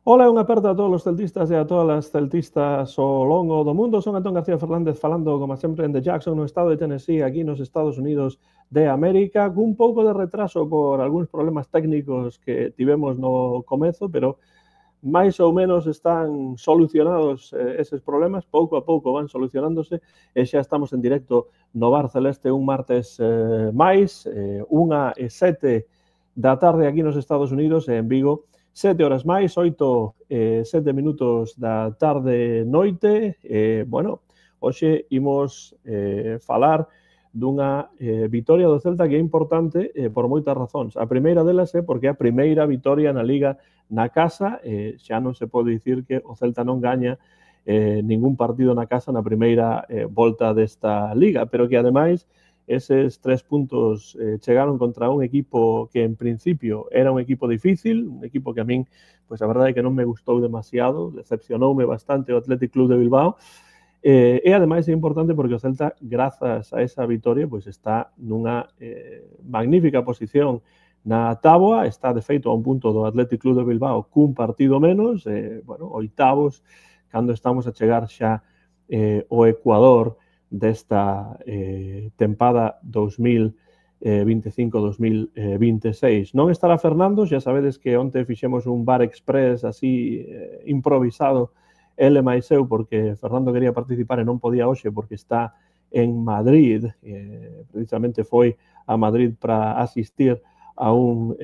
Ola e unha aperta a todos os celtistas e a todas as celtistas ao longo do mundo. Son Antón García Fernández falando, como sempre, en The Jackson, no estado de Tennessee, aquí nos Estados Unidos de América, cun pouco de retraso por algúns problemas técnicos que tivemos no comezo, pero máis ou menos están solucionados eses problemas, pouco a pouco van solucionándose e xa estamos en directo no Bar Celeste un martes máis, 1:07 da tarde aquí nos Estados Unidos e en Vigo 7 horas máis, 7 minutos da tarde noite. Bueno, hoxe imos falar dunha vitoria do Celta que é importante por moitas razóns. A primeira delas é porque é a primeira vitoria na Liga na casa, xa non se pode dicir que o Celta non gaña ningún partido na casa na primeira volta desta Liga, pero que ademais eses 3 puntos chegaron contra un equipo que en principio era un equipo difícil, un equipo que a min, pois a verdade é que non me gustou demasiado, decepcionoume bastante o Athletic Club de Bilbao, e ademais é importante porque o Celta, grazas a esa vitoria, pois está nunha magnífica posición na táboa, está de feito a un punto do Athletic Club de Bilbao cun partido menos, bueno, oitavos, cando estamos a chegar xa o Ecuador desta tempada 2025-2026. Non estará Fernando, xa sabedes que onte fixemos un bar express así improvisado, ele máis eu, porque Fernando quería participar e non podía hoxe porque está en Madrid, precisamente foi a Madrid para asistir a un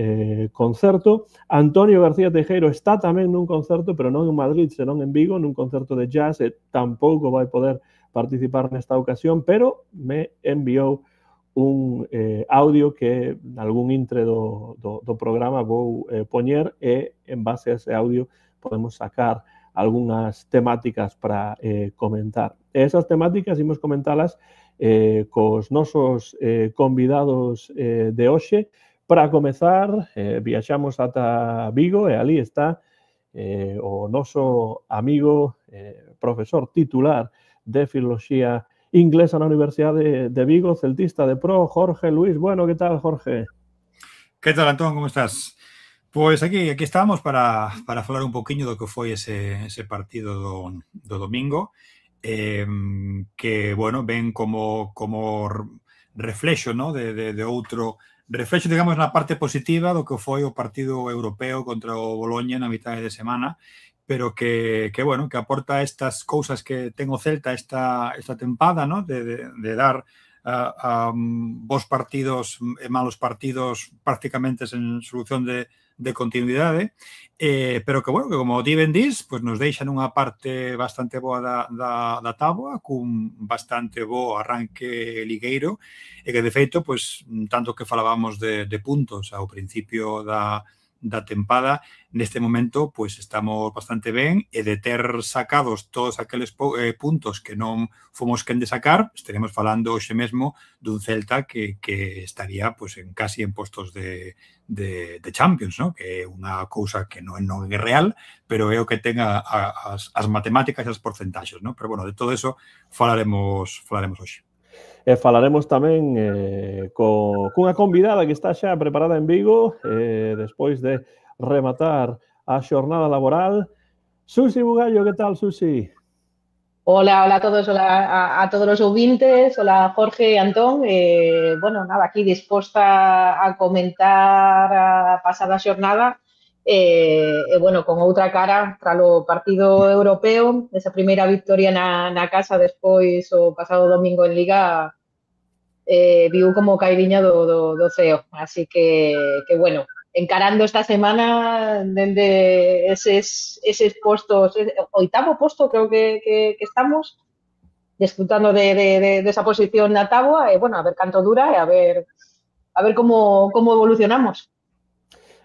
concerto. Antonio García Teijeiro está tamén nun concerto, pero non en Madrid, senón en Vigo, nun concerto de jazz, e tampouco vai poder participar nesta ocasión, pero me enviou un audio que algún intre do programa vou poñer e en base a ese audio podemos sacar algunhas temáticas para comentar. E esas temáticas imos comentalas cos nosos convidados de hoxe. Para comezar, viaxamos ata Vigo e ali está o noso amigo profesor titular de Filoloxía Inglesa na Universidade de Vigo, celtista de pro, Jorge Luis. Bueno, que tal, Jorge? Que tal, Antón, como estás? Pois aquí estamos para falar un pouquiño do que foi ese partido do domingo, que, bueno, ven como reflexo, ¿no? de outro reflexo, digamos, na parte positiva do que foi o partido europeo contra o Boloña na mitad de semana, pero que bueno, que aporta estas cousas que ten o Celta esta tempada, ¿no? de dar bons partidos e malos partidos prácticamente sen solución de continuidade, pero que, bueno, que como ti ben dís, pues nos deixa nunha parte bastante boa da táboa, cun bastante bo arranque ligueiro, e que, de feito, pues, tanto que falábamos de puntos ao principio da tempada, neste momento pues estamos bastante ben, e de ter sacados todos aqueles puntos que non fomos quen de sacar, estaremos falando hoxe mesmo dun Celta que estaría pues casi en postos de Champions, ¿no? Que é unha cousa que non é real, pero é o que ten as matemáticas e as porcentaxes, ¿no? Pero, bueno, de todo eso falaremos hoxe. E falaremos tamén cunha convidada que está xa preparada en Vigo despois de rematar a xornada laboral. Susi Bugallo, que tal, Susi? Hola a todos, hola a todos los ouvintes, hola Jorge e Antón. Bueno, nada, aquí disposta a comentar a pasada xornada bueno, con outra cara tralo partido europeo, esa primeira victoria na casa despois o pasado domingo en Liga, viu como cairiña do ceo, así que bueno, encarando esta semana dende eses postos, oitavo posto creo que estamos, disfrutando de esa posición na táboa, e bueno, a ver canto dura e a ver como evolucionamos.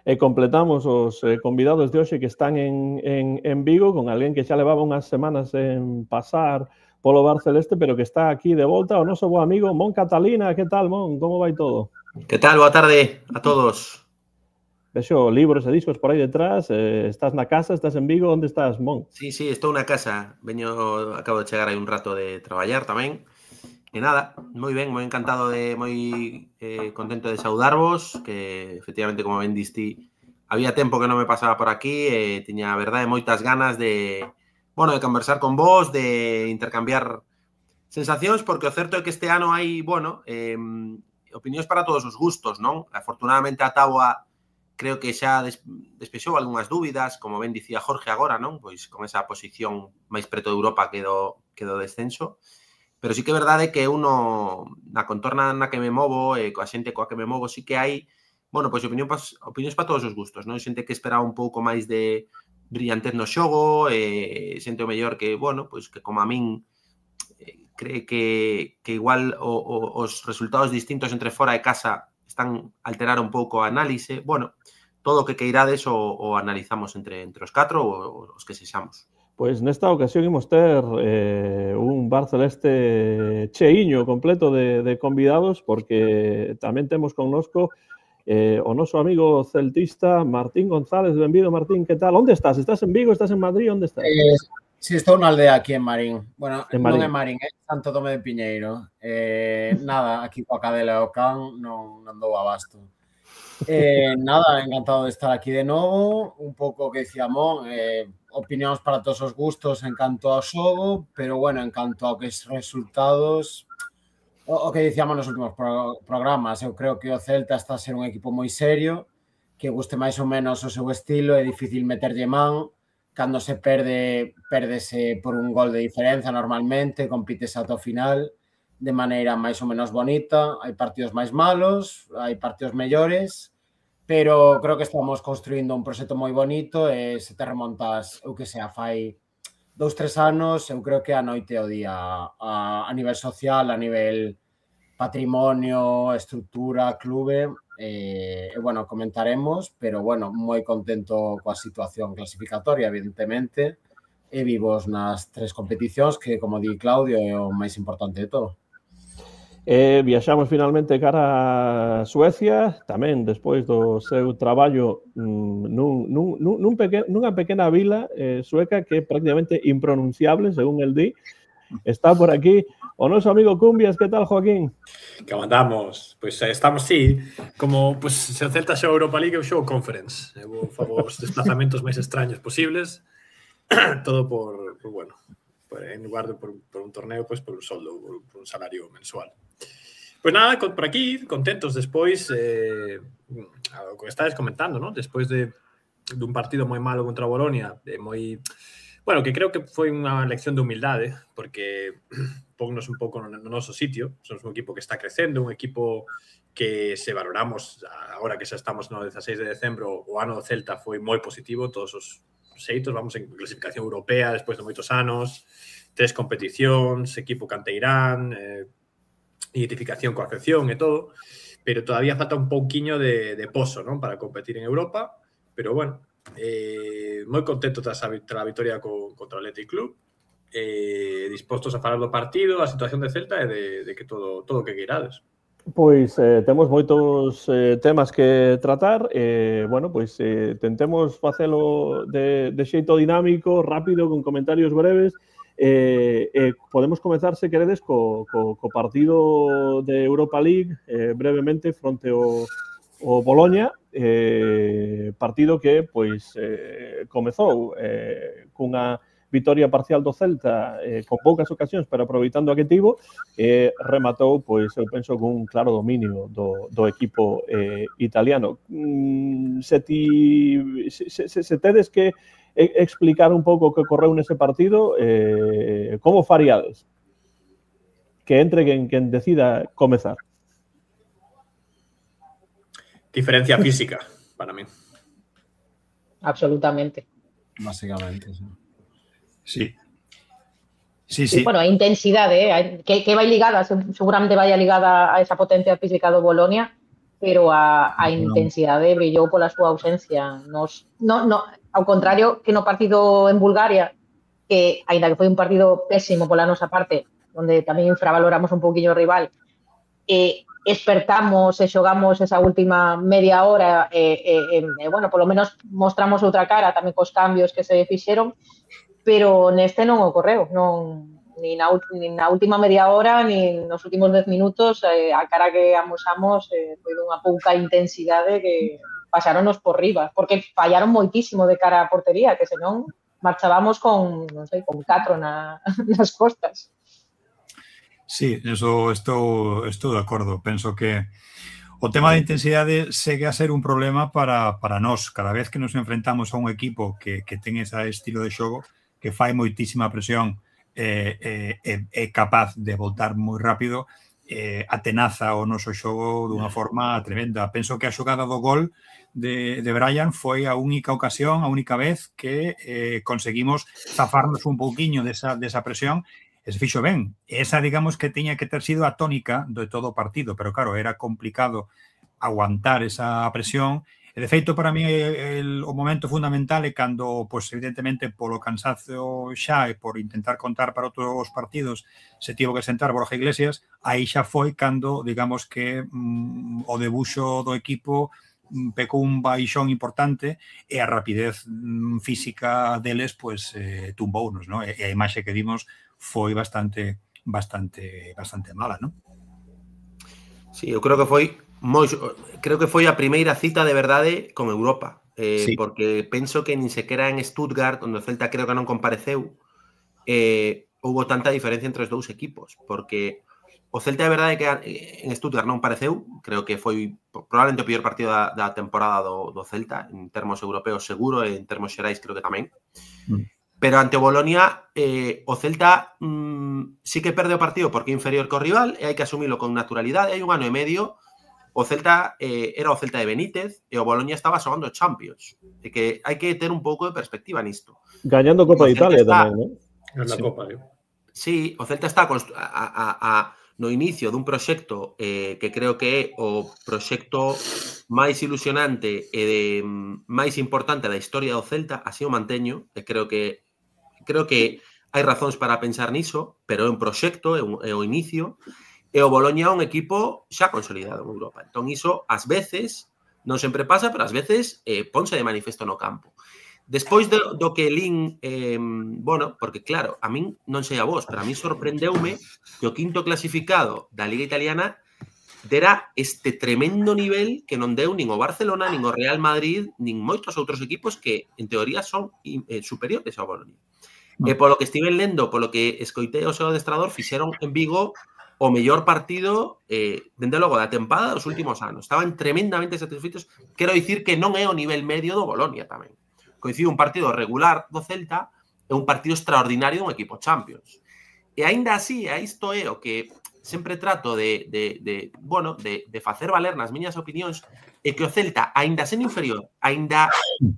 E completamos os convidados de hoxe que están en Vigo con alguén que xa levaba unhas semanas en pasar polo Bar Celeste, pero que está aquí de volta, o noso bo amigo Mon Catalina. Que tal, Mon? Como vai todo? Que tal? Boa tarde a todos. Vexo libros e discos por aí detrás. Estás na casa, estás en Vigo, onde estás, Mon? Sí, estou na casa. Acabo de chegar aí un rato de traballar tamén. E nada, moi ben, moi encantado moi contento de saudarvos, que efectivamente, como ben diste, había tempo que non me pasaba por aquí e tiña, a verdade, moitas ganas de, bueno, de conversar con vos, de intercambiar sensacións, porque o certo é que este ano hai, bueno, opinións para todos os gustos, non? Afortunadamente a táboa creo que xa despexou algunhas dúbidas, como ben dicía Jorge agora, non? Pois con esa posición máis preto de Europa que do descenso. Pero sí que é verdade que uno, na contorna na que me movo, coa xente coa que me movo, sí que hai, bueno, pois opinións para todos os gustos, non? Xente que esperaba un pouco máis de brillantez no xogo, xente o mellor que, bueno, pois que como a min cree que igual os resultados distintos entre fora e casa están a alterar un pouco a análise. Bueno, todo o que queirades o analizamos entre os 4 ou os que sexamos. Pois nesta ocasión imos ter un Bar Celeste cheiño completo de convidados, porque tamén temos connosco o noso amigo celtista Martín González. Benvido, Martín, que tal? Onde estás? Estás en Vigo? Estás en Madrid? Onde estás? Si, estou na aldea aquí en Marín. Bueno, en Marín. Non é Marín, é Santo Tome de Piñeiro. Nada, aquí coa cadela e o can non dou abasto. Nada, encantado de estar aquí de novo. Un pouco que dicía Mon, opinións para todos os gustos en canto ao xogo, pero bueno, en canto ao que os resultados, o que dicíamos nos últimos programas, eu creo que o Celta está a ser un equipo moi serio, que guste máis ou menos o seu estilo, é difícil meterlle man, cando se pérdese por un gol de diferenza normalmente, compites ata o final de maneira máis ou menos bonita, hai partidos máis malos, hai partidos mellores, pero creo que estamos construindo un proxecto moi bonito e se te remontas, eu que sea, fai 2-3 anos, eu creo que a noite e o día a nivel social, a nivel patrimonio, estrutura, clube, bueno, comentaremos, pero bueno, moi contento coa situación clasificatoria, evidentemente, e vivos nas 3 competicións que, como di Claudio, é o máis importante de todo. Viaxamos finalmente cara a Suecia, tamén despois do seu traballo nunha pequena vila sueca que é prácticamente impronunciable, según el di. Está por aquí o noso amigo Cumbias. Que tal, Joaquín? Que mandamos? Pois estamos, sí, como se o Celta xoga Europa League, eu xogo Conference. Eu fago os desplazamentos máis extraños posibles, todo por bueno, en lugar de por un torneo, pois por un soldo, por un salario mensual. Pois nada, por aquí, contentos despois, o que estades comentando, ¿no? Despois dun partido moi malo contra a Bolonia, moi... Bueno, que creo que foi unha lección de humildade, porque ponnos un pouco no noso sitio. Somos un equipo que está crecendo, un equipo que se valoramos, agora que xa estamos no 16 de decembro, o ano do Celta foi moi positivo, todos os xeitos, vamos en clasificación europea despois de moitos anos, 3 competicións, equipo canteirán, identificación coa afección e todo, pero todavía falta un pouquiño de pozo, non, para competir en Europa, pero bueno, moi contento tras a vitoria contra o Athletic Club, dispostos a falar do partido, a situación de Celta e de que todo o que queirades. Pois temos moitos temas que tratar, bueno, pois tentemos facelo de xeito dinámico, rápido, con comentarios breves. Podemos comenzar, se queredes, co partido de Europa League, brevemente, fronte ao Boloña, partido que pois comezou cunha vitoria parcial do Celta con poucas ocasións, pero aproveitando a que tivo, rematou, pois, eu penso, cun claro dominio do equipo italiano. Se tedes que explicar un pouco o que ocorreu nese partido, como faríades? Que entre quen decida comezar. Diferencia física, para mí. Absolutamente. Básicamente, sí. Sí. Bueno, a intensidade, que vai ligada, seguramente vai ligada a esa potencia física do Bolonia, pero a intensidade brillou pola súa ausencia. Ao contrario que no partido en Bulgaria, que, aínda que foi un partido pésimo pola nosa parte, onde tamén infravaloramos un poquinho o rival, espertamos e xogamos esa última media hora bueno, polo menos mostramos outra cara tamén cos cambios que se fixeron, pero neste non ocorreu, ni na última media hora ni nos últimos 10 minutos a cara que amosamos foi dunha pouca intensidade que pasáronos por riba, porque fallaron moitísimo de cara a portería, que senón marchábamos con, non sei, con 4 nas costas. Sí, eso estou de acordo. Penso que o tema da intensidade segue a ser un problema para nós. Cada vez que nos enfrentamos a un equipo que ten ese estilo de xogo, que fai moitísima presión, é capaz de voltar moi rápido, atenaza o noso xogo dunha forma tremenda. Penso que a xogada do gol de Brian foi a única ocasión, a única vez que conseguimos zafarnos un pouquiño desa presión e se fixo ben. Esa, digamos, que tiña que ter sido a tónica de todo o partido, pero claro, era complicado aguantar esa presión. E, de feito, para mí, o momento fundamental é cando, pues, evidentemente, polo cansazo xa e por intentar contar para outros partidos se tivo que sentar Borja Iglesias, aí xa foi cando, digamos que o debuxo do equipo pecou un baixón importante e a rapidez física deles, pues, tumbounos, ¿no? E a imaxe que vimos foi bastante mala, ¿no? Sí, eu creo que foi a primeira cita de verdade con Europa, sí. Porque penso que nin sequera en Stuttgart, onde o Celta creo que non compareceu, houbo tanta diferencia entre os dous equipos, porque o Celta de verdade que en Stuttgart non pareceu, creo que foi probablemente o pior partido da temporada do Celta, en termos europeos seguro, e en termos xerais creo que tamén. Pero ante o Bolonia, o Celta sí que perde o partido porque é inferior co rival e hai que asumilo con naturalidade. Hai un ano e medio, o Celta era o Celta de Benítez e o Bolonia estaba xogando Champions. E que hai que ter un pouco de perspectiva nisto. Gañando Copa de Italia tamén, non? Na Copa, Sí, o Celta está no inicio dun proxecto que creo que é o proxecto máis ilusionante e máis importante da historia do Celta, así o manteño, e creo que hai razóns para pensar niso, pero é un proxecto, é o inicio, e o Bolonia é un equipo xa consolidado en Europa. Entón, iso, ás veces, non sempre pasa, pero ás veces ponse de manifesto no campo. Despois do que Lin, bueno, porque claro, a min non sei a vos, pero a min sorprendeume que o quinto clasificado da Liga Italiana dera este tremendo nivel que non deu nin o Barcelona, nin o Real Madrid, nin moitos outros equipos que, en teoría, son superiores ao Bolonia. E polo que estiven lendo, polo que escoitei o seu adestrador, fixeron en Vigo o mellor partido, dende logo, da tempada dos últimos anos. Estaban tremendamente satisfeitos. Quero dicir que non é o nivel medio do Bolonia tamén. Coincide un partido regular do Celta e un partido extraordinario dun equipo Champions. E aínda así, a isto é o que sempre trato de facer valer nas miñas opinións, é que o Celta, aínda sendo inferior, aínda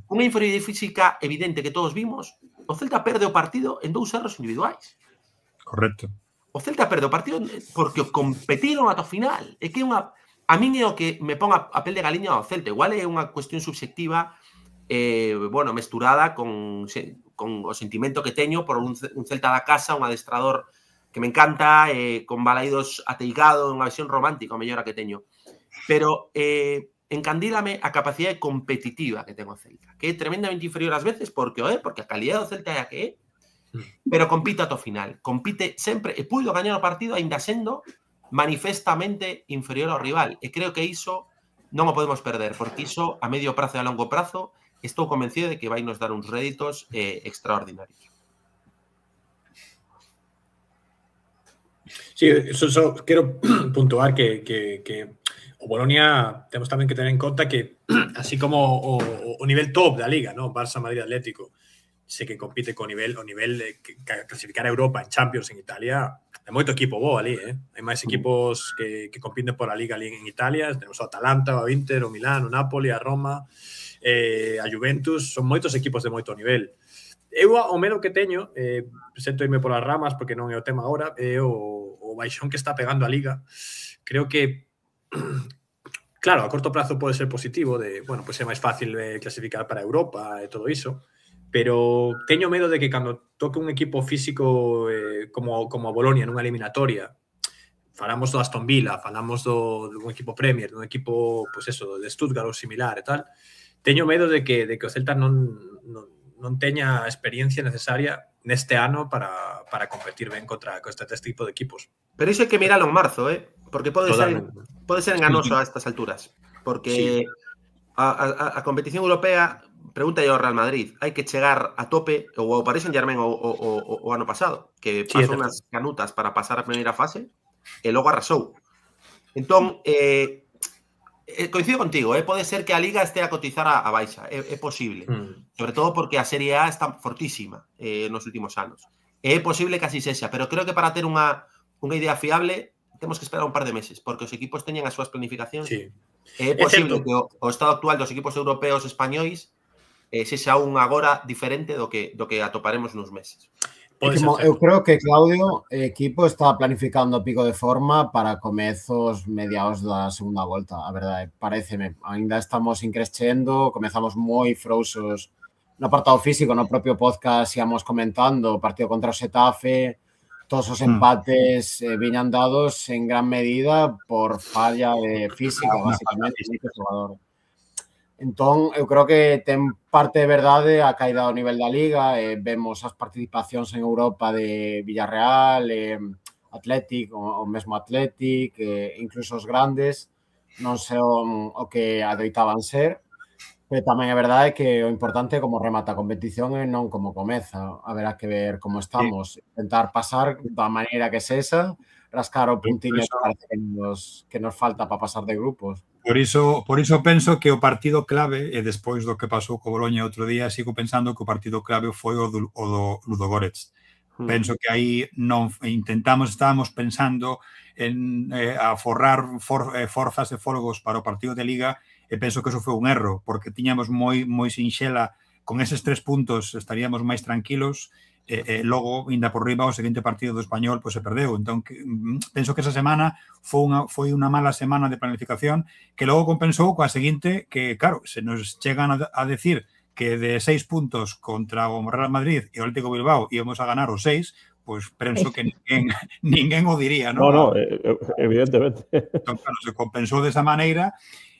unha inferioridade física evidente que todos vimos, o Celta perde o partido en 2 erros individuais. Correcto. O Celta perde o partido porque o competiron ata o final. É que a min é o que me pon a pel de galiña ao Celta. Igual é unha cuestión subxectiva, mesturada con o sentimento que teño por un Celta da casa, un adestrador que me encanta, con Balaidos ateigado, unha visión romántica, o mellor a que teño. Pero encandílame a capacidade competitiva que ten o Celta, que é tremendamente inferior ás veces, porque a calidad do Celta é a que é, pero compite ata o final. Compite sempre, e puido gañar o partido aínda sendo manifestamente inferior ao rival. E creo que iso non o podemos perder, porque iso a medio prazo e a longo prazo estou convencido de que vai nos dar uns réditos extraordinarios. Sí, eso quero puntuar que o Bolonia temos tamén que tener en conta que así como o nivel top da Liga, ¿no? Barça, Madrid, Atlético, sé que compite co nivel de clasificar a Europa en Champions en Italia, hai moito equipo bo ali, hai máis equipos que compiten por a Liga ali en Italia, temos o Atalanta, o Inter, o Milán, o Napoli, a Roma, a Juventus, son moitos equipos de moito nivel. Eu, o medo que teño, presento irme polas ramas porque non é o tema agora, é o baixón que está pegando a Liga. Creo que, claro, a corto prazo pode ser positivo, bueno, pois é máis fácil clasificar para Europa e todo iso, pero teño medo de que cando toque un equipo físico como a Bolonia nunha eliminatoria, falamos do Aston Villa, falamos dun equipo Premier, dun equipo, pois eso, de Stuttgart ou similar e tal, teño medo de que o Celta non teña a experiencia necesaria neste ano para competir ben contra este tipo de equipos. Pero iso hai que miralo en marzo, porque pode ser enganoso a estas alturas. Porque a competición europea, pregunta yo ao Real Madrid, hai que chegar a tope ou ao Paris Saint-Germain o ano pasado, que pasou unhas canutas para pasar a primeira fase e logo arrasou. Entón, coincido contigo, pode ser que a Liga este a cotizar a baixa, é posible. Sobre todo porque a Serie A está fortísima nos últimos anos. É posible que así sexa, pero creo que para ter unha idea fiable temos que esperar un par de meses, porque os equipos teñen as súas planificacións. Sí. É posible que o estado actual dos equipos europeos españois sexa un agora diferente do que atoparemos nos meses. Eu creo que Claudio, o equipo está planificando pico de forma para comezos mediados da segunda volta, a verdade, pareceme. Ainda estamos increscendo, comezamos moi frouxos no apartado físico, no propio podcast íamos comentando, o partido contra o Xetafe, todos os empates viñan dados en gran medida por falla de física, basicamente, do xogador. Entón, eu creo que ten parte de verdade a caída do nivel da Liga, vemos as participacións en Europa de Villarreal, Athletic, o mesmo Athletic, incluso os grandes, non son o que adoitaban ser, pero tamén é verdade que o importante é como remata a competición e non como comeza. Haberá que ver como estamos, intentar pasar da maneira que sexa, rascar o puntiño que nos falta para pasar de grupos. Por iso penso que o partido clave, e despois do que pasou co Boloña outro día, sigo pensando que o partido clave foi o do Ludogorets. Penso que aí non estábamos pensando en aforrar forzas e folgos para o partido de Liga, e penso que eso foi un erro, porque tiñamos moi sinxela, con eses 3 puntos estaríamos máis tranquilos, logo, ainda por riba, o seguinte partido do Español pois se perdeu. Entón, penso que esa semana foi unha mala semana de planificación que logo compensou coa seguinte, que, claro, se nos chegan a decir que de 6 puntos contra o Real Madrid e o Atlético Bilbao íamos a ganar os 6, pois penso que ninguén o diría, non? No, evidentemente. Entón, claro, se compensou desa maneira.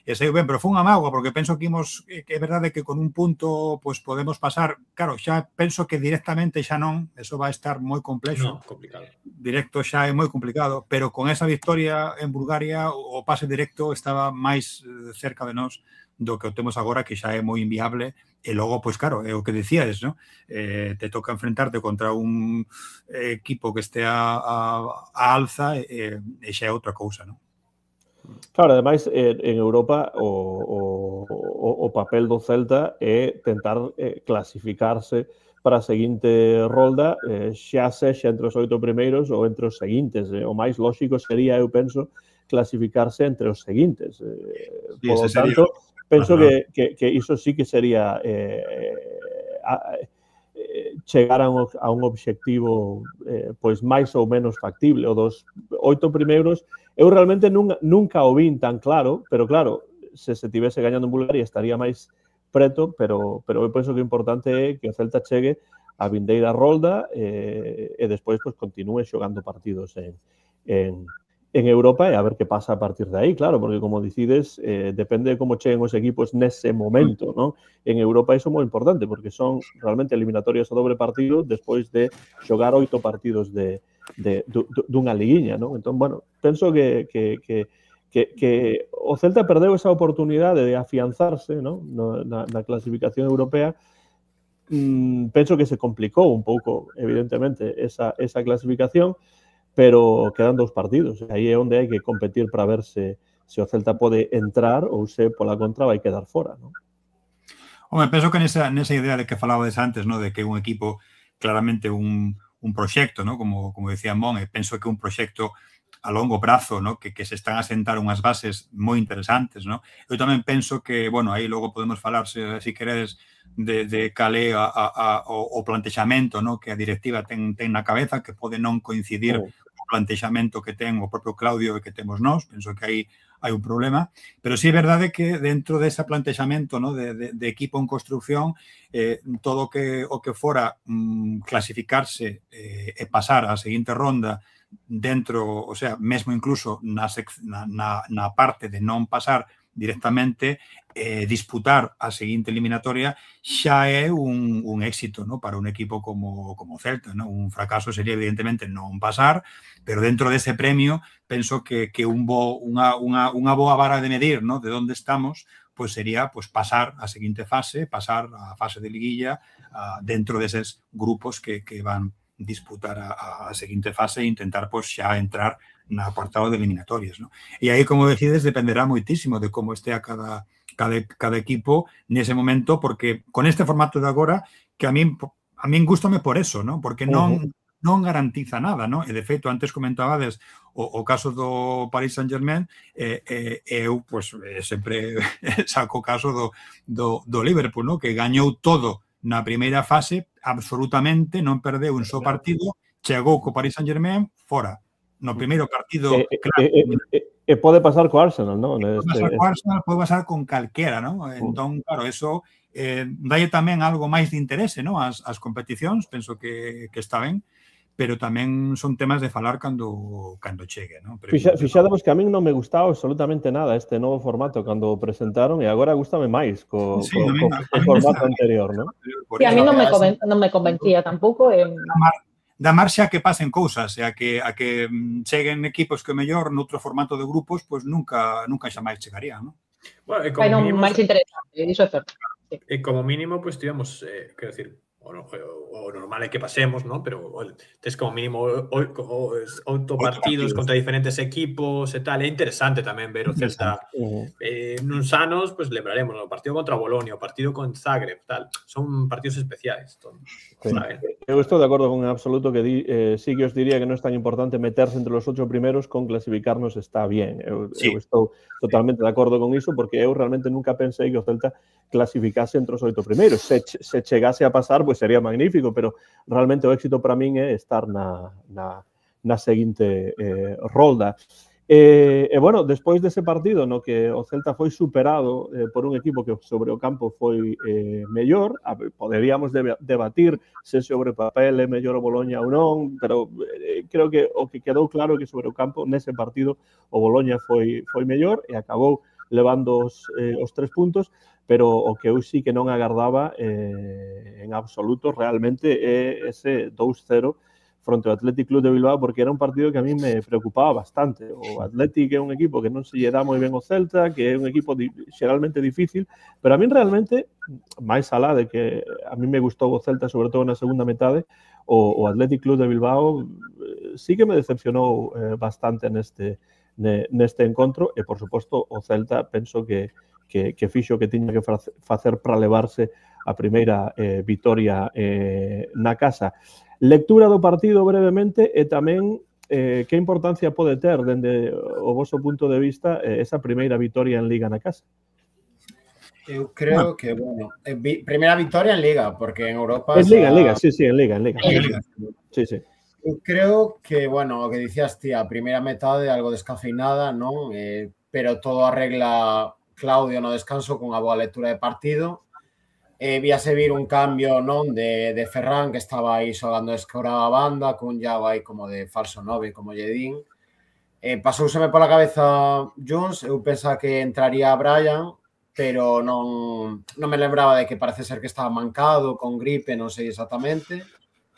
E saiu ben, pero foi unha mágoa, porque penso que é verdade que con un punto pues, podemos pasar, claro, xa penso que directamente xa non, eso vai estar moi complexo. No, complicado. Directo xa é moi complicado, pero con esa victoria en Bulgaria o pase directo estaba máis cerca de nós do que o temos agora, que xa é moi inviable, e logo, pois claro, é o que decíades, ¿no? Te toca enfrentarte contra un equipo que este a alza e xa é outra cousa, ¿no? Claro, ademais, en Europa o papel do Celta é tentar clasificarse para a seguinte rolda, xa sexa entre os 8 primeiros ou entre os seguintes. O máis lóxico sería, eu penso, clasificarse entre os seguintes. Por lo tanto, penso que iso sí que sería chegar a un obxectivo pois máis ou menos factible. O dos 8 primeiros, eu realmente nunca o vin tan claro, pero claro, se tivese gañando en Bulgaria estaría máis preto, pero eu penso que o importante é que o Celta chegue a vindeira rolda e despois pues, continúe xogando partidos en Europa e a ver que pasa a partir de aí, claro, porque como dicides, depende de como cheguen os equipos nese momento, ¿no? En Europa iso é moi importante, porque son realmente eliminatorias a dobre partido despois de xogar 8 partidos dunha liguiña, ¿no? Entón, bueno, penso que o Celta perdeu esa oportunidade de afianzarse, ¿no? na clasificación europea. Penso que se complicou un pouco, evidentemente, esa clasificación, pero quedan 2 partidos. Aí é onde hai que competir para ver se o Celta pode entrar ou se, pola contra, vai quedar fora, ¿no? Home, penso que nesa idea de que falabades antes, ¿no? De que un equipo claramente un proxecto, ¿no? Como decía Mon, penso que un proxecto a longo prazo, ¿no? Que se están a sentar unhas bases moi interesantes, ¿no? Eu tamén penso que, bueno, aí logo podemos falar, se queredes, de calé o plantexamento, ¿no? Que a directiva ten na cabeza, que pode non coincidir o plantexamento que ten o propio Claudio e que temos nós. Penso que aí hai un problema, pero sí é verdade que dentro dese plantexamento, ¿no? de equipo en construcción, todo o que fora clasificarse e pasar á seguinte ronda dentro, o sea, mesmo incluso na parte de non pasar directamente, disputar a seguinte eliminatoria xa é un éxito, ¿no? Para un equipo como Celta, ¿no? Un fracaso sería evidentemente non pasar, pero dentro dese premio penso que unha boa vara de medir, ¿no? De onde estamos, pois sería pois pasar a seguinte fase, pasar a fase de liguilla dentro deses grupos que van disputar a seguinte fase e intentar pois xa entrar no apartado de eliminatorias, ¿no? E aí, como decides, dependerá moitísimo de como este a cada equipo nese momento, porque con este formato de agora, que a min gústame por eso, ¿no? Porque non garantiza nada, ¿no? E, de feito, antes comentabades o caso do Paris Saint-Germain, eu, pues, sempre saco o caso do Liverpool, ¿no? Que gañou todo na primeira fase, absolutamente, non perdeu un só partido, chegou co Paris Saint-Germain, fora. No primeiro partido... E pode pasar co Arsenal, non? Pode pasar co Arsenal, pode pasar con calquera, non? Entón, claro, eso dalle tamén algo máis de interese, non? As competicións, penso que está ben, pero tamén son temas de falar cando chegue, non? Fixademos que a min non me gustaba absolutamente nada este novo formato cando o presentaron e agora gústame máis co formato anterior, non? Sí, a mí non me convencía tampouco. Da marxa que pasen cousas e a que cheguen equipos que o mellor noutro formato de grupos pois nunca xamais chegarían, non? Bueno, como mínimo, máis interesante, iso é certo. E como mínimo, pois tivemos, quero decir, o normal é que pasemos, ¿no? Pero tes como mínimo 8 partidos contra diferentes equipos e tal. É interesante tamén ver o Celta nuns anos, pues lembraremos o partido contra Bolonia, o partido con Zagreb, tal. Son partidos especiais. Eu estou de acordo con absoluto que sí que os diría que non é tan importante meterse entre os 8 primeros, con clasificarnos está bien. Eu estou totalmente de acordo con iso, porque eu realmente nunca pensei que o Celta clasificase entre os 8 primeiros. Se chegase a pasar, pois sería magnífico, pero realmente o éxito para min é estar na seguinte rolda. E, bueno, despois dese partido no que o Celta foi superado por un equipo que sobre o campo foi mellor, poderíamos debatir se sobre o papel é mellor o Boloña ou non, pero creo que o que quedou claro é que sobre o campo nese partido o Boloña foi mellor e acabou levando os 3 puntos, pero o que eu sí que non agardaba en absoluto realmente é ese 2-0 fronte ao Athletic Club de Bilbao, porque era un partido que a mí me preocupaba bastante. O Athletic é un equipo que non se lle dá moi ben o Celta, que é un equipo xeralmente difícil, pero a mí realmente, máis alá de que a mí me gustou o Celta, sobre todo na segunda metade, o Athletic Club de Bilbao sí que me decepcionou bastante neste encontro e, por suposto, o Celta penso que fixo que tiña que facer para levarse a primeira vitoria na casa. Lectura do partido brevemente e tamén que importancia pode ter dende o voso punto de vista esa primeira vitoria en Liga na casa? Eu creo que, bueno, primeira vitoria en Liga, porque en Europa... En Liga, sí, en Liga. Sí. Eu creo que, bueno, o que dicías ti, a primeira metade algo descafeinada, non? Pero todo arregla Claudio no descanso cunha boa lectura de partido. Víase vir un cambio, non, de Ferran, que estaba aí xogando escorada a banda, cun Iago aí como de falso 9, como lle din. Pasouseme pola cabeza Jones, eu pensaba que entraría Brian, pero non me lembraba de que parece ser que estaba mancado, con gripe, non sei exactamente.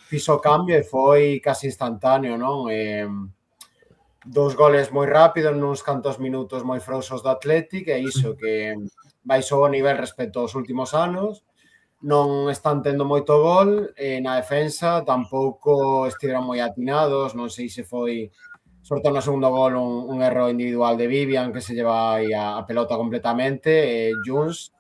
Fixo o cambio e foi casi instantáneo, non? 2 goles moi rápido, nuns cantos minutos moi frouxos do Athletic, e iso que baixou o nivel respecto aos últimos anos. Non están tendo moito gol, na defensa tampouco estiveron moi atinados, non sei se foi, sobre todo no segundo gol, un erro individual de Vivian que se lleva aí a pelota completamente, Jones,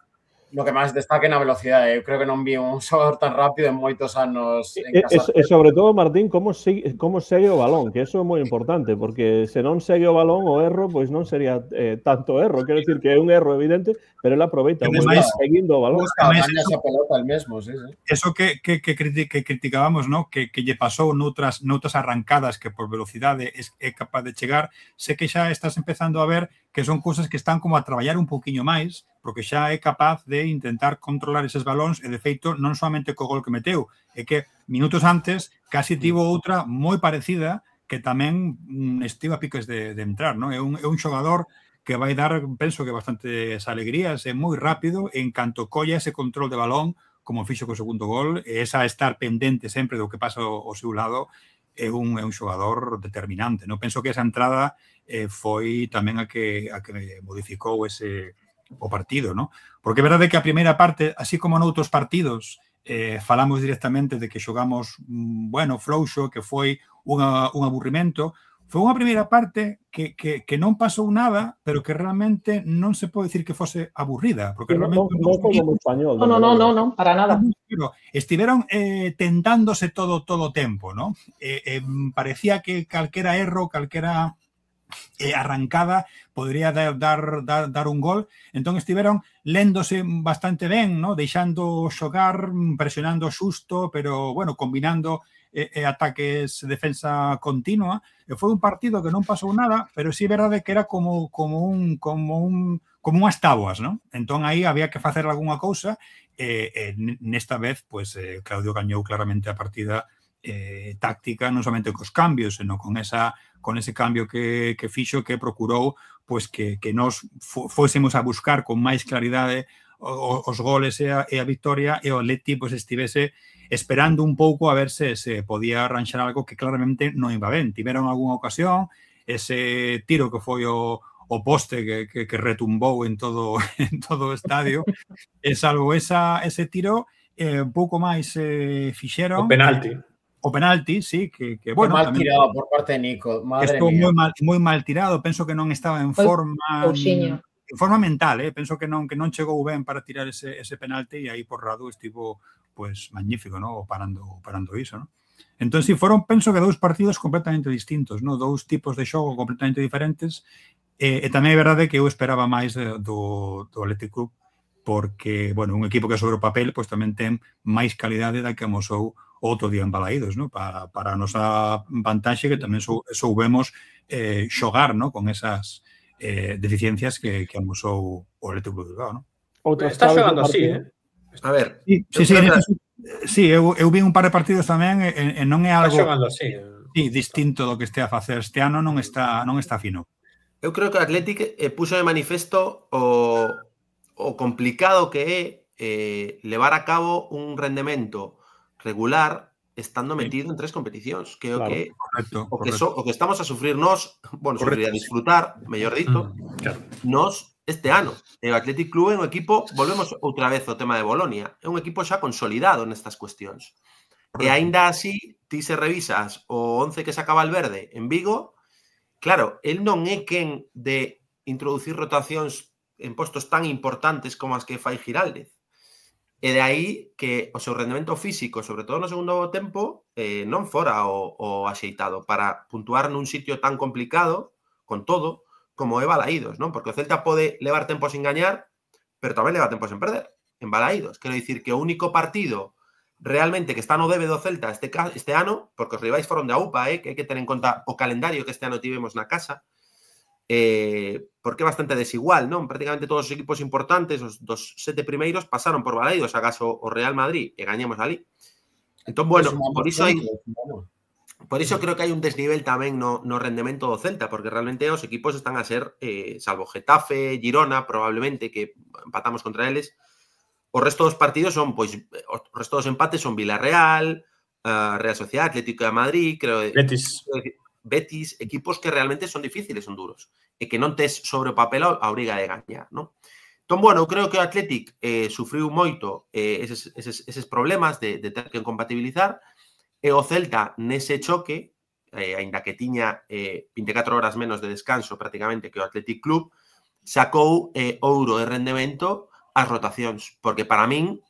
no que máis destaque na velocidade. Eu creo que non vi un xogador tan rápido en moitos anos en casa. E sobre todo, Martín, como segue o balón, que eso é moi importante, porque se non segue o balón, o erro, pois non sería tanto erro. Quero dicir que é un erro evidente, pero ele aproveita moi ben seguindo o balón. Esa pelota el mesmo, sí. Eso que criticábamos, ¿no? Que lle pasou noutras arrancadas que por velocidade é capaz de chegar, sé que xa estás empezando a ver que son cousas que están como a traballar un pouquiño máis, porque xa é capaz de intentar controlar eses balóns e, de feito, non solamente co gol que meteu, é que minutos antes casi tivo outra moi parecida que tamén estivo a piques de entrar, non? É un xogador que vai dar, penso que bastantes alegrías, é moi rápido, en canto colla ese control de balón, como fixo co segundo gol, e esa estar pendente sempre do que pasa ao seu lado, é un xogador determinante, non? Penso que esa entrada foi tamén a que modificou ese o partido, ¿no? Porque é verdade que a primeira parte, así como noutros partidos, falamos directamente de que xogamos, bueno, frouxo, que foi un aburrimento. Foi unha primeira parte que non pasou nada, pero que realmente non se pode decir que fose aburrida, porque realmente non foi como español. No, para nada. Pero estiveron tentándose todo o tempo, ¿no? Parecía que calquera erro, calquera arrancada podría dar un gol. Entón estiveron léndose bastante ben, ¿no? Deixando xogar, presionando xusto, pero, bueno, combinando ataques, defensa continua. Foi un partido que non pasou nada, pero sí é verdade que era como unhas táboas, ¿no? Entón aí había que facer algunha cousa. Nesta vez, pues, Claudio gañou claramente a partida táctica, non somente cos cambios, senón con ese cambio que fixo, que procurou pues, que nos fósemos a buscar con máis claridade os goles e a victoria, e o Atleti pues, estivese esperando un pouco a ver se podía arranxar algo que claramente non iba ben. Tiveron algunha ocasión, ese tiro que foi o poste que retumbou en todo o estadio, e salvo ese tiro, un pouco máis fixeron. O penalti, sí, que bueno, mal tirado por parte de Nico, madre mía. Moi mal tirado, penso que non estaba en forma mental, penso que non chegou ben para tirar ese penalti, e aí por Radu estivo pues magnífico, ¿no? Parando iso, ¿no? Entón, si foron, penso que dous partidos completamente distintos, ¿no? Dous tipos de xogo completamente diferentes, e tamén é verdade que eu esperaba máis do Athletic Club, porque, bueno, un equipo que sobre o papel pues tamén ten máis calidade da que amosou outro día en Balaídos, ¿no? Para a nosa vantaxe, que tamén soubemos xogar, ¿no? Con esas deficiencias que amosou o Athletic Club de Bilbao, ¿no? Está xogando así, A ver. Sí, eu vi un par de partidos tamén e non é algo así. Sí, distinto do que estea a facer este ano, non está fino. Eu creo que o Athletic puxo de manifesto o complicado que é levar a cabo un rendemento regular estando metido en 3 competicións, que é o que o que estamos a sufrir nós, bueno, sufrir a disfrutar, mellor dito, nós este ano. O Athletic Club é un equipo, volvemos outra vez ao tema de Bolonia, é un equipo xa consolidado nestas cuestións. E aínda así, ti se revisas o 11 que sacaba Valverde en Vigo, claro, el non é quen de introducir rotacións en postos tan importantes como as que fai Giraldez. E de aí que o seu rendemento físico, sobre todo no segundo tempo, non fora o axeitado para puntuar nun sitio tan complicado, con todo, como é Balaídos, non? Porque o Celta pode levar tempo sin gañar, pero tamén leva tempo sin perder en Balaídos. Quero dicir que o único partido realmente que está no debe do Celta este ano, porque os rivais foron de AUPA, que hai que ter en conta o calendario que este ano tivemos na casa, porque é bastante desigual, non? Prácticamente todos os equipos importantes, os dos 7 primeiros, pasaron por Balaídos, acaso o Real Madrid, e gañemos ali. Entón, bueno, por iso creo que hai un desnivel tamén no rendemento do Celta, porque realmente os equipos están a ser, salvo Getafe, Girona, probablemente, que empatamos contra eles, o resto dos partidos son, pois, o resto dos empates son Villarreal, Real Sociedad, Atlético de Madrid, creo... Betis, equipos que realmente son difíciles, son duros, e que non tes sobre o papel a obriga de gañar, non? Entón, bueno, eu creo que o Athletic sufriu moito eses problemas de ter que compatibilizar, e o Celta nese choque, aínda que tiña 24 horas menos de descanso prácticamente que o Athletic Club, sacou ouro e rendemento as rotacións, porque para min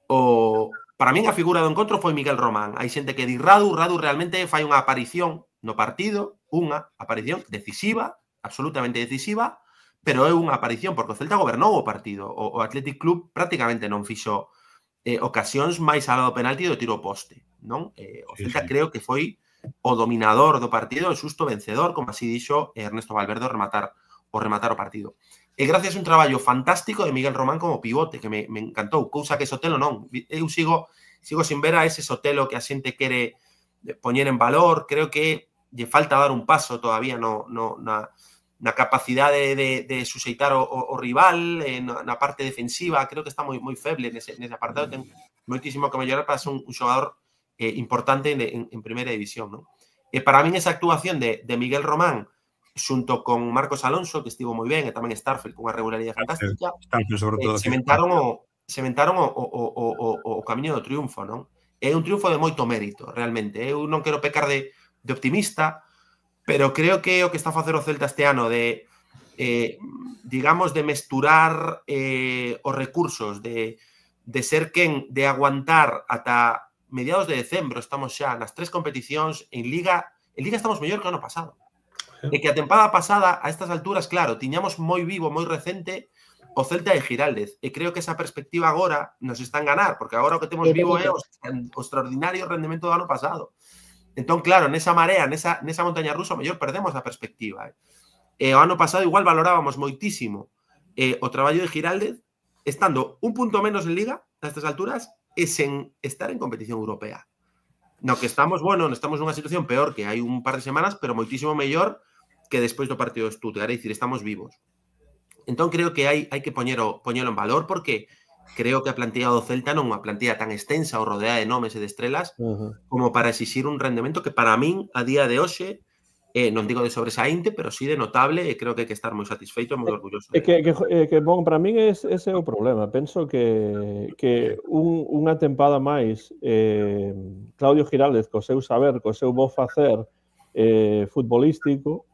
a figura do encontro foi Miguel Román. Hai xente que di Radu realmente fai unha aparición no partido, unha aparición decisiva, absolutamente decisiva, pero é unha aparición porque o Celta gobernou o partido. O Athletic Club prácticamente non fixo ocasións máis alá do penalti do tiro poste, non? O Celta creo que foi o dominador do partido, o xusto vencedor, como así dixo Ernesto Valverde ao rematar o partido. E gracias a un traballo fantástico de Miguel Román como pivote, que me encantou, cousa que Sotelo non. Eu sigo sin ver a ese Sotelo que a xente quere poñer en valor. Creo que lle falta dar un paso todavía na capacidade de suxeitar o rival, na parte defensiva. Creo que está moi feble nese apartado. Ten moitísimo que mellorar para ser un xogador importante en primeira división, non? E para min esa actuación de Miguel Román xunto con Marcos Alonso, que estivo moi ben, e tamén Starfield con unha regularidade fantástica, sobre todo, sementaron o camiño do triunfo, non? É un triunfo de moito mérito, realmente. Eu non quero pecar de optimista, pero creo que o que está a facer o Celta este ano de, digamos, de mesturar os recursos, de ser quen, de aguantar ata mediados de decembro, estamos xa nas 3 competicións, en Liga estamos mellor que o ano pasado. E que a tempada pasada, a estas alturas, claro, tiñamos moi vivo, moi recente, o Celta e Giraldez. E creo que esa perspectiva agora nos está en ganar, porque agora o que temos vivo é o extraordinario rendemento do ano pasado. Entón, claro, nesa marea, nesa montaña rusa, mellor perdemos a perspectiva. O ano pasado igual valorábamos moitísimo o traballo de Giraldez, estando un punto menos en Liga, a estas alturas, e sen estar en competición europea. No que estamos, bueno, estamos nunha situación peor que hai un par de semanas, pero moitísimo mellor que despois do partido de Stuttgart, é dicir, estamos vivos. Entón, creo que hai que poñelo en valor, porque creo que a plantilla do Celta non é unha plantilla tan extensa ou rodeada de nomes e de estrelas como para exixir un rendemento que para min, a día de hoxe, non digo de sobresaínte, pero sí de notable, e creo que hai que estar moi satisfeito e moi orgulloso. Bon, para min ese é o problema. Penso que unha tempada máis Claudio Giraldez, co seu saber, co seu bo facer futbolístico,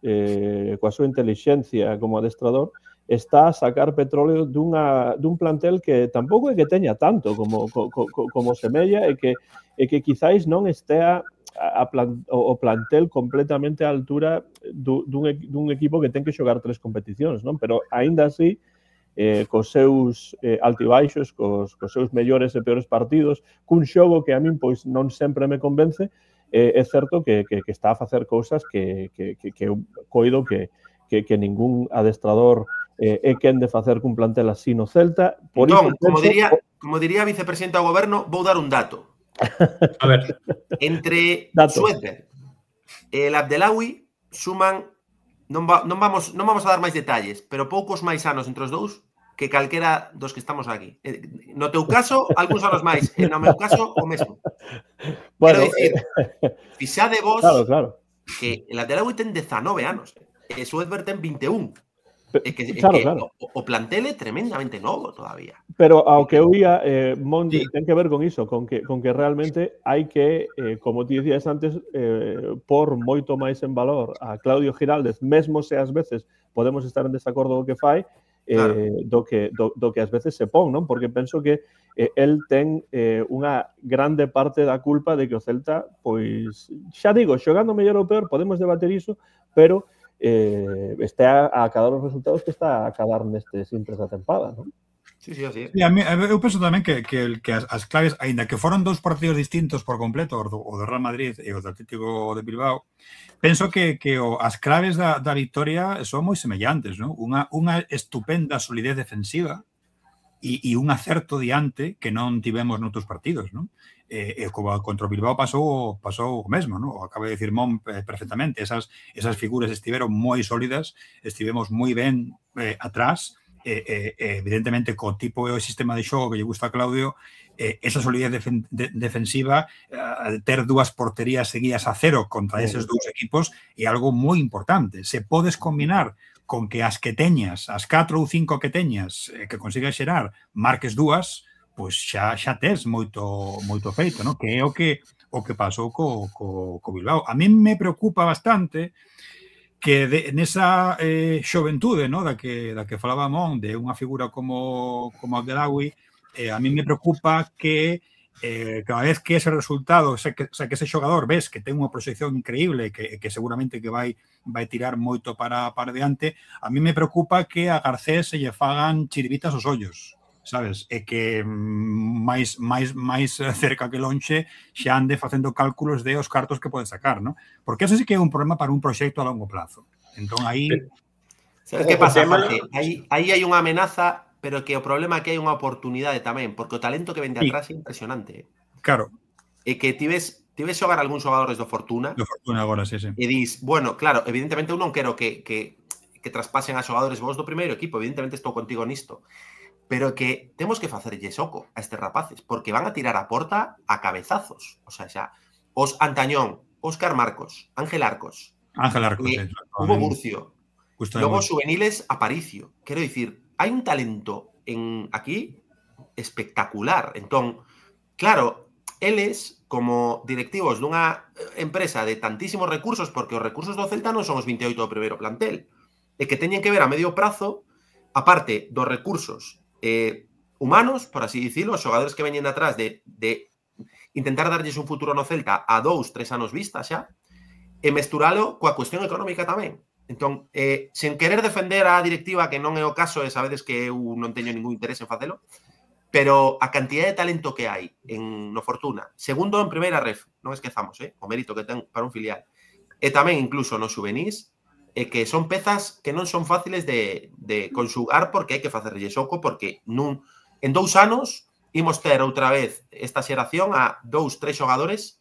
coa súa intelixencia como adestrador, está a sacar petróleo dun plantel que tampouco é que teña tanto como semella, e que quizáis non estea o plantel completamente á altura dun equipo que ten que xogar 3 competicións, non? Pero, aínda así, cos seus altibaixos, cos seus mellores e peores partidos, cun xogo que a min pois non sempre me convence, é certo que está a facer cousas que eu coido que ningún adestrador é quen de facer cun plantel así no Celta. Entón, como diría a vicepresidenta do goberno, vou dar un dato. A ver. Entre Suéter e el Abdelawi suman, non vamos a dar máis detalles, pero poucos máis anos entre os dous que calquera dos que estamos aquí. No teu caso, algúns anos máis. E no meu caso, o mesmo. Quero dicir, fixade vos que el Abdelawi ten 19 anos e Suéter ten 21. Claro. O plantel é tremendamente novo todavía. Pero ao que eu ia, Monti, ten que ver con iso, con que realmente hai que, como ti dicías antes, por moito máis en valor a Claudio Giraldez, mesmo se ás veces podemos estar en desacordo do que fai, do que ás veces se pon, non? Porque penso que el ten unha grande parte da culpa de que o Celta, pois, xa digo, xogando mellor ou peor, podemos debater iso, pero este a acadar os resultados que está a acadar neste simples da tempada, non? Sí, así é. Eu penso tamén que as claves, aínda que foron 2 partidos distintos por completo, o do Real Madrid e o do Atlético de Bilbao, penso que as claves da victoria son moi semellantes, non? Unha estupenda solidez defensiva e un acerto diante que non tivemos noutros partidos, non? Contra o Bilbao pasou o mesmo, non? Acaba de dicir Mon perfectamente, esas figuras estiveron moi sólidas, estivemos moi ben atrás, evidentemente co tipo e o sistema de xogo que lle gusta a Claudio, esa solidez defensiva, ter 2 porterías seguidas a 0 contra eses 2 equipos é algo moi importante. Se podes combinar con que as que teñas, as 4 ou 5 que teñas, que consigas xerar, marques 2, pois xa tes moito feito, non? Que é o que pasou co Bilbao. A min me preocupa bastante que nesa xoventude, non, da que falaba Mon, de unha figura como Abdelawi, a min me preocupa que cada vez que ese resultado, que ese xogador ves que ten unha proxección increíble, que seguramente que vai tirar moito para diante, a min me preocupa que a Garcés se lle fagan chiribitas os ollos, sabes? E que máis cerca que lonxe xa ande facendo cálculos de os cartos que pode sacar, non? Porque eso sí que é un problema para un proxecto a longo plazo. Entón, aí... Sabes que pasa, Jorge? Aí hai unha amenaza, pero que o problema é que hai unha oportunidade tamén, porque o talento que vende atrás é impresionante. Claro. E que ti ves xogar algúns xogadores do Fortuna. Do Fortuna agora, sí. E dis, bueno, claro, evidentemente eu non quero que traspasen a xogadores vos do primeiro equipo, evidentemente estou contigo nisto. Pero que temos que facerlle soco a estes rapaces, porque van a tirar a porta a cabezazos. O sea, xa, os Antañón, Óscar Marcos, Ángel Arcos, sí, Hugo Murcio, Logo juveniles Aparicio. Quero dicir, hai un talento aquí espectacular. Entón, claro, eles, como directivos dunha empresa de tantísimos recursos, porque os recursos do Celta non son os 28 do primeiro plantel, e que teñen que ver a medio prazo, aparte dos recursos humanos, por así dicirlo, os xogadores que veñen atrás de intentar darlles un futuro no Celta a 2, 3 anos vista xa, e mesturalo coa cuestión económica tamén. Entón, sen querer defender a directiva, que non é o caso, e sabedes que eu non teño ningún interés en facelo, pero a cantidad de talento que hai no Fortuna, segundo en primeira ref, non esquezamos, o mérito que ten para un filial, e tamén incluso nos juvenís, que son pezas que non son fáciles de conxugar, porque hai que facerlle xoco, porque en 2 anos imos ter outra vez esta xeración a 2, 3 xogadores,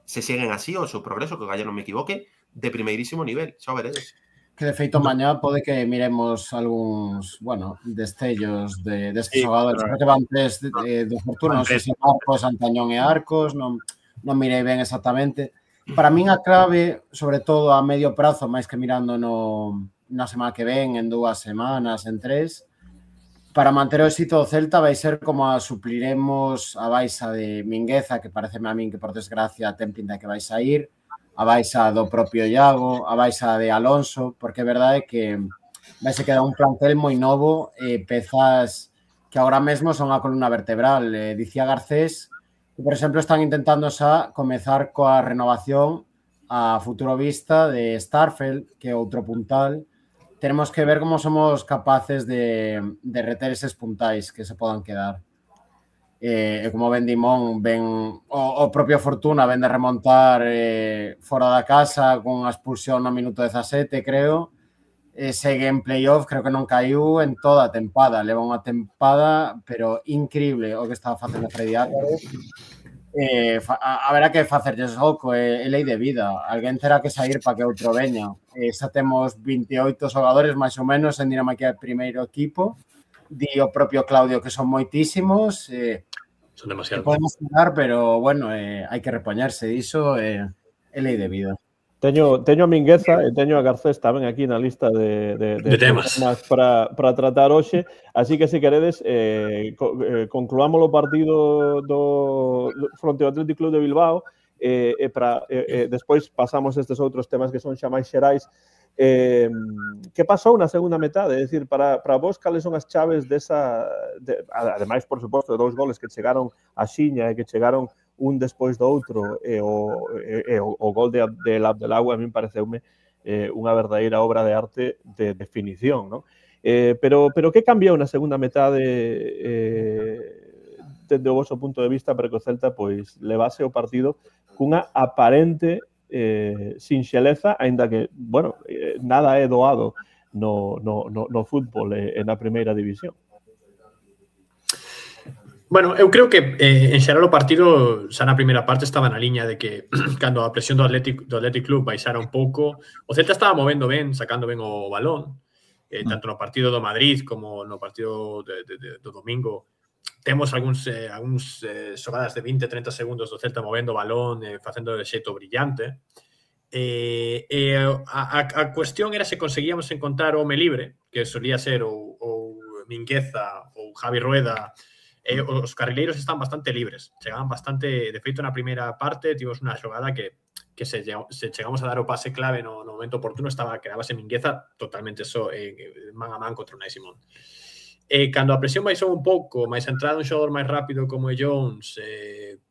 se seguen así o seu progreso, que non me equivoque, de primeirísimo nivel, xa veredes. Que de feito mañá pode que miremos algúns, bueno, destellos destes xogadores. Creo que van 3 do Fortuna, non sei se Arcos, Antañón e Arcos, non mirei ben exactamente. Para min a clave, sobre todo a medio prazo, máis que mirando na semana que ven, en 2 semanas, en 3, para manter o éxito do Celta vai ser como a supliremos a baixa de Mingueza, que pareceme a min que por desgracia ten pinta que vai sair, a baixa do propio Iago, a baixa de Alonso, porque é verdade que vai se quedar un plantel moi novo, pezas que agora mesmo son a columna vertebral. Dicía Garcés que, por exemplo, están intentando xa comezar coa renovación a futuro vista de Starfelt, que é outro puntal. Tenemos que ver como somos capaces de reter eses puntais que se podan quedar. E como ben Dimón, o propio Fortuna ven de remontar fora da casa con a expulsión no minuto 17, creo. Segue en playoff, creo que non caiu en toda a tempada. Leva unha tempada, pero increíble o que estaba facendo Freddy Álvarez. Haberá que facerlle xoco, é lei de vida. Alguén terá que sair para que outro veña. Xa temos 28 xogadores, máis ou menos, en Dinamarca primeiro equipo. Di o propio Claudio que son moitísimos. Son demasiados. Podemos jugar, pero, bueno, hai que repoñerse diso, é lei de vida. Teño a Mingueza e teño a Garcés tamén aquí na lista de temas para tratar hoxe, así que se queredes concluamos o partido do fronte ao Athletic Club de Bilbao e despois pasamos estes outros temas que son xa máis xerais. Que pasou na segunda metade? É dicir, para vos, cales son as chaves desa... Ademais, por suposto, de 2 goles que chegaron a xiña e que chegaron un despois do outro, e o gol de Abdellaoui a mí pareceume unha verdadeira obra de arte de definición, non? Pero que cambiou na segunda metade desde o vosso punto de vista para que o Celta pois levase o partido cunha aparente sinxeleza, aínda que, bueno, nada é doado no fútbol e na primeira división. Bueno, eu creo que en xeral o partido xa na primeira parte estaba na liña de que cando a presión do Athletic Club baixara un pouco, o Celta estaba movendo ben, sacando ben o balón, tanto no partido do Madrid como no partido do domingo. Temos algúns xogadas de 20-30 segundos do Celta movendo o balón, facendo de xeito brillante. A cuestión era se conseguíamos encontrar o home libre, que solía ser ou Mingueza ou Javi Rueda. Os carrileiros están bastante libres, chegaban bastante, de feito na primeira parte tivemos unha xogada que se chegamos a dar o pase clave no momento oportuno, quedábase Mingueza totalmente só man a man contra Unai Simón. Cando a presión baixou un pouco, máis a entrada un xogador máis rápido como é Jones,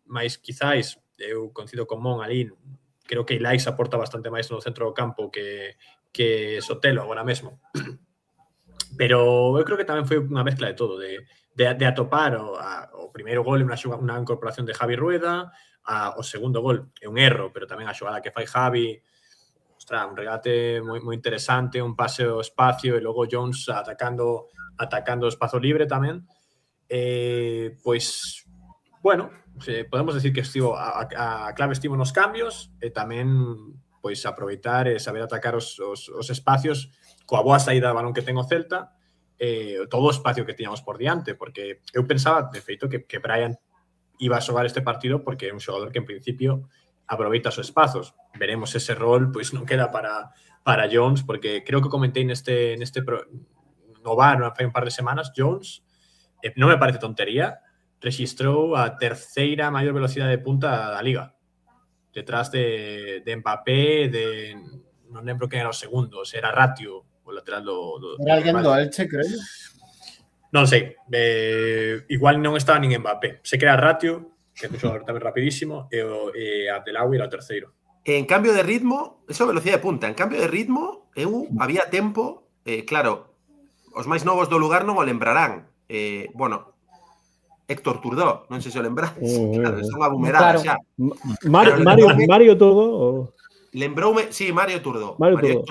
máis quizáis, eu coincido con Mon ali, creo que Ilaix aporta bastante máis no centro do campo que Sotelo agora mesmo. Pero eu creo que tamén foi unha mezcla de todo, de atopar o primeiro gol unha incorporación de Javi Rueda, o segundo gol é un erro, pero tamén a xogada que fai Javi, un regate moi interesante, un pase ao espacio e logo Jones atacando o espazo libre tamén. Pois, bueno, podemos decir que a clave estivo nos cambios e tamén pois aproveitar e saber atacar os espacios coa boa saída de balón que ten o Celta, todo o espacio que tiñamos por diante, porque eu pensaba, de feito, que Brian iba a xogar este partido porque é un xogador que en principio aproveita os espazos. Veremos ese rol, pois non queda para para Jones, porque creo que comenté no fai un par de semanas, Jones, non me parece tontería, registrou a terceira maior velocidade de punta da liga, detrás de Mbappé, non lembro quen era o segundo, se era Ratio, o lateral do Era alguén do Elche, creo. non sei, igual non estaba nin Mbappé, se que era Ratio, que é un xogador tamén rapidísimo, e Abdelawi era o terceiro. En cambio de ritmo, eso velocidade de punta, en cambio de ritmo, había tempo, claro, os máis novos do lugar non o lembrarán. Bueno, Héctor Turdó, non sei se o lembrades. Claro, son a bumerada xa. Mario Turdo? Lembroume, sí, Mario Turdó. Mario Turdo.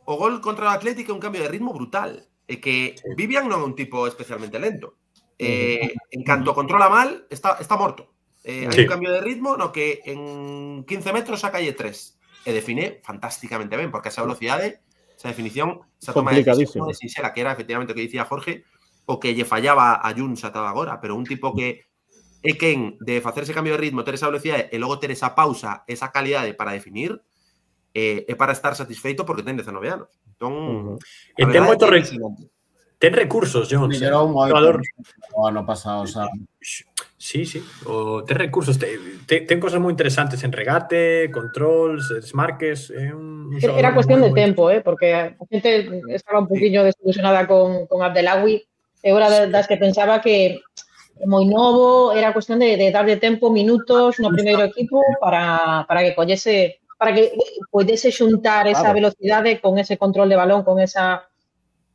O gol contra o Atlético é un cambio de ritmo brutal. É que Vivian non é un tipo especialmente lento. En canto controla mal, está morto. Hai un cambio de ritmo no que en 15 metros sacalle 3. E define fantásticamente ben, porque esa velocidade, esa definición, esa toma de decisión de sinxela, que era efectivamente o que dicía Jorge, o que lle fallaba a Jun ata agora, pero un tipo que é quen de facer ese cambio de ritmo, ter esa velocidade e logo ter esa pausa, esa calidade para definir, é para estar satisfeito porque ten 19 anos. Entón, ten recursos, Jones. Mellorou moito o ano pasado, xa. Sí. Ten recursos, ten cosas moi interesantes en regate, controls, desmarques. Era cuestión de tempo, porque a xente estaba un poquinho desilusionada con Abdelawi. É hora das que pensaba que moi novo, era cuestión de darle tempo, minutos no primeiro equipo para que collese, para que podese xuntar esa velocidade con ese control de balón, con esa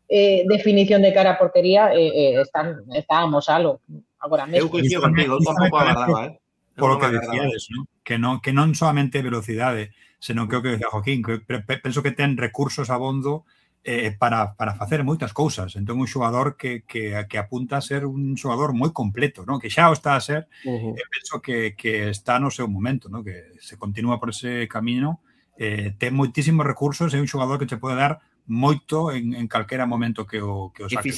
definición de cara a portería, estábamos algo. Agora mesmo. Eu coincido contigo, eu tampouco agardaba, Por lo que decíades, que non solamente velocidade, senón que o que decía Joaquín, que penso que ten recursos abondo para facer moitas cousas. Entón, un xogador que apunta a ser un xogador moi completo, ¿no? Que xa o está a ser, penso que está no seu momento, ¿no? Que se continúa por ese camino, ten moitísimos recursos, é un xogador que te pode dar moito en calquera momento que o saque. E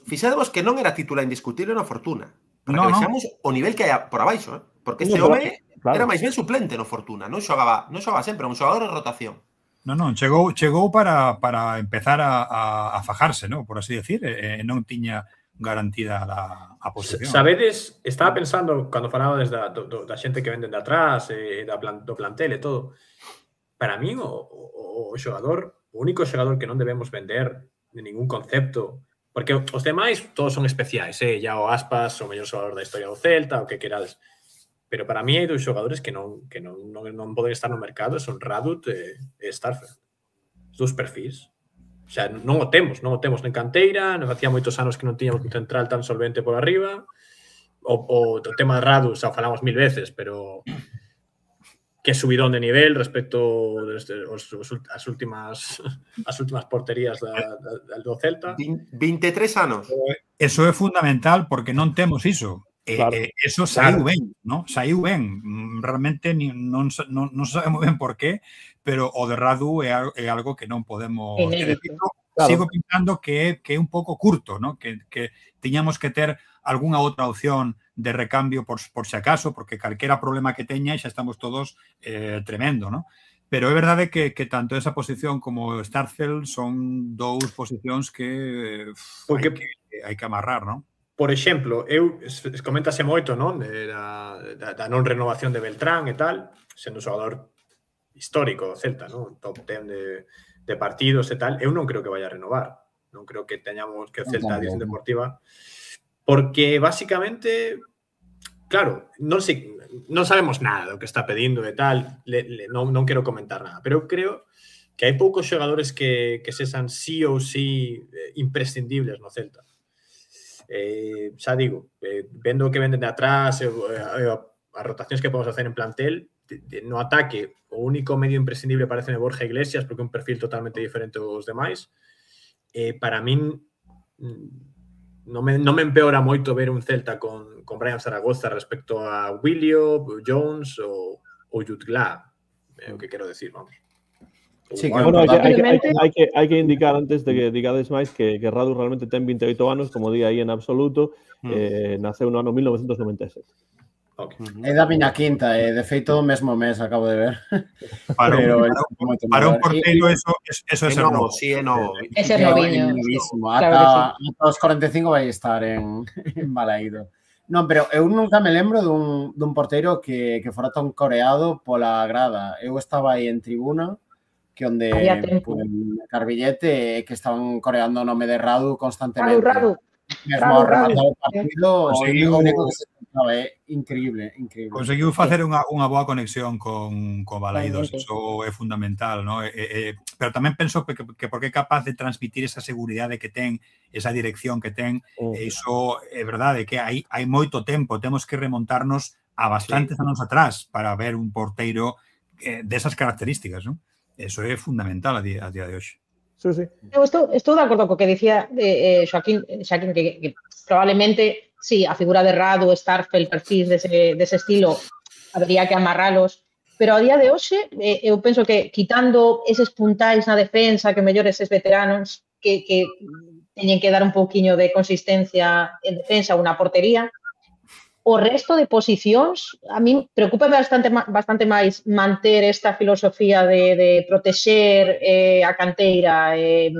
fixadevos que non era titular indiscutible no Fortuna. Para que vexamos o nivel que hai por abaixo, porque este home era máis ben suplente no Fortuna, non xogaba sempre, un xogador de rotación. Non, chegou para empezar a fajarse, ¿no? Por así decir, non tiña garantida a posición. Sabedes, estaba pensando, cando falabades da xente que venden de atrás, do plantel e todo, para mí o xogador, o único xogador que non debemos vender de ningún concepto, porque os demais todos son especiais, ya o Aspas, o mellor xogador da historia do Celta, o que querades. Pero para mí hai 2 xogadores que non poden estar no mercado, son Radut e Starfelt. Os 2 perfis. O sea, non o temos en canteira, non facía moitos anos que non tiñamos un central tan solvente por arriba. O tema de Radut, xa falamos 1000 veces, pero que subidón de nivel respecto as últimas porterías do Celta. 23 anos. Eso é fundamental porque non temos iso. Eso saiu ben, ¿no? Saiu ben. Realmente non sabemos ben por qué, pero o de Radu é algo que non podemos... Sigo pensando que é un pouco curto, ¿no? Que tiñamos que ter algunha outra opción de recambio por si acaso, porque calquera problema que teña xa estamos todos tremendo, ¿no? Pero é verdade que tanto esa posición como Starfelt son 2 posicións que hai que amarrar, ¿no? Por exemplo, coméntase moito, non? Da non renovación de Beltrán e tal, sendo un xogador histórico do Celta, non? Top 10 de partidos e tal. Eu non creo que vaya a renovar. Non creo que teñamos que o Celta a dirección deportiva, porque basicamente, claro, non sabemos nada do que está pedindo e tal, non quero comentar nada, pero eu creo que hai poucos xogadores que sexan sí ou sí imprescindibles no Celta. Xa digo, vendo o que venden de atrás, as rotacións que podemos hacer en plantel, no ataque, o único medio imprescindible parece Borja Iglesias, porque é un perfil totalmente diferente aos demais. Para min non me empeora moito ver un Celta con Brian Zaragoza respecto a Willio, Jones ou Jutgla, é o que quero decir, vamos. Sí, bueno, hai que indicar antes de que digades máis que Radu realmente ten 28 anos, como di aí en absoluto, naceu no ano 1997. É da miña quinta, de feito o mesmo mes acabo de ver. Para un porteiro eso é ser novo. Sí, é novo. É ser noviño. Ata os 45 vai estar en Balaído. Non, pero eu nunca me lembro dun porteiro que fora tan coreado pola grada. Eu estaba aí en tribuna, que onde Carbillete que estaban coreando o nome de Radu constantemente. Radu. Mesmo ao rematar o partido, o único que se escuchaba é increíble. Conseguiu facer unha boa conexión con Balaídos, iso é fundamental, ¿no? Pero tamén penso que porque é capaz de transmitir esa seguridade que ten, esa dirección que ten, iso é verdade, que hai moito tempo, temos que remontarnos a bastantes anos atrás para ver un porteiro desas características, ¿no? Eso é fundamental a día de hoxe. Sí, sí. Eu estou de acordo co que dicía Xoaquín, que probablemente, sí, a figura de Radu, Starfelt, perfis dese estilo, habería que amarralos, pero a día de hoxe, eu penso que quitando eses puntais na defensa, que mellor eses veteranos que teñen que dar un pouquiño de consistencia en defensa ou na portería, o resto de posicións, a mí preocúpame bastante máis manter esta filosofía de protexer a canteira e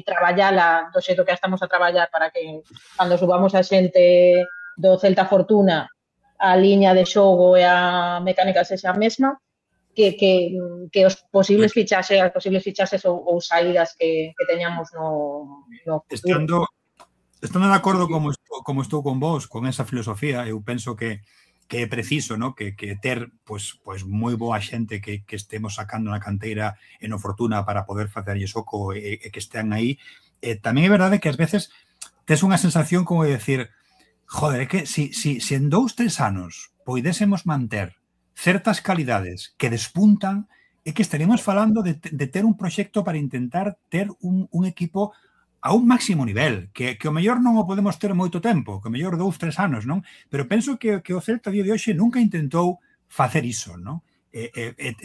traballala do xeito que estamos a traballar para que cando subamos a xente do Celta Fortuna a liña de xogo e a mecánica sexa a mesma, que os posibles fichaxes ou saídas que teñamos no futuro. Estando de acordo como estou con vos, con esa filosofía, eu penso que é preciso, ¿no? que ter pues moi boa xente que estemos sacando na canteira e no Fortuna para poder facerlle soco e que estean aí. Tamén é verdade que ás veces tes unha sensación como de decir, joder, é que si en 2-3 anos poidésemos manter certas calidades que despuntan, é que estaríamos falando de ter un proxecto para intentar ter un equipo a un máximo nivel, que o mellor non o podemos ter moito tempo, que o mellor 2-3 anos, non? Pero penso que o Celta a día de hoxe nunca intentou facer iso, non?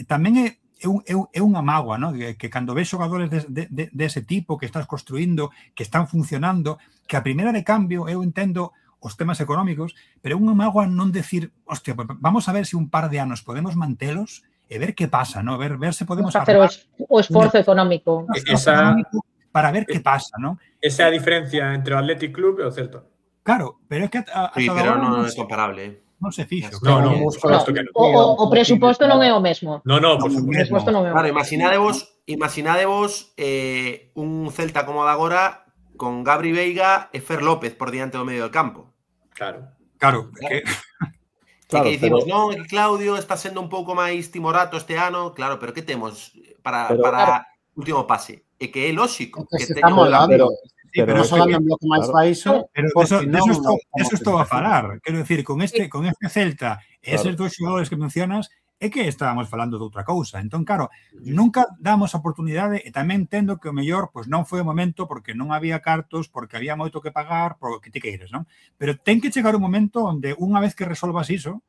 Tamén é unha mágoa, non? Que cando ves xogadores dese tipo que estás construindo, que están funcionando, que a primeira de cambio, eu entendo os temas económicos, pero é unha mágoa non decir, hostia, vamos a ver se un par de anos podemos mantelos e ver que pasa, non? Ver se podemos facer o esforzo económico. Para ver que pasa, non? Esa é a diferencia entre o Athletic Club e o Celta. Claro, pero é que sí, pero non é comparable. Non se fixo. O presuposto non é o mesmo. No, por suposto. Claro, imaginadevos un Celta como o de agora con Gabri Veiga e Fer López por diante do medio del campo. Claro. Que dicimos, non, que Claudio está sendo un pouco máis timorato este ano, claro, pero que temos para último pase? É que é lóxico que se está molando, pero só dando un bloque máis baixo. Pero eso estou a falar. Quero decir, con este Celta e eses dos xogadores que mencionas, é que estábamos falando de outra cousa. Entón, claro, nunca damos oportunidade e tamén entendo que o mellor non foi o momento porque non había cartos, porque había moito que pagar, por que te queiras, non? Pero ten que chegar un momento onde unha vez que resolvas iso,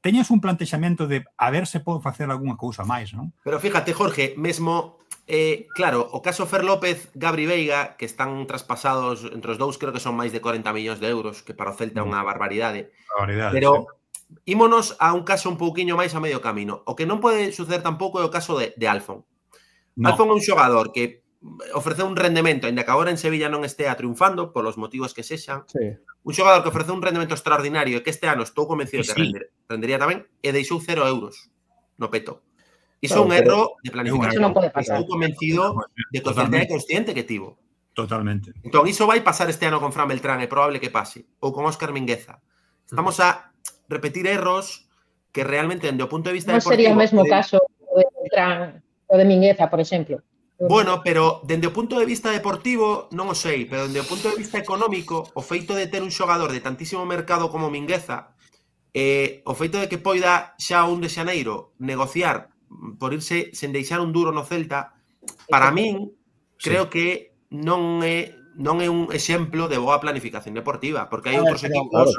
teñas un plantexamento de a ver se podo facer algunha cousa máis, non? Pero fíjate, Jorge, mesmo claro, o caso Fer López, Gabri Veiga, que están traspasados entre os dous, creo que son máis de 40 millóns de euros, que para o Celta é unha barbaridade. Pero ímonos a un caso un pouquiño máis a medio camino. O que non pode suceder tampouco é o caso de Alfon. Alfon é un xogador que ofreceu un rendemento, ainda que agora en Sevilla non estea triunfando, polos motivos que sexan. Un xogador que ofreceu un rendemento extraordinario e que este ano estou convencido que rendería tamén, e deixou 0 euros no peto. Iso é un erro de planificación. Estou convencido de que o Celta é consciente que tivo. Totalmente. Entón, iso vai pasar este ano con Fran Beltrán, é probable que pase. Ou con Óscar Mingueza. Estamos a repetir erros que realmente, dende o punto de vista deportivo... Non sería o mesmo caso o de Beltrán ou de Mingueza, por exemplo. Bueno, pero dende o punto de vista deportivo non o sei, pero dende o punto de vista económico, o feito de ter un xogador de tantísimo mercado como Mingueza, o feito de que poida xa un de xaneiro negociar por irse sen deixar un duro no Celta, para min, creo que non é un exemplo de boa planificación deportiva, porque hai outros equipos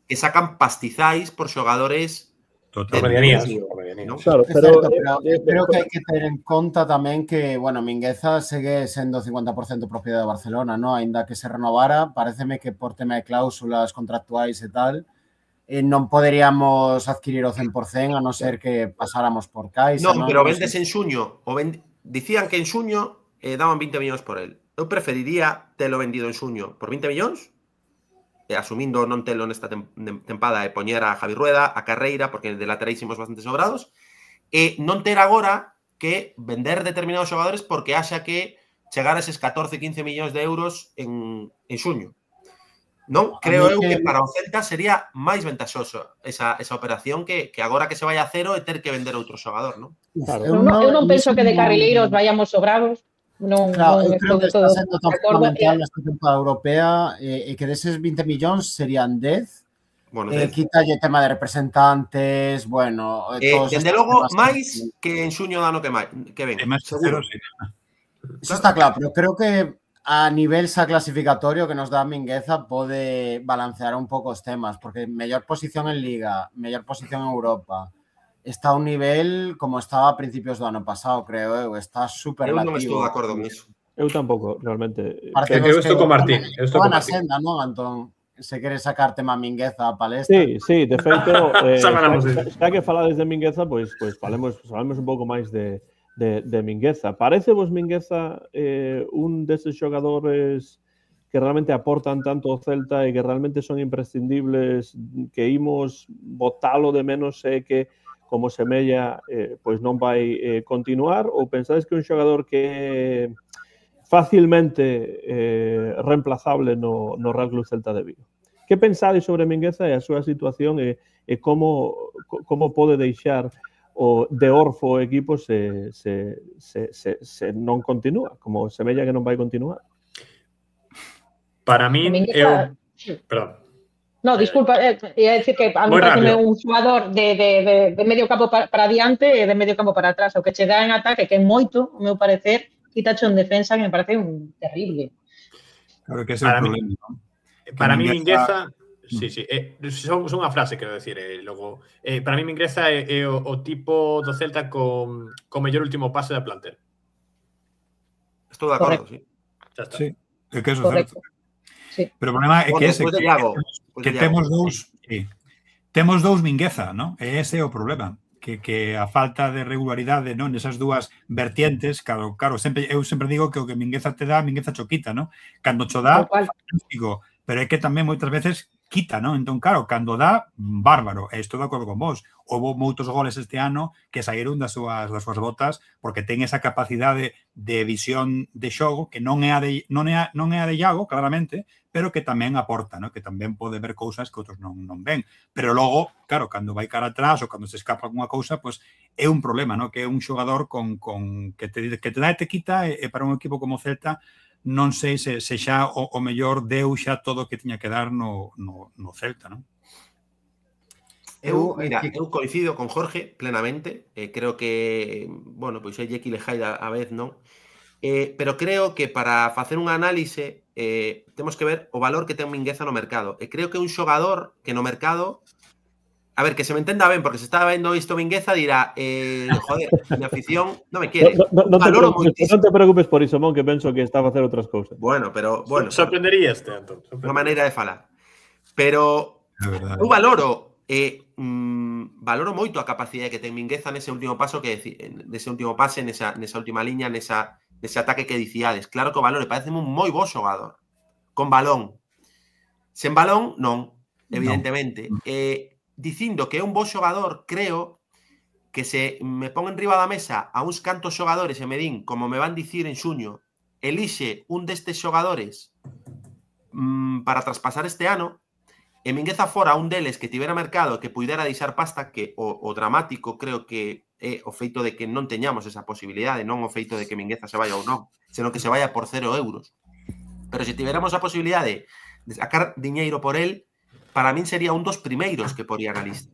que sacan pastizais por xogadores por medianía. Claro, pero creo que hai que ter en conta tamén que, bueno, Mingueza segue sendo 50% propiedade de Barcelona, ¿no? Ainda que se renovara, pareceme que por tema de cláusulas contractuais e tal, non poderíamos adquirir o 100% a non ser que pasáramos por Caixa. Non, pero vendes en xuño. Dicían que en xuño daban 20 millóns por el. Eu preferiría telo vendido en xuño por 20 millóns, asumindo non telo nesta tempada e poñer a Javi Rueda, a Carreira, porque de laterais imos bastante sobrados, e non ter agora que vender determinados xogadores porque haxa que chegar a eses 14-15 millóns de euros en xuño. Non? Creo eu que para o Celta sería máis ventaxoso esa operación que agora que se vai a cero e ter que vender outro xogador, non? Claro. Eu non penso que de carrileiros vayamos sobrados. Claro, eu creo que está sendo tan fundamental nesta temporada europea e que deses 20 millóns serían 10. Bueno, quítalle tema de representantes, bueno... Desde logo, máis que en xuño do ano que ven. Seguro, sí. Eso está claro, pero creo que a nivel xa clasificatorio que nos dá Mingueza pode balancear un pouco os temas, porque mellor posición en Liga, mellor posición en Europa, está a un nivel como estaba a principios do ano pasado, creo eu, está superlativo. Eu non estou de acordo con iso. Eu tampouco, realmente. Eu estou con Martín. Estou na senda, non, Antón? Se queres sacar tema Mingueza a palestra. Sí, de feito, xa que falades de Mingueza, pois falemos un pouco máis de Mingueza. Parece vos Mingueza un desses xogadores que realmente aportan tanto ao Celta e que realmente son imprescindibles, que imos botalo de menos e que como semella pois non vai continuar, ou pensades que é un xogador que é facilmente reemplazable no Real Club Celta de Vigo? Que pensades sobre Mingueza e a súa situación e como pode deixar o de orfo o equipo se non continúa, como semella que non vai continuar? Para mí, perdón. No, disculpa, ia decir que a mí parece un xogador de medio campo para adiante e de medio campo para atrás. O que che dá en ataque, que é moito, ao meu parecer, quitacho en defensa, que me parece un terrible. Claro que ese é o problema. Para mí, Mingueza... Sí. Son unha frase, quero decir. Logo, para mí, Mingueza é o tipo do Celta con mellor último pase da plantel. Estou de acordo, sí. Xa está. Sí, é que eso é certo. Sí. Pero o problema é que ese que temos dous Mingueza, non? E ese é o problema, que a falta de regularidade, non, nesas dúas vertientes, claro, eu sempre digo que o que Mingueza te dá, Mingueza cho quita, non? Cando cho dá, fantástico, pero é que tamén moitas veces quita, non? Entón, claro, cando dá, bárbaro. E estou de acordo con vos. Houve moitos goles este ano que saíron das súas botas porque ten esa capacidade de visión de xogo que non é a de Iago, claramente, pero que tamén aporta, non? Que tamén pode ver cousas que outros non ven. Pero logo, claro, cando vai cara atrás ou cando se escapa alguna cousa, pois é un problema, non? Que é un xogador que te dá e te quita, e para un equipo como Celta non sei se xa o mellor deu xa todo o que tiña que dar no Celta, non? Eu coincido con Jorge plenamente. Creo que, bueno, pois é Jekyll e Hyde a vez, non? Pero creo que para facer un análise temos que ver o valor que ten Mingueza no mercado. E creo que un xogador que no mercado... A ver, que se me entenda ben, porque se está vendo isto Mingueza dirá, joder, mi afición non me quere. Non te preocupes por iso, Mon, que penso que está a facer outras cousas. Bueno, pero... Sorprendería Antón. Unha maneira de falar. Pero eu valoro moito a capacidade que ten Mingueza nese último paso, nese último pase, nesa última liña, nese ataque que dicíades. Claro que o valoro, pareceme un moi bo xogador. Con balón. Sen balón, non, evidentemente. Dicindo que é un bo xogador, creo que se me pon en riba da mesa a uns cantos xogadores e me din, como me van dicir en xuño, elixe un destes xogadores para traspasar este ano, e Mingueza fora un deles que tivera mercado que puidera deixar pasta, que o dramático creo que é o feito de que non teñamos esa posibilidade, non o feito de que Mingueza se vaya ou non, senón que se vaya por 0 euros. Pero se tiveramos a posibilidade de sacar diñeiro por él, para min sería un dos primeiros que poría na lista.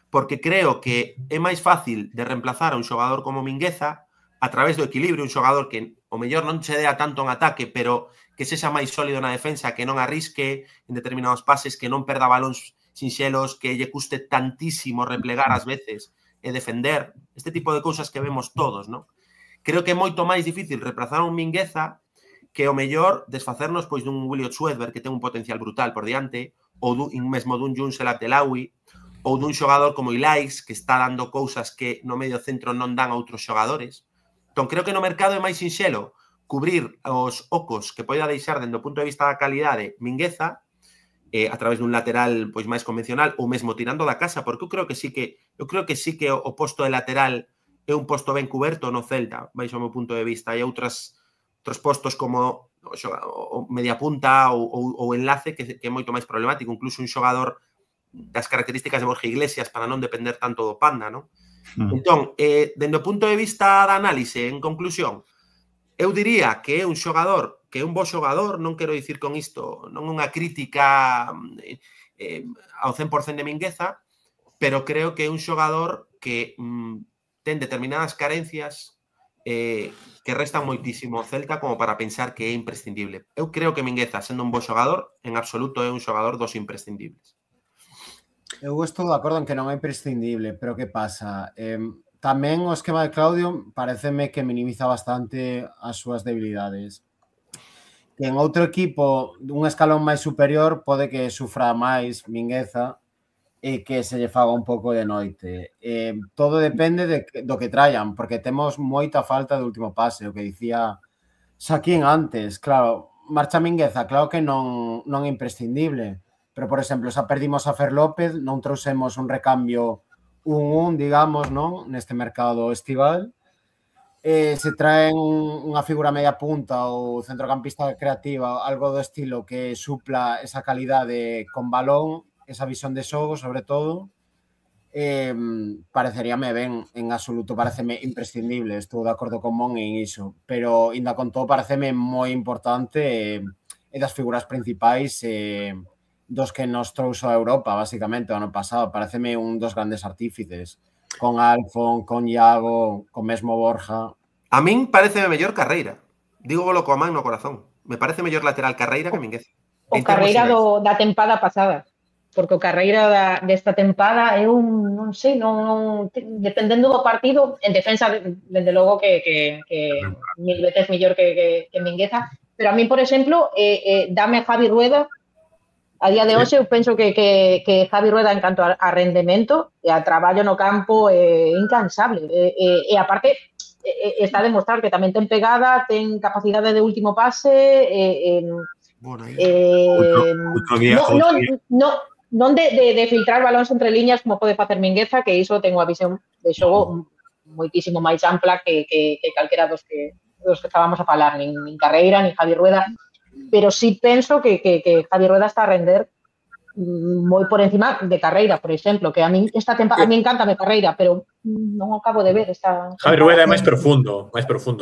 Porque creo que é máis fácil de reemplazar a un xogador como Mingueza a través do equilibrio, un xogador que o mellor non se dea tanto en ataque, pero que sexa máis sólido na defensa, que non arrisque en determinados pases, que non perda balóns sinxelos, que lle custe tantísimo replegar ás veces e defender. Este tipo de cousas que vemos todos, non? Creo que é moito máis difícil reemplazar a un Mingueza que o mellor desfacernos pois dun Williot Schwedberg que ten un potencial brutal por diante, ou mesmo dun Younes El Abdelawi, ou dun xogador como Ilaix, que está dando cousas que no medio centro non dan a outros xogadores. Entón, creo que no mercado é máis sinxelo cubrir os ocos que poida deixar dentro do punto de vista da calidade Mingueza a través dun lateral pois máis convencional ou mesmo tirando da casa, porque eu creo que sí que o posto de lateral é un posto ben cuberto no Celta, baixo o meu punto de vista. Hai outros postos como o media punta ou enlace que é moito máis problemático, incluso un xogador das características de Borja Iglesias para non depender tanto do Panda, non? Entón, dende o punto de vista da análise, en conclusión, eu diría que é un xogador, que é un bo xogador, non quero dicir con isto, non unha crítica ao 100% de Mingueza, pero creo que é un xogador que ten determinadas carencias que restan moitísimo ao Celta como para pensar que é imprescindible. Eu creo que Mingueza, sendo un bo xogador, en absoluto é un xogador dos imprescindibles. Eu estou de acordo en que non é imprescindible, pero que pasa? Tamén o esquema de Claudio pareceme que minimiza bastante as súas debilidades. Que en outro equipo dun escalón máis superior pode que sufra máis Mingueza e que se lle faga un pouco de noite. Todo depende do que traian, porque temos moita falta de último pase, o que dicía Saquín antes. Claro, marcha Mingueza, claro que non é imprescindible, pero, por exemplo, xa perdimos a Fer López, non trouxemos un recambio 1-1, digamos, non? Neste mercado estival. Se traen unha figura media punta ou centrocampista creativa, algo do estilo que supla esa calidade con balón, esa visión de xogo, sobre todo, pareceríame ben, en absoluto, pareceme imprescindible, estou de acordo con Mon en iso, pero, ainda con todo, pareceme moi importante e das figuras principais dos que nos trouxo a Europa, basicamente, o ano pasado. Pareceme un dos grandes artífices, con Alfon, con Iago, con mesmo Borja. A min pareceme mellor Carreira. Digo bolo coa man no corazón. Me parece mellor lateral Carreira que Mingueza. O Carreira da tempada pasada. Porque o Carreira desta tempada é non sei, dependendo do partido, en defensa, desde logo que mil veces mellor que Mingueza. Pero a mí, por exemplo, dame a Javi Rueda. A día de hoxe, eu penso que Javi Rueda, en canto a rendemento e a traballo no campo, é incansable. E aparte, está a demostrar que tamén ten pegada, ten capacidade de último pase. Non de filtrar balóns entre liñas como pode facer Mingueza, que iso ten unha visión de xogo moitísimo máis ampla que calquera dos que estábamos a falar, nin Carreira, nin Javi Rueda. Pero sí penso que Javi Rueda está a render moi por encima de Carreira, por exemplo, que a mí esta temporada, a mí encántame Carreira, pero non acabo de ver esta... Javi Rueda é máis profundo,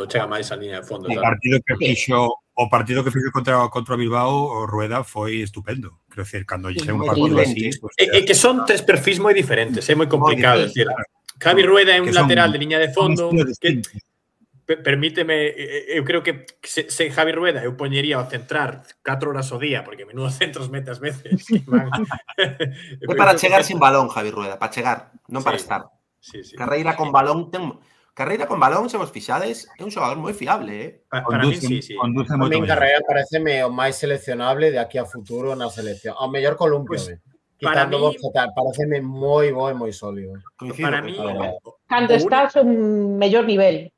chega máis a liña de fondo. O partido que fixo contra Bilbao, o Rueda foi estupendo. Quero dicir, cando lle un partido así... É que son tres perfis moi diferentes, é moi complicado. Javi Rueda é un lateral de liña de fondo que... Permíteme, eu creo que se Javi Rueda eu poñería ao centrar 4 horas ao día, porque menudo centros mete as veces. É para chegar sin balón, Javi Rueda, para chegar, non para estar. Carreira con balón, se vos fixades, é un xogador moi fiable, Para mí, sí. A mí Carreira pareceme o máis seleccionable de aquí a futuro na selección. Ao mellor Columpio, quitando vos, pareceme moi bo e moi sólido. Para mí... Cando estás en mellor nivel,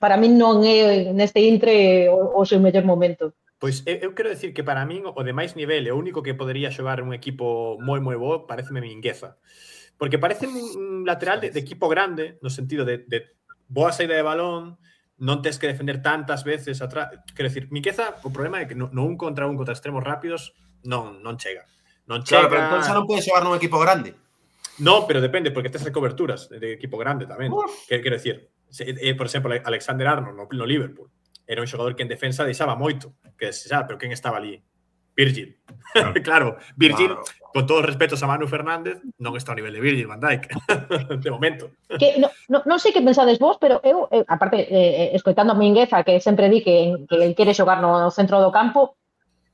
para mí non é neste intre o seu mellor momento. Pois eu quero decir que para min o de máis nivel, o único que podería xogar un equipo moi bo, pareceme Mingueza. Porque parece un lateral de equipo grande, no sentido de boa saída de balón, non tens que defender tantas veces atrás. Quero decir, Mingueza, o problema é que no un contra extremos rápidos non chega. Claro, pero entón xa non pode xogar nun equipo grande. No, pero depende, porque tes coberturas de equipo grande tamén. Quero dicir, por exemplo, Alexander Arnold no Liverpool era un xogador que en defensa deixaba moito, que xa, pero quen estaba ali? Virgil. Claro, Virgil, con todos os respetos a Manu Fernández, non está ao nivel de Virgil van Dijk, de momento. Non sei que pensades vos, pero eu, aparte, escoitando a Mingueza, que sempre di que el quere xogar no centro do campo,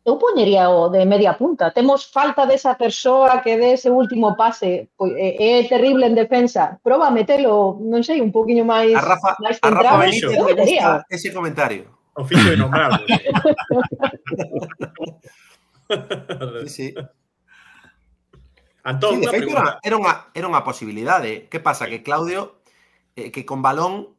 eu poñería o de media punta. Temos falta desa persoa que dé ese último pase. É terrible en defensa. Proba a metelo, non sei, un poquinho máis A centrado. Rafa Benítez le gusta ese comentario. Oficio de nombrado. Sí. Antón, Sí, de unha feito pregunta. era unha posibilidade. Que pasa? Que Claudio, que con balón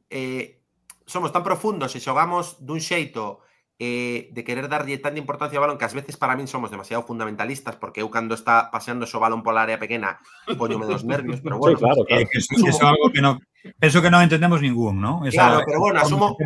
somos tan profundos e xogamos dun xeito de querer darlle tanta importancia ao balón que ás veces para min somos demasiado fundamentalistas, porque eu cando está paseando o balón pola área pequena poñome dos nervios, pero bueno. Sí, claro, claro. Eso es algo que no, penso que non entendemos ningún, ¿no? Claro, pero bueno, asumo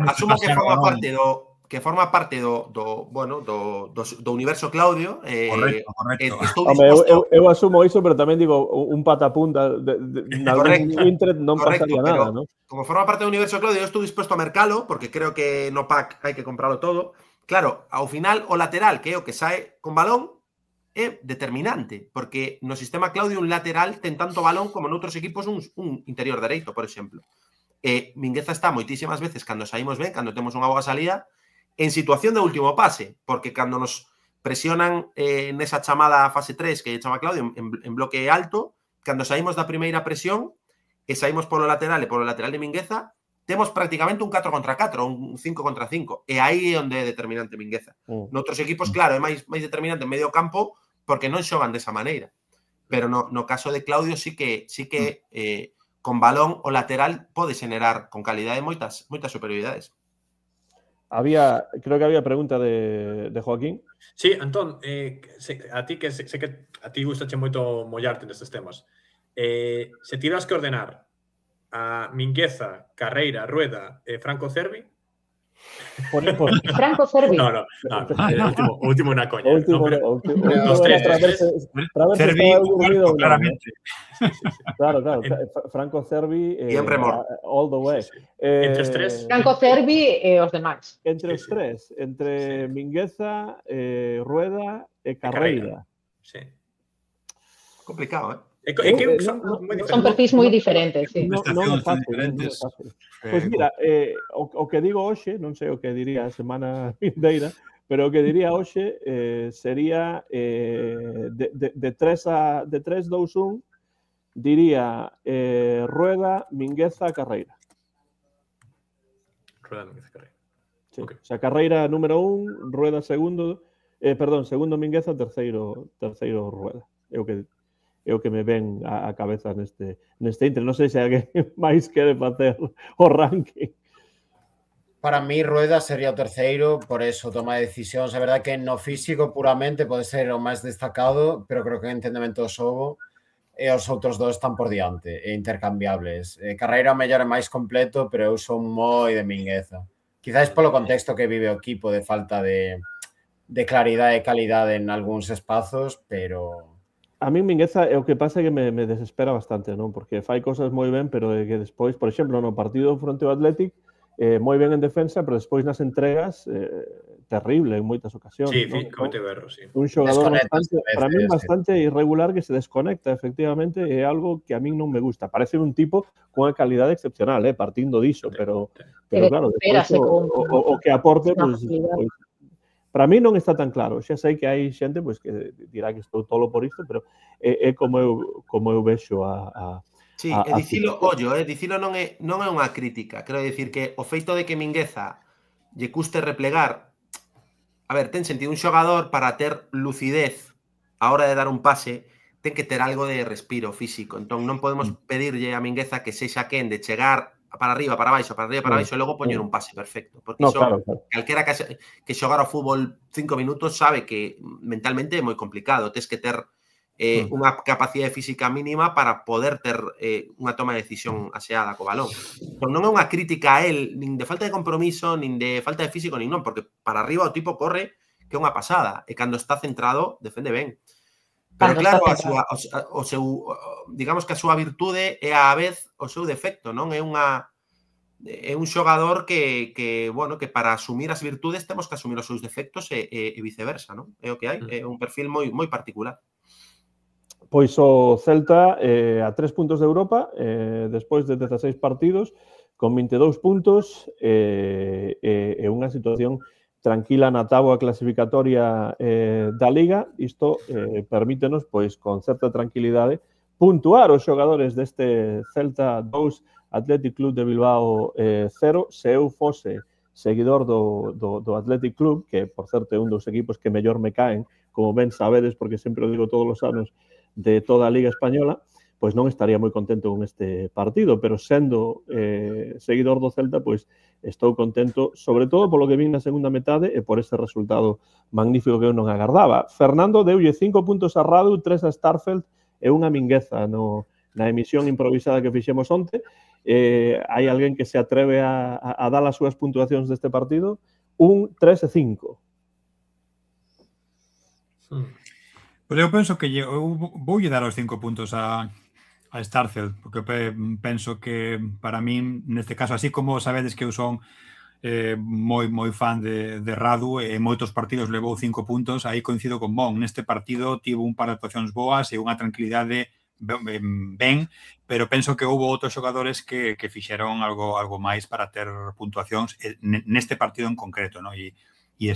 que forma parte do universo Claudio. Correcto, correcto. Estou Home, disposto... eu asumo iso, pero tamén digo un patapunta Correcto, Winter non correcto, pasaría pero nada, ¿no? como forma parte do universo Claudio, eu estou disposto a mercalo, porque creo que no pack hai que compralo todo. Claro, ao final, o lateral, que é o que sae con balón, é determinante, porque no sistema Claudio un lateral ten tanto balón como noutros equipos un interior dereito, por exemplo. Mingueza está moitísimas veces cando saímos ben, cando temos unha boa salida, en situación de último pase, porque cando nos presionan nesa chamada fase 3 que chama Claudio en bloque alto, cando saímos da primeira presión e saímos polo lateral e polo lateral de Mingueza, temos prácticamente un 4 contra 4, un 5 contra 5, e aí é onde é determinante Mingueza. Noutros equipos, claro, é máis determinante en medio campo porque non xogan desa maneira, pero no caso de Claudio sí que con balón o lateral pode xenerar con calidade moitas superioridades. Creo que había pregunta de Joaquín. Sí, Antón, a ti que sé que a ti gustache moito mollarte nestes temas. Se tiras que ordenar a Mingueza, Carreira, Rueda e Franco Cervi? Franco Cervi. No, último na coña. Dos tres. Cervi, claramente. Claro. Franco Cervi all the way. Entre os tres? Franco Cervi e os demais. Entre os tres, entre Mingueza, Rueda e Carreira. Sí. Complicado, Son perfis moi diferentes, sí. Non é fácil. Pois mira, o que digo hoxe, non sei o que diría a semana vindeira, pero o que diría hoxe sería de 3-2-1, diría Rueda, Mingueza, Carreira. Rueda, Mingueza, Carreira. Sí. Okay. O sea, Carreira número 1, Rueda segundo, segundo Mingueza, terceiro Rueda. É o que me ven a cabeza neste intre. Non sei se alguén máis quere facer o ranking. Para mí, Rueda sería o terceiro, por eso toma de decisións. É verdade que no físico puramente pode ser o máis destacado, pero creo que en entendemento do xogo e os outros dos están por diante, e intercambiables. Carreira o mellor é máis completo, pero eu son moi de Mingueza. Quizás polo contexto que vive o equipo de falta de claridade e calidade en algúns espazos, pero... A mí Mingueza é o que pasa que me desespera bastante, non? Porque fai cosas moi ben, pero que despois, por exemplo, no partido fronte ao Athletic, moi ben en defensa, pero despois nas entregas terrible en moitas ocasións. Sí, ¿no? comete berros, sí. Un xogador para mí bastante irregular que se desconecta, efectivamente, é algo que a mí non me gusta. Parece un tipo con unha calidade excepcional, partindo diso, pero claro, despois o que aporte, pues, para mí non está tan claro. Xa sei que hai xente pues, que dirá que estou tolo por isto, pero é como eu vexo Sí, dicilo, dicilo non é unha crítica. Quero dicir que o feito de que Mingueza lle custe replegar, a ver, ten sentido un xogador para ter lucidez a hora de dar un pase, ten que ter algo de respiro físico. Entón non podemos pedirlle a Mingueza que sexa quen de chegar para arriba, para baixo, e logo poñer un pase perfecto. Porque claro. Calquera que xogar ao fútbol 5 minutos sabe que mentalmente é moi complicado. Tes que ter unha capacidade física mínima para poder ter unha toma de decisión aseada co balón. Pero non é unha crítica a él, nin de falta de compromiso, nin de falta de físico, nin non, porque para arriba o tipo corre que é unha pasada, e cando está centrado, defende ben. Pero claro, digamos que a súa virtude é a vez o seu defecto, non? É un xogador que para asumir as virtudes temos que asumir os seus defectos e viceversa, non? É o que hai, é un perfil moi particular. Pois o Celta a 3 puntos de Europa, despois de 16 partidos, con 22 puntos, e unha situación tranquila na táboa clasificatoria da Liga. Isto permítenos, pois, con certa tranquilidade, puntuar os xogadores deste Celta 2, Athletic Club de Bilbao 0. Se eu fose seguidor do Athletic Club, que, por certo, é un dos equipos que mellor me caen, como ben sabedes, porque sempre o digo todos os anos, de toda a Liga Española, pois non estaría moi contento con este partido, pero sendo seguidor do Celta, pois estou contento, sobre todo polo que vin na segunda metade e por este resultado magnífico que eu non agardaba. Fernando deulle 5 puntos a Radu, 3 a Starfelt e unha mingueza na emisión improvisada que fixemos onte. Hai alguén que se atreve a dar as súas puntuacións deste partido? 1, 3 e 5. Pois eu penso que voulle dar os 5 puntos a Starfelt, porque penso que para min, neste caso, así como sabedes que eu son moi fan de Radu e moitos partidos levou 5 puntos, aí coincido con Mon. Neste partido tivo un par de actuacións boas e unha tranquilidade ben, pero penso que houve outros xogadores que fixeron algo máis para ter puntuacións neste partido en concreto, ¿no? E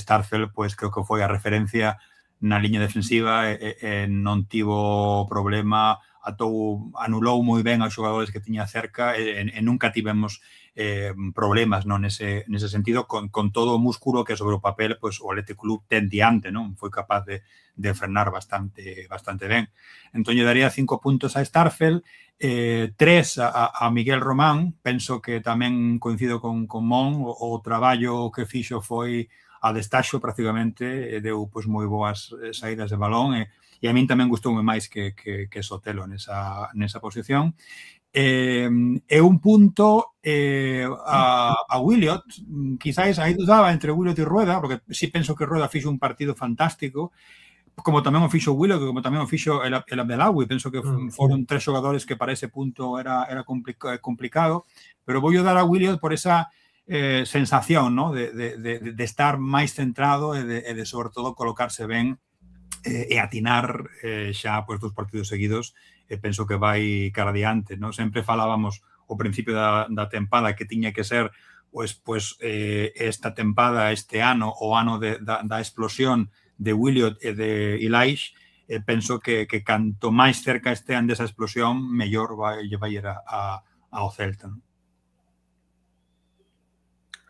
Starfelt, pois, creo que foi a referencia na liña defensiva e non tivo problema, anulou moi ben aos xogadores que tiña cerca e nunca tivemos problemas, non, nese sentido, con todo o músculo que sobre o papel pois, o Athletic Club ten diante, non? Foi capaz de frenar bastante ben. Entón, lle daría 5 puntos a Starfelt, 3 a Miguel Román. Penso que tamén coincido con Mon, o traballo que fixo foi a destaxo prácticamente, deu pois, moi boas saídas de balón e a min tamén gustoume máis que Sotelo nesa posición. E un punto a Williot, quizáis aí dudaba entre Williot e Rueda, porque sí penso que Rueda fixo un partido fantástico, como tamén o fixo Williot, como tamén o fixo el Abdelawi. Penso que foron 3 xogadores que para ese punto era complicado, pero vou dar a Williot por esa sensación, ¿no? de estar máis centrado e de sobre todo colocarse ben e atinar xa pues, 2 partidos seguidos. Penso que vai cara adiante, ¿no? Sempre falábamos ao principio da tempada que tiña que ser pues, esta tempada, este ano, o ano da explosión de Williot e de Ilaish. Penso que canto máis cerca estean desa explosión, mellor vai ir ao Celta, ¿no?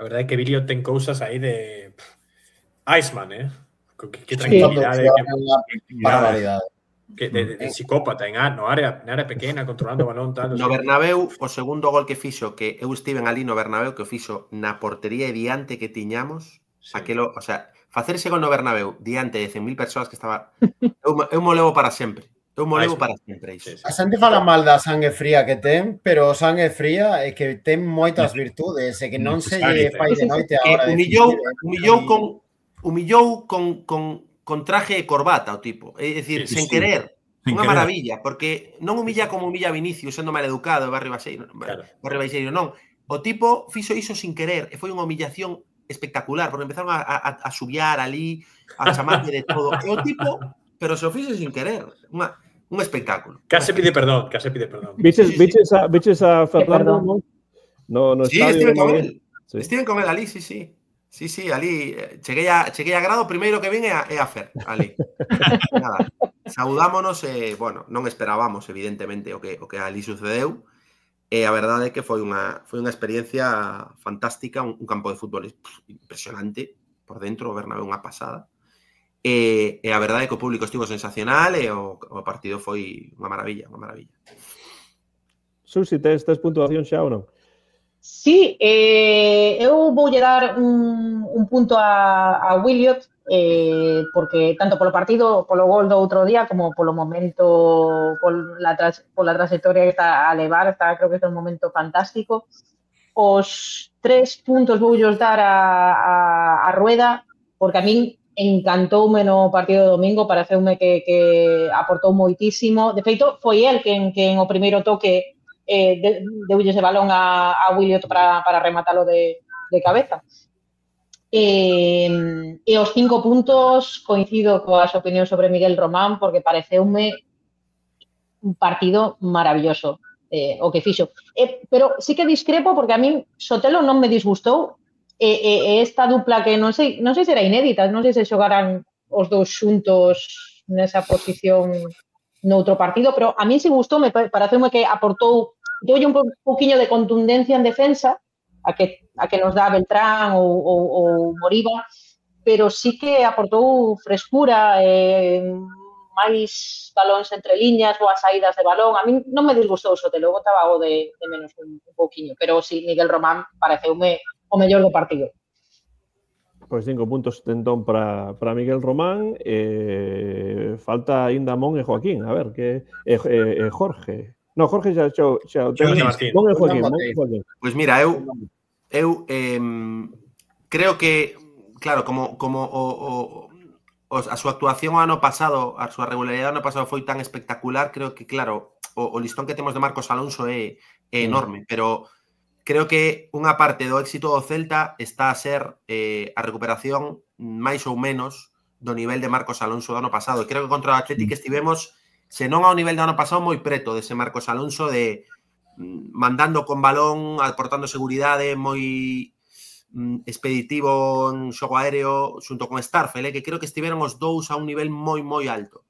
A verdade é que Williot ten cousas aí de Iceman, que tranquilidade, de psicópata no área pequena, controlando o balón, tal. No Bernabéu, o segundo gol que fixo, que eu estiven ali no Bernabéu, que o fixo na portería e diante que tiñamos, aquelo, o sea, facer ese gol no Bernabéu diante de 100.000 persoas que estaba, eu mo levo para sempre. Eu mo levo para sempre. A xente fala mal da sangue fría que ten, pero o sangue fría é que ten moitas virtudes e que non se lle fai de noite a hora. Humillou con traje e corbata o tipo. É dicir, sen querer. Unha maravilla, porque non humilla como humilla Vinicius, sendo mal educado, Barrio Baixeiro non. O tipo fixo iso sin querer e foi unha humillación espectacular, porque empezaron a subiar ali, a chamarme de todo. E o tipo, pero se o fixo sin querer. Un espectáculo. Case pide perdón. Viches a Fernando no estadio? Estiven con él ali, sí. Sí, ali cheguei a grado, primeiro que vin é a Fer, ali. Nada, saudámonos e, bueno, non esperábamos, evidentemente, o que ali sucedeu. E a verdade é que foi unha experiencia fantástica, un campo de fútbol impresionante, por dentro, o Bernabéu unha pasada. E a verdade é que o público estivo sensacional e o partido foi unha maravilla. Susi, tes puntuación xa ou non? Sí, eu voulle dar un punto a Williot, porque tanto polo partido, polo gol do outro día, como polo momento, pola trayectoria que está a levar, creo que é un momento fantástico. Os 3 puntos voullos dar a Rueda, porque a min encantoume no partido do domingo, pareceume que aportou moitísimo. De feito, foi el quen o primeiro toque deulle ese balón a Williot para rematalo de cabeza. E os 5 puntos coincido coas opinións sobre Miguel Román, porque pareceume un partido maravilloso o que fixo. Pero sí que discrepo, porque a mí Sotelo non me disgustou, e esta dupla que non sei se era inédita, non sei se xogaran os dous xuntos nesa posición noutro partido, pero a mí sí gustou, me pareceume que aportou, deulle un pouquiño de contundencia en defensa a que nos dá Beltrán ou Moriba, pero sí que aportou frescura, máis balóns entre liñas, boas saídas de balón. A mí non me disgustou o Sotelo, botaba o de menos un pouquiño, pero si Miguel Román pareceume o mellor do partido. Pois 5 puntos entón para Miguel Román. Falta aínda Mon e Joaquín. A ver, que Jorge. No, Jorge xa ten. Mon e Joaquín. Pois mira, eu creo que, claro, como a súa actuación o ano pasado, a súa regularidade ano pasado foi tan espectacular, creo que, claro, o listón que temos de Marcos Alonso é enorme, pero creo que unha parte do éxito do Celta está a ser a recuperación máis ou menos do nivel de Marcos Alonso do ano pasado. E creo que contra o Atlético estivemos, se non ao nivel do ano pasado, moi preto dese Marcos Alonso de mandando con balón, aportando seguridade, moi expeditivo en xogo aéreo xunto con Starfel, que creo que estiveron os dous a un nivel moi alto.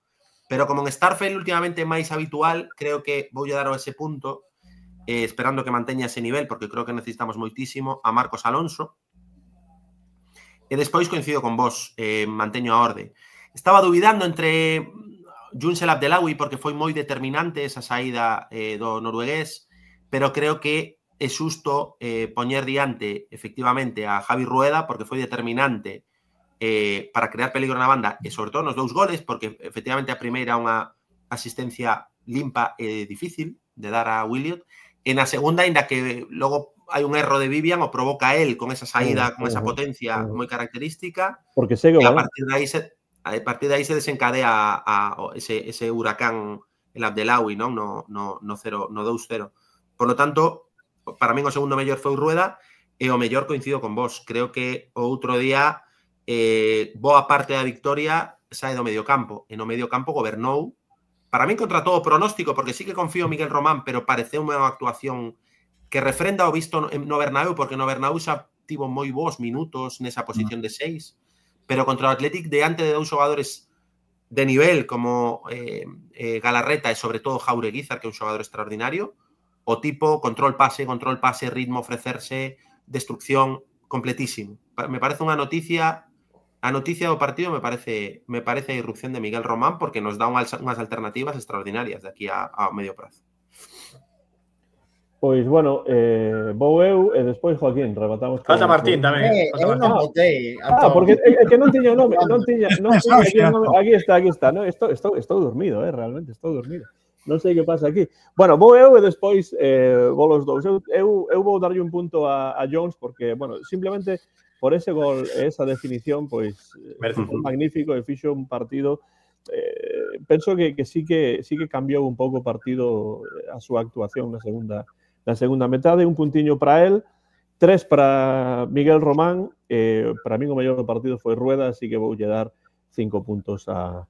Pero como en Starfel últimamente máis habitual, creo que voulle dar ese punto, esperando que manteña ese nivel, porque creo que necesitamos moitísimo a Marcos Alonso. E despois coincido con vos, manteño a orde. Estaba dubidando entre Junsel Abdelawi, porque foi moi determinante esa saída do noruegués, pero creo que é xusto poñer diante, efectivamente, a Javi Rueda, porque foi determinante para crear peligro na banda, e sobre todo nos dous goles, porque efectivamente a primeira unha asistencia limpa e difícil de dar a Williot, e na segunda, ainda que logo hai un erro de Vivian, o provoca él con esa saída, con esa potencia moi característica, porque segue, e a partir de aí se desencadea ese huracán, el Abdelawi, non? No 2-0. Por lo tanto, para min o segundo mellor foi Rueda, e o mellor coincido con vos. Creo que o outro día boa parte da victoria sae do mediocampo, e no mediocampo gobernou, para min contra todo pronóstico, porque sí que confío en Miguel Román, pero pareceume unha actuación que refrenda o visto no Bernabéu, porque no Bernabéu xa tivo moi bons minutos nesa posición de 6, pero contra o Athletic, diante de dous xogadores de nivel como Galarreta e sobre todo Jaureguizar, que é un xogador extraordinario, o tipo control pase, ritmo, ofrecerse, destrucción, completísimo. Me parece unha noticia, a noticia do partido me parece a irrupción de Miguel Román, porque nos dá unhas alternativas extraordinarias de aquí ao medio prazo. Pois, bueno, vou eu e despois Joaquín, rematamos. Falta Martín tamén. Eu non votei. Porque é que non tiña o nome, aquí está, no, estou dormido, realmente estou dormido. Non sei que pasa aquí. Bueno, vou eu e despois vou os dous. Eu vou darlle un punto a Jones porque, bueno, simplemente por ese gol, esa definición, pois, magnífico, e fixo un partido. Penso que sí que cambiou un pouco o partido a súa actuación na segunda metade. Un puntiño para él, 3 para Miguel Román. Para min o mellor do partido foi Rueda, así que voulle dar 5 puntos a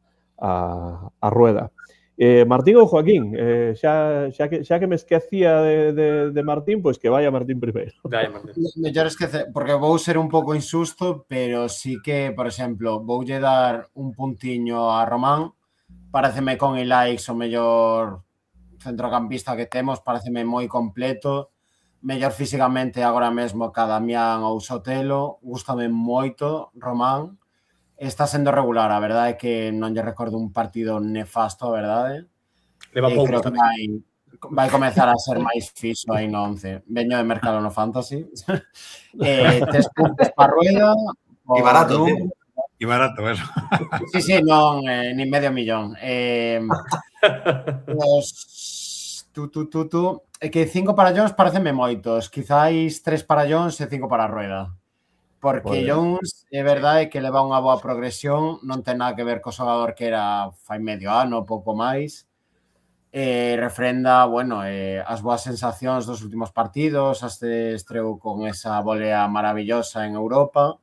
Rueda. Martín ou Joaquín, xa que me esquecía de Martín, pois que vaya Martín primeiro. Mellor esquecer, porque vou ser un pouco insusto, pero sí que, por exemplo, voulle dar un puntiño a Román. Pareceme con Ilaix o mellor centrocampista que temos, pareceme moi completo, mellor físicamente agora mesmo que a Damián ou Sotelo. Gústame moito Román. Está sendo regular, a verdade é que non lle recordo un partido nefasto, a verdade. Leva pouco creo que vai comezar a ser máis fixo aí no 11. Veño de mercado no Fantasy. 3 puntos para Rueda. E barato, E barato, eso. Sí, non, ni medio millón. É que 5 para Jones pareceme moitos. Quizáis 3 para Jones e 5 para Rueda. Porque Jones, é verdade que leva unha boa progresión, non ten nada que ver co xogador que era fai medio ano, pouco máis. Refrenda, bueno, as boas sensacións dos últimos partidos, este estreu con esa volea maravillosa en Europa.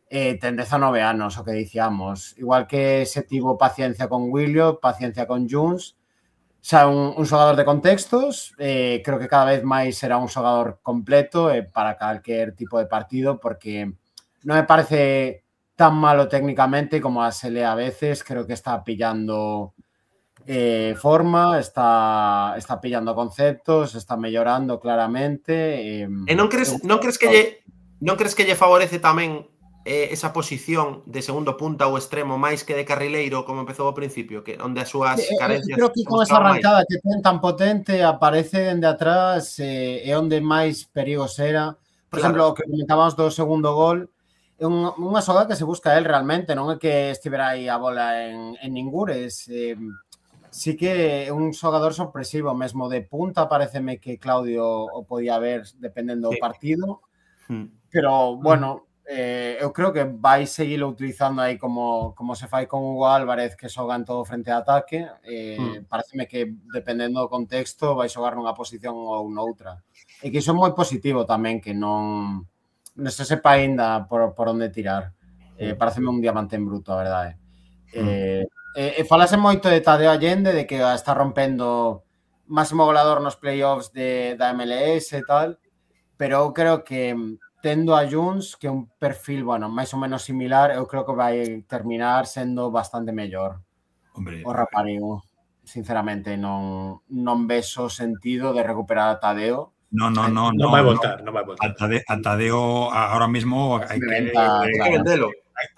Ten 19 anos, o que dicíamos. Igual que se tivo paciencia con Williot, paciencia con Jones, xa un xogador de contextos, creo que cada vez máis será un xogador completo para calquer tipo de partido, porque non me parece tan malo técnicamente como a se lee a veces. Creo que está pillando forma, está pillando conceptos, está mellorando claramente. E non crees que lle favorece tamén esa posición de segundo punta ou extremo máis que de carrileiro como empezou ao principio, que onde as súas carencias creo que con esa arrancada que ten tan potente aparece dende atrás é onde máis perigos era. Por exemplo, o que comentábamos do segundo gol, é unha xogada que se busca el realmente, non é que estivera aí a bola en ningures. Sí que é un xogador sorpresivo, mesmo de punta, pareceme que Claudio o podía ver dependendo do partido, pero, bueno, eu creo que vai seguilo utilizando aí como se fai con Hugo Álvarez, que xoga en todo frente a ataque. Pareceme que, dependendo do contexto, vai xogar nunha posición ou noutra. E que iso é moi positivo tamén, que non se sepa ainda por onde tirar. Pareceme un diamante en bruto, a verdade. Falase moito de Tadeo Allende, de que está rompendo máximo goleador nos playoffs da MLS e tal, pero eu creo que tendo a Junts, que é un perfil, bueno, máis ou menos similar, eu creo que vai terminar sendo bastante mellor. O raparigo, sinceramente, non vexo sentido de recuperar a Tadeo. Non vai voltar. A Tadeo ahora mismo hai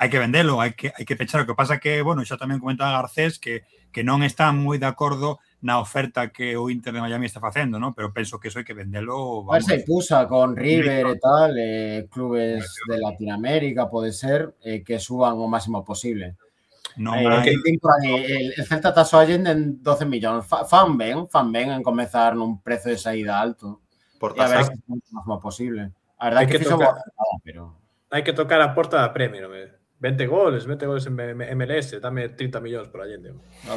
que vendelo, hai que pechar. O que pasa que, bueno, xa tamén comentaba Garcés que non está moi de acordo na oferta que o Inter de Miami está facendo, ¿no? Pero penso que eso hai que vendelo. A ver se pusa con River e tal, clubes de Latinoamérica, pode ser, que suban o máximo posible. El Celta tasou Allende en 12 millóns. Fan ben en comezar nun prezo de saída alto. E a ver se é o máximo posible. A verdade que fixo boa, pero... Hai que tocar a porta da Premier, 20 goles en MLS, dame 30 millóns por Allende.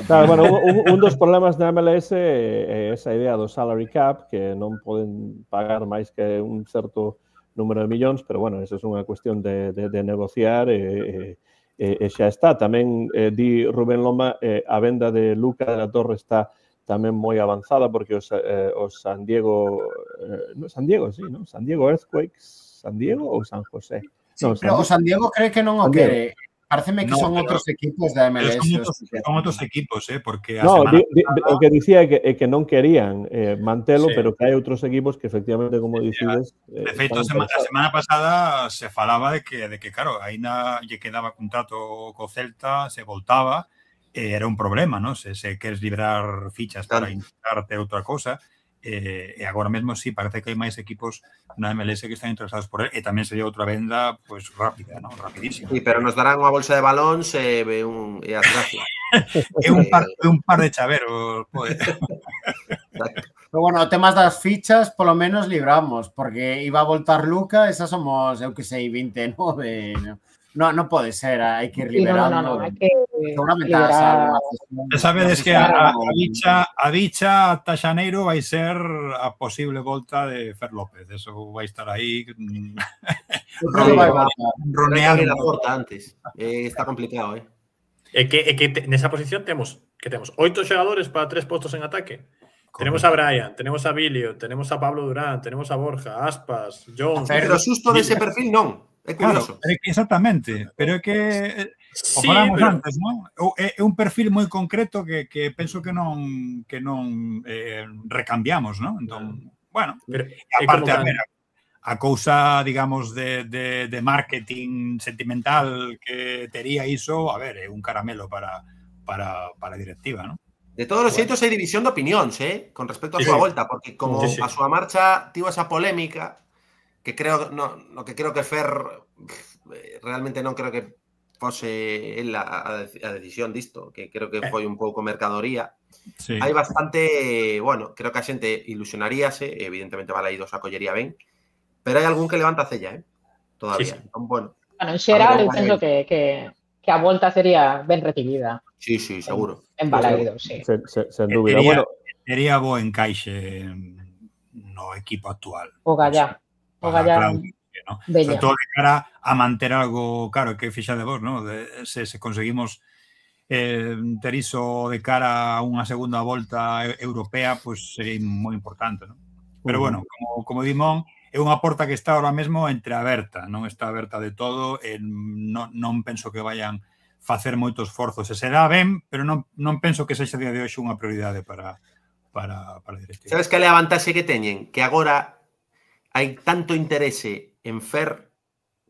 Claro, bueno, un dos problemas da MLS é esa idea do salary cap, que non poden pagar máis que un certo número de millóns, pero, bueno, eso é unha cuestión de negociar e xa está. Tamén di Rubén Loma, a venda de Luca de la Torre está tamén moi avanzada, porque os San Diego Earthquakes, San Diego ou San José? No, pero o San Diego cree que non o quere. Pareceme que son outros equipos da MLS. Son outros equipos, porque... o que dicía é que non querían mantelo, pero que hai outros equipos que, efectivamente, como dicides... De feito, a semana pasada se falaba de que claro, aínda lle quedaba contrato co Celta, se voltaba, era un problema, ¿no? Se queres liberar fichas para intentarte outra cosa, e agora mesmo sí, parece que hai máis equipos na MLS que están interesados por él, e tamén sería outra venda pues rápida, ¿no? Rapidísima. Sí, pero nos darán unha bolsa de balóns e as gracias. É un par de chaveros, pode. Pero, bueno, temas das fichas, polo menos libramos, porque iba a voltar Luca, esas somos, eu que sei, 29, non pode ser, hai que ir liberando. No, hai que seguramente sabedes que a dicha ata xaneiro vai ser a posible volta de Fer López. Eso vai estar aí roneando la porta antes. Está complicado, É que nesa posición temos 8 xogadores para 3 postos en ataque. Tenemos a Brian, tenemos a Bilio, tenemos a Pablo Durán, tenemos a Borja, Aspas, Jones... Pero susto dese perfil non. É curioso. Claro, exactamente, pero é que o falamos antes, non? É un perfil moi concreto que penso que non recambiamos, non? Entón, bueno, aparte a cousa, digamos, de marketing sentimental que tería iso, a ver, é un caramelo para a directiva, non? De todos os xeitos hai división de opinións, con respecto a súa volta, porque como a súa marcha tivo esa polémica, que creo que Fer realmente non creo que fose a decisión disto, que creo que foi un pouco mercadoría. Sí. Hai bastante, bueno, creo que a xente ilusionaríase, evidentemente Balaidos a collería ben, pero hai algún que levanta a cella, todavía. Sí. Entón, bueno, en xeral, eu penso que a volta sería ben recibida. Sí, seguro. En Balaidos, sí. Sen dúbida. Sería bo encaixe no equipo actual. O Gallá. ¿no? Sobre todo de cara a manter algo, claro, que fixade vos, ¿no? Se conseguimos ter iso de cara a unha segunda volta europea, pues sería moi importante, ¿no? Pero bueno, como Dimón, é unha porta que está ahora mesmo entreaberta, non está aberta de todo, non penso que vayan facer moito esforzo, se será ben, pero non penso que sexa día de hoxe unha prioridade para a directiva. Sabes que a vantaxe que teñen? Que agora hai tanto interese en Fer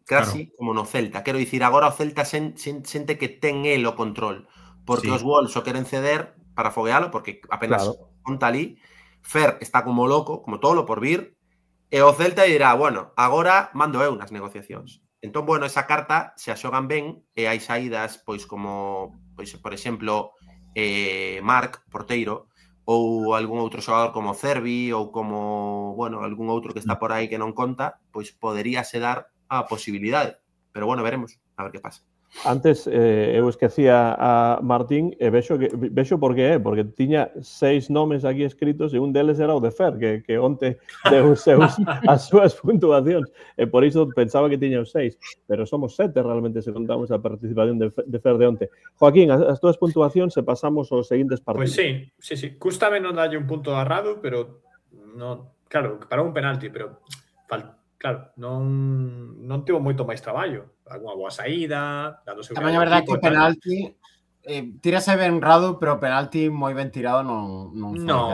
casi como no Celta. Quero dicir, agora o Celta sente que ten el o control, porque os Wolves o queren ceder para foguealo, porque apenas conta ali. Fer está como loco, como tolo por vir, e o Celta dirá, bueno, agora mando eu nas negociacións. Entón, bueno, esa carta se a xogan ben e hai saídas, pois como, pois, por exemplo, Marc, porteiro, ou algún outro xogador como Cervi ou como, bueno, algún outro que está por aí que non conta, pois poderíase dar a posibilidade. Pero, bueno, veremos, a ver que pasa. Antes eu esquecía a Martín e vexo por que é, porque tiña 6 nomes aquí escritos e un deles era o de Fer, que onte deu as súas puntuacións e por iso pensaba que tiña os 6, pero somos 7 realmente se contamos a participación de Fer de onte. Joaquín, as túas puntuacións se pasamos aos seguintes partidos. Pois sí. Cústame non dalle un punto a Radu, pero no, claro, parou un penalti, pero claro, non tivo moito máis traballo. Alguna boa saída, dando seu... Tamén é verdade que o penalti tírase ben Radu, pero o penalti moi ben tirado non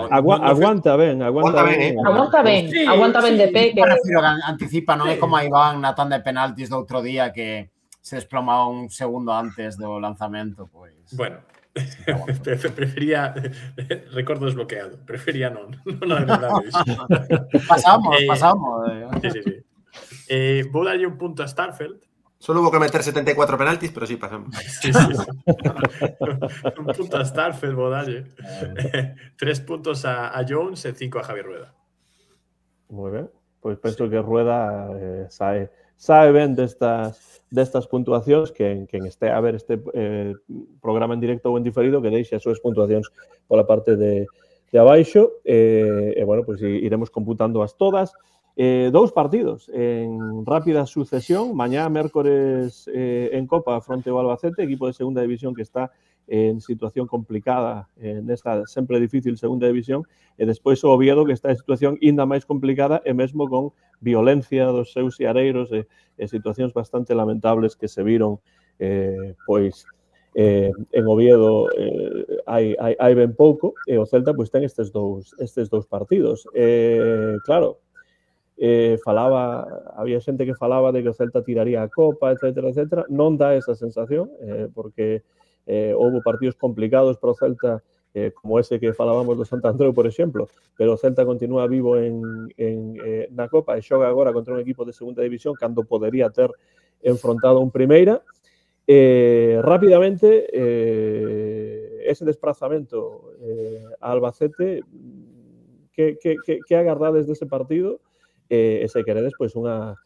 aguanta ben. Aguanta ben de pé. Me refiro que anticipa, non é como a Iván na tanda de penaltis do outro día que se desplomaba un segundo antes do lanzamento, pois. Bueno, prefería recordo desbloqueado, prefería non adelantar iso. Pasamos. Sí. Vou darlle un punto a Starfelt. Solo hubo que meter 74 penaltis, pero sí pasamos. Sí. Un punto a Starfelt, vou darlle. 3 puntos a Jones e 5 a Javier Rueda. Moi ben. Pois penso que Rueda sabe ben destas puntuacións, que quen este a ver este programa en directo ou en diferido que deixe as súas puntuacións pola parte de abaixo e bueno, pois iremos computando as todas. 2 partidos en rápida sucesión, mañá mércores en Copa fronte ao Albacete, equipo de segunda división que está en situación complicada nesta sempre difícil segunda división, e despois o Oviedo que está en situación ainda máis complicada e mesmo con violencia dos seus seareiros e situacións bastante lamentables que se viron pois en Oviedo hai ben pouco, e o Celta pois ten estes dous partidos. Claro, había xente que falaba de que o Celta tiraría a Copa, etcétera. Non dá esa sensación, porque houve partidos complicados para o Celta, como ese que falábamos do Santo Andreu, por exemplo, pero o Celta continúa vivo na Copa e xoga agora contra un equipo de segunda división cando podería ter enfrontado un primeira. Rápidamente, ese desplazamento a Albacete, que agardades dese partido? E se queredes, pois unha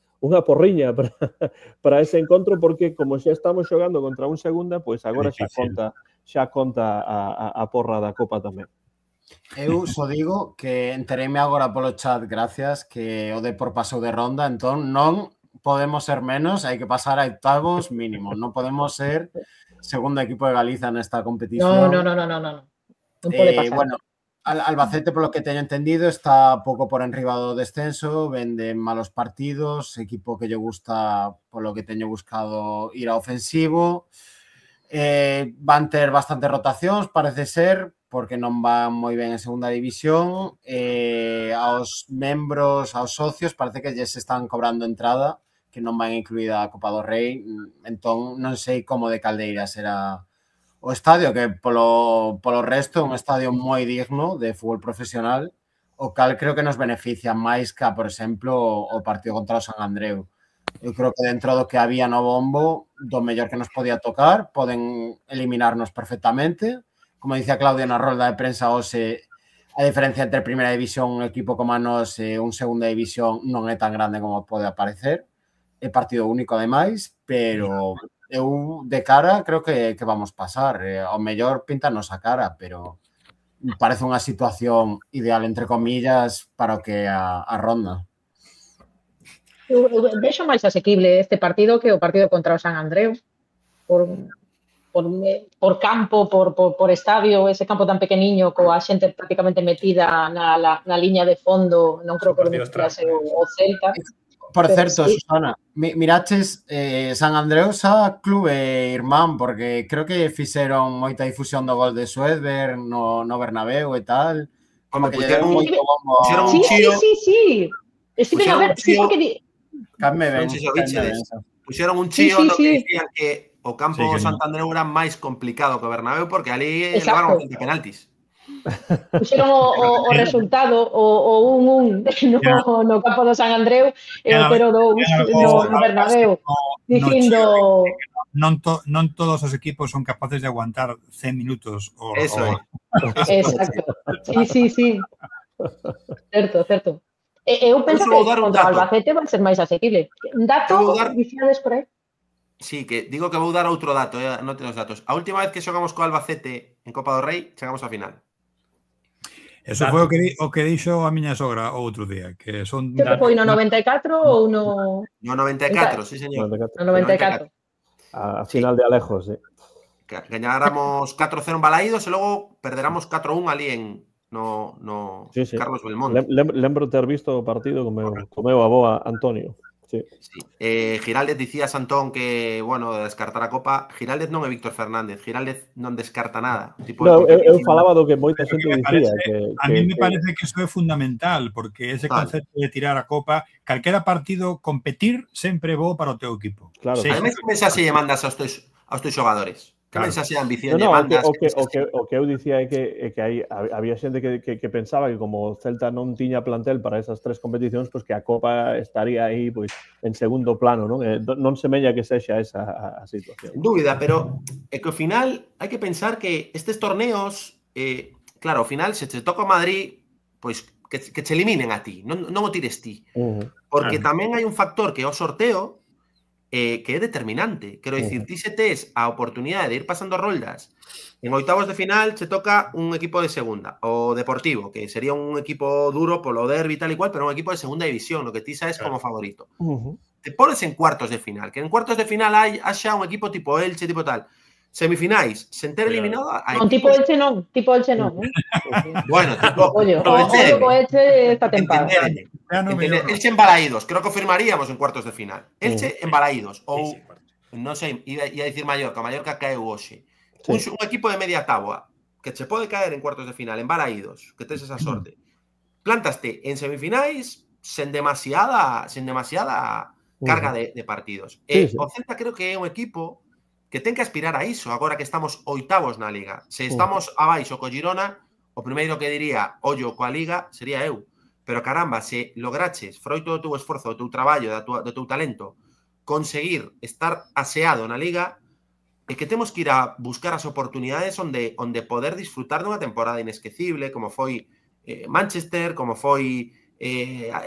porriña para ese encontro, porque como xa estamos xogando contra un segunda, pois agora xa conta a porra da Copa tamén. Eu só digo que entereime agora polo chat, gracias, que o Depor pasou de ronda, entón non podemos ser menos, hai que pasar a octavos mínimo, non podemos ser segundo equipo de Galiza nesta competición. No. Non pode pasar. Bueno, Albacete, polo que teño entendido, está pouco por enriba do descenso, vende malos partidos, equipo que lle gusta, polo que teño buscado, ir a ofensivo. Van ter bastante rotacións, parece ser, porque non van moi ben en segunda división. Aos membros, aos socios, parece que lles están cobrando entrada, que non van incluída a Copa do Rei. Entón, non sei como de caldeira será o estadio, que polo resto é un estadio moi digno de fútbol profesional, o cal creo que nos beneficia máis que, por exemplo, o partido contra o San Andreu. Eu creo que dentro do que había no bombo, do mellor que nos podía tocar, poden eliminarnos perfectamente. Como dicía Claudia na rolda de prensa hoxe, a diferencia entre primeira división, un equipo como a nos e un segunda división non é tan grande como pode aparecer. É partido único, ademais, pero eu de cara creo que vamos pasar. Ao mellor pintanos a cara, pero parece unha situación ideal, entre comillas, para o que a ronda. Eu vexo máis asequible este partido que o partido contra o San Andreu. Por campo, por estadio, ese campo tan pequeniño coa xente prácticamente metida na liña de fondo, non creo que o Celta. Por certo, Susana, miraches San Andreu xa clube irmán, porque creo que fixeron moita difusión do gol de Suedberg no Bernabéu e tal. Como que pusieron un chío. Sí. Estive a ver, sí, porque... Cadme ben. Puxeron un chío no que sí. dicían que o campo Sí, que Santander era máis complicado que o Bernabéu porque ali Exacto. levaron 20 penaltis. Puxeron o resultado, o 1-1 no campo do San Andreu e o 0-2 no Bernabéu, dicindo... Non todos os equipos son capaces de aguantar 100 minutos. Eso é. Exacto. Sí. Certo. Eu penso vou dar que un contra o dato. Albacete vai ser máis asequible. Un dato, Eu vou dar- dicíades por aí? Sí, que digo que vou dar outro dato, non teño os datos. A última vez que xogamos co Albacete en Copa do Rei, chegamos á final. Eso foi o que dixo a miña sogra outro día, que son... Que foi no 94 ou no... No 94, sí, señor. No 94. A final de Alejo, sí. Gañáramos 4-0 en Balaídos e logo perderamos 4-1 ali en Sí, sí. Carlos Belmonte. Lembro ter visto o partido co meu avó Antonio. Sí. Sí. Giraldez dicía Santón que, bueno, descartar a Copa. Giraldez non é Víctor Fernández. Giraldez non descarta nada. No, eu falaba do que moita xente dicía. A mí me parece que iso é fundamental, porque ese concepto de tirar a Copa, calquera partido, competir sempre é bo para o teu equipo. Claro. Ademais, que mensaxe lle mandas aos teus xogadores? Que mensaxe de ambición lle No, mandas? o que eu dicía é que había xente que pensaba que como o Celta non tiña plantel para esas 3 competicións, pois que a Copa estaría aí pois en segundo plano, non? Non semella que sexa esa a situación. En dúbida, pero é que ao final hai que pensar que estes torneos, claro, ao final, se te toca o Madrid, pois que che eliminen a ti, non o tires ti. Porque tamén hai un factor que é o sorteo, que é determinante. Quero dicir, ti se tes a oportunidade de ir pasando roldas, en oitavos de final se toca un equipo de segunda, o Deportivo, que sería un equipo duro polo derbi tal e cual, pero un equipo de segunda división, no que ti sabes como favorito. Te pones en cuartos de final, que en cuartos de final haxa un equipo tipo Elche, tipo tal. Semifinais, sen ter eliminado... Non, tipo Elche non. Bueno, tipo... Ollo co Elche esta tempada. Elche en Balaídos, creo que firmaríamos en cuartos de final. Elche en Balaídos, ou, non sei, ia dicir Mallorca caeu hoxe. Un equipo de media táboa, que che pode caer en cuartos de final, en Balaídos, que tes esa sorte. Plántaste en semifinais sen demasiada carga de partidos. O Celta creo que é un equipo que ten que aspirar a iso, agora que estamos oitavos na Liga. Se estamos abaixo co Girona, o primeiro que diría ollo coa Liga sería eu. Pero caramba, se lograches, froito do teu esforzo, do teu traballo, do teu talento, conseguir estar aseado na Liga, é que temos que ir a buscar as oportunidades onde poder disfrutar dunha temporada inesquecible, como foi Manchester, como foi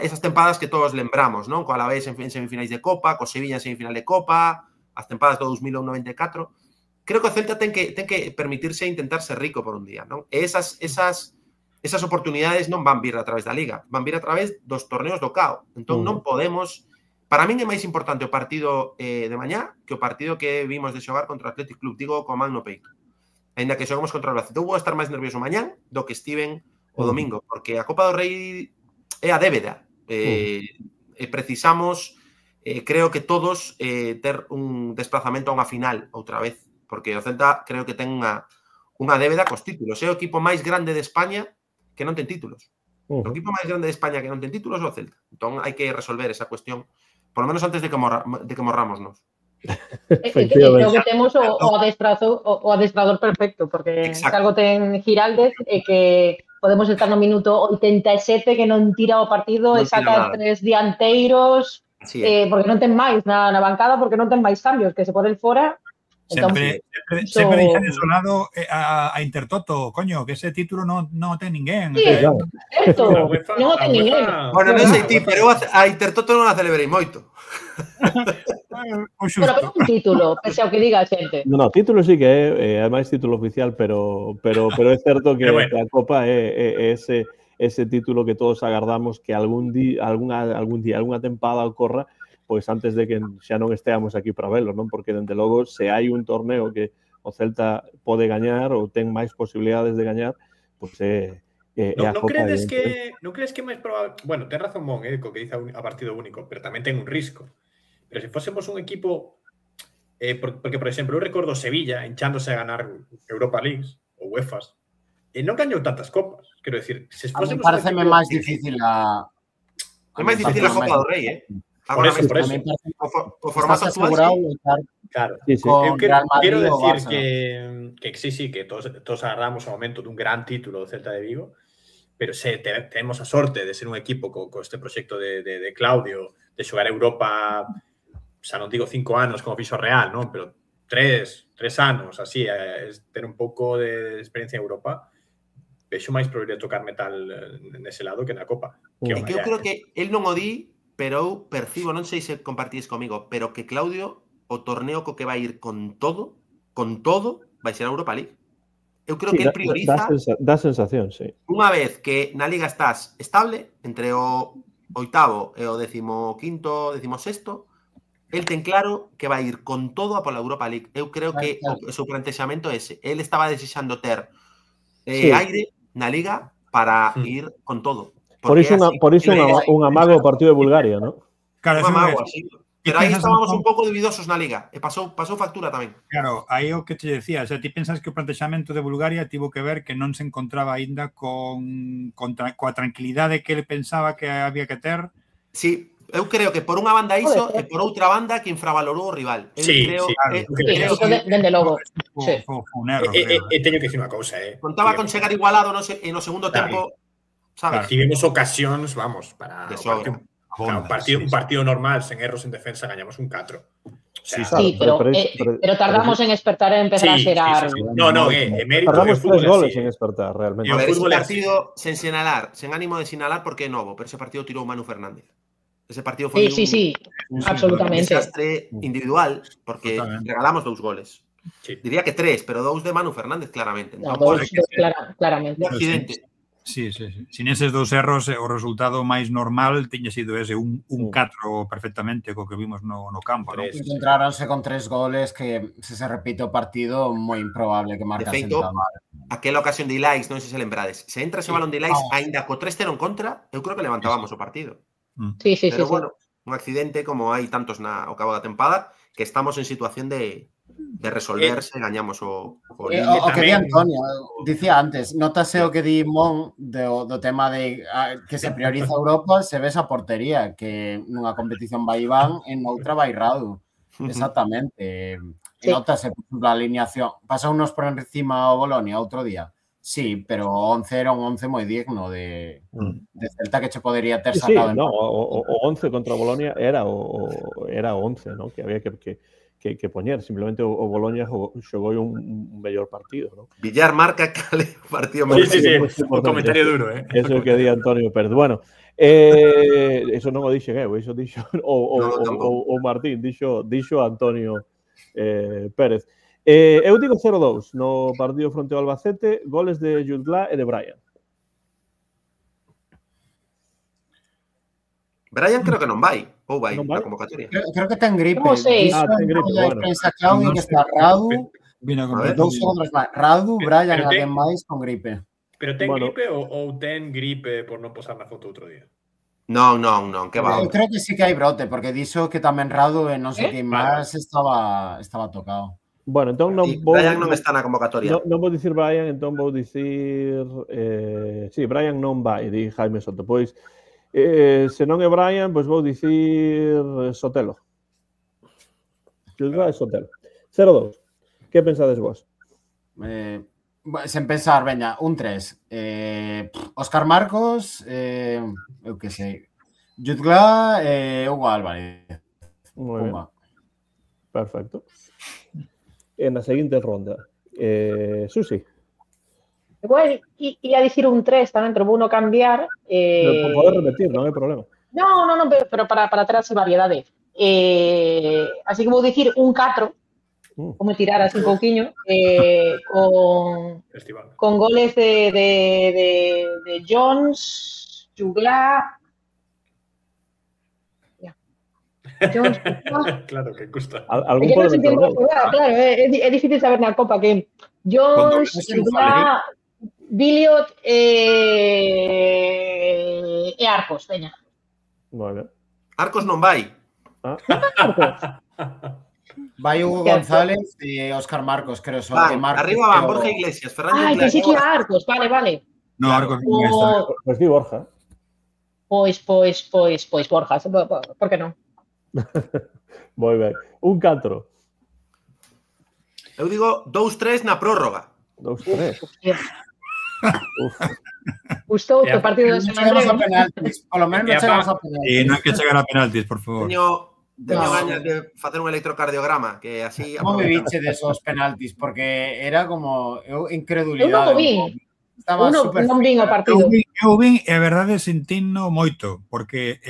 esas tempadas que todos lembramos, non? Co Alavés en semifinais de Copa, co Sevilla en semifinal de Copa, as tempadas do 2001-94. Creo que o Celta ten que permitirse intentar ser rico por un día, non? E esas oportunidades non van vir a través da Liga, van vir a través dos torneos do CAO. Entón non podemos... Para min é máis importante o partido de mañá que o partido que vimos de xogar contra o Athletic Club, digo co man no peito. Ainda que xogamos contra o Albacete. Eu vou estar máis nervioso mañán do que estiven o domingo, porque a Copa do Rei é a débeda. E precisamos... creo que todos ter un desplazamento a unha final outra vez, porque o Celta creo que ten unha débeda cos títulos. É o equipo máis grande de España que non ten títulos. O equipo máis grande de España que non ten títulos é o Celta. Entón hai que resolver esa cuestión, por lo menos antes de que morramos nos. Creo que temos o adestrador perfecto, porque se algo ten Giraldez é que podemos estar no minuto 87 que non tira o partido e saca 3 dianteiros, porque non ten máis na bancada, porque non ten máis cambios, que se pode ir fora. Sempre deixan desolado a Intertoto, coño, que ese título non ten ninguén. Sí, certo, non o ten ninguén. Bueno, non sei ti, pero a Intertoto non a celebrei moito. Pero un título, pese ao que diga a xente. No, título sí que é máis título oficial, pero é certo que a Copa é ese título que todos agardamos que algún día, algunha tempada ocorra, pois antes de que xa non esteamos aquí para velo, non? Porque, dende logo, se hai un torneo que o Celta pode gañar ou ten máis posibilidades de gañar, pois é a Copa. Non crees que é máis probable... Bueno, ten razón Mon, co que dice a partido único, pero tamén ten un risco. Pero se fósemos un equipo... porque, por exemplo, eu recordo Sevilla hinchándose a ganar Europa Leagues ou UEFAs, e non gañou tantas copas. Quero dicir, se fósemos... Pareceme máis difícil a... É máis difícil a Copa do Rei, Por eso, por eso. O formato asegurado actual, Claro. Sí, sí. con Real Madrid Quero o decir Barça. que sí, que todos agarramos ao momento dun gran título do Celta de Vigo, pero se temos a sorte de ser un equipo co este proxecto de Claudio, de xogar a Europa, xa non digo 5 anos como fixo Real, non? Pero 3 anos, así, ter un pouco de experiencia en Europa, vexo máis probabilidade de tocar metal nese lado que na Copa. É que eu creo que el non o di, pero eu percibo, non sei se compartís comigo, pero que Claudio, o torneo co que vai ir con todo, vai ser a Europa League. Eu creo que el prioriza... Dá sensación, sí. Unha vez que na Liga estás estable, entre o 8º e o 15º, 16º, el ten claro que vai ir con todo a pola Europa League. Eu creo que o seu plantexamento é ese. El estaba desexando ter aire na Liga para ir con todo. Por iso un amago o partido de Bulgaria, ¿no? Claro, Un amago, así. Pero aí estábamos un un pouco dividosos na Liga e pasou factura tamén. Claro, aí o que te decía, o sea, ti pensas que o plantexamento de Bulgaria tivo que ver que non se encontraba aínda coa tranquilidade que ele pensaba que había que ter. Sí, eu creo que por unha banda iso e por outra banda que infravalorou o rival. Sí, dende logo. E teño que dicir unha cousa, contaba con chegar igualado no segundo tempo, sabes? Tivemos ocasións, vamos, para un partido normal, sen erros en defensa, gañamos un 4. O sea, sí, pero tardamos en despertar e empezar a xerar. No, mérito. Tardamos 3 goles en despertar, realmente. A ver, ese partido, sen sinalar, sen ánimo de sinalar, porque é novo, pero ese partido tirou Manu Fernández. Ese partido foi un absolutamente desastre individual, porque regalamos 2 goles. Sí. Diría que 3, pero 2 de Manu Fernández, claramente. No, 2 claramente. Un accidente. Sí. Sin eses 2 erros, o resultado máis normal tiña sido ese, un 4 perfectamente co que vimos no campo, ¿no? Encontráronse con 3 goles que, se repite o partido, moi improbable que marcasen tan mal. Aquela ocasión de Ilaix, non sei se lembrades. Se entra ese balón de Ilaix, aínda co 3-0 en contra, eu creo que levantábamos o partido. Sí. Pero bueno, un accidente como hai tantos ao cabo da tempada, que estamos en situación de resolverse, gañamos o que di Antonio, dicía antes, notase o que di Mon do tema de que se prioriza Europa, se ve esa portería, que nunha competición vai Iván, en outra vai Radu. Exactamente. Notase, por exemplo, a alineación. Pasa unos por encima o Bolonia outro día. Sí, pero 11 era un 11 moi digno de Celta que che podería ter sacado. Sí, no, o 11 contra Bolonia era o 11, ¿no? Que había que poñer, simplemente o Boloña xogou un mellor partido, ¿no? Villar marca cale partido moi o comentario duro, Eso que di Antonio Pérez. Bueno, eso non o dixen eu, eso dixo o Martín, dixo Antonio Pérez. Eu digo 0-2 no partido fronte ao Albacete, goles de Jutgla e de Brian. Brian creo que non vai, ou vai na convocatoria. Creo que ten gripe. Ten gripe, bueno. Pensa Claudio que está Radu, Brian, alguén máis con gripe. Pero ten gripe ou ten gripe por non posar na foto outro día? Non, que va. Eu creo que sí que hai brote, porque dixo que tamén Radu e non sei quen máis estaba tocado. Bueno, entón Brian non está na convocatoria. Non vou dicir Brian, entón vou dicir... sí, Brian non vai, di Jaime Soto. Pois, se non é Brian, pois vou dicir Sotelo. Jutgla e Sotelo. 0-2. Que pensades vos? Sen pensar, veña, un 3. Óscar Marcos, eu que sei. Jutgla e Hugo Álvarez. Moi ben. Perfecto. En la seguinte ronda. Susi. Bueno, ia dicir un 3 tamén, pero vou no cambiar. Podes repetir, non hai problema. No, pero para terase variedade. Así que vou dicir un 4, como tirar así un pouquiño, con goles de Jones, Jutgla... Claro, que custa. Algún pode meter gol. Claro, é difícil saber na Copa que Jones, Jutgla, Biliot e Arcos, veña. Moi ben. Arcos non vai. Vai Hugo González e Óscar Marcos, creo. Arriba van Borja Iglesias, Ferran Iglesias. Ai, pensei que ia Arcos, vale. No, Arcos non está. Pois di Borja. Pois Borja, por que non? Moi ben. Un 4. Eu digo 2-3 na prórroga. 2-3. Uf. Gustou o partido de San Chegamos a Andreu. penaltis. Polo menos non chegamos a penaltis. E non hai que chegar a penaltis, por favor. Teño gañas de facer un electrocardiograma, que así... Como me biche de esos penaltis? Porque era como incredulidade. Eu non o vin. Estaba super... Non vin o partido. Eu vin, e a verdade, sentino moito, porque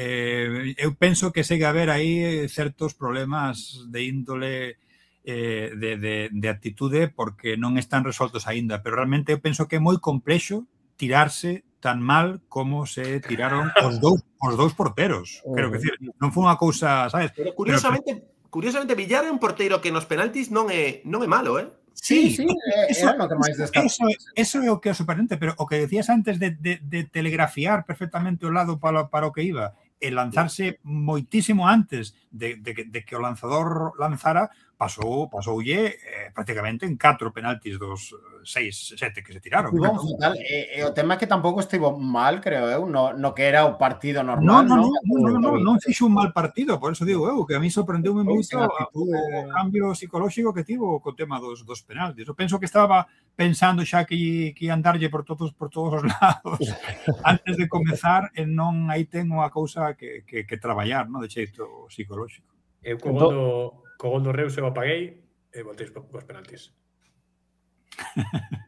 eu penso que segue a haber aí certos problemas de índole de actitude porque non están resoltos aínda, pero realmente eu penso que é moi complexo tirarse tan mal como se tiraron os dous porteros. Quero que decir, non foi unha cousa, sabes? Pero curiosamente Villar é un porteiro que nos penaltis non é malo, eh? Sí, era no que máis destaca. Eso é o que é sorprendente, pero o que decías antes de telegrafiar perfectamente o lado para o que iba e lanzarse moitísimo antes de que o lanzador lanzara, pasoulle prácticamente en 4 penaltis dos 6, 7 que se tiraron. Bon, fatal. O tema é que tampouco estivo mal, creo eu, no que era o partido normal, non fixo un mal partido, por eso digo eu, que a mí sorprendeume moito o cambio psicolóxico que tivo co tema dos penaltis. Eu penso que estaba pensando xa que ia andarlle por todos os lados antes de comezar e non aí ten unha cousa que traballar, non, de xeito psicolóxico. Eu co gol do Reus eu apaguei e voltei os penaltis.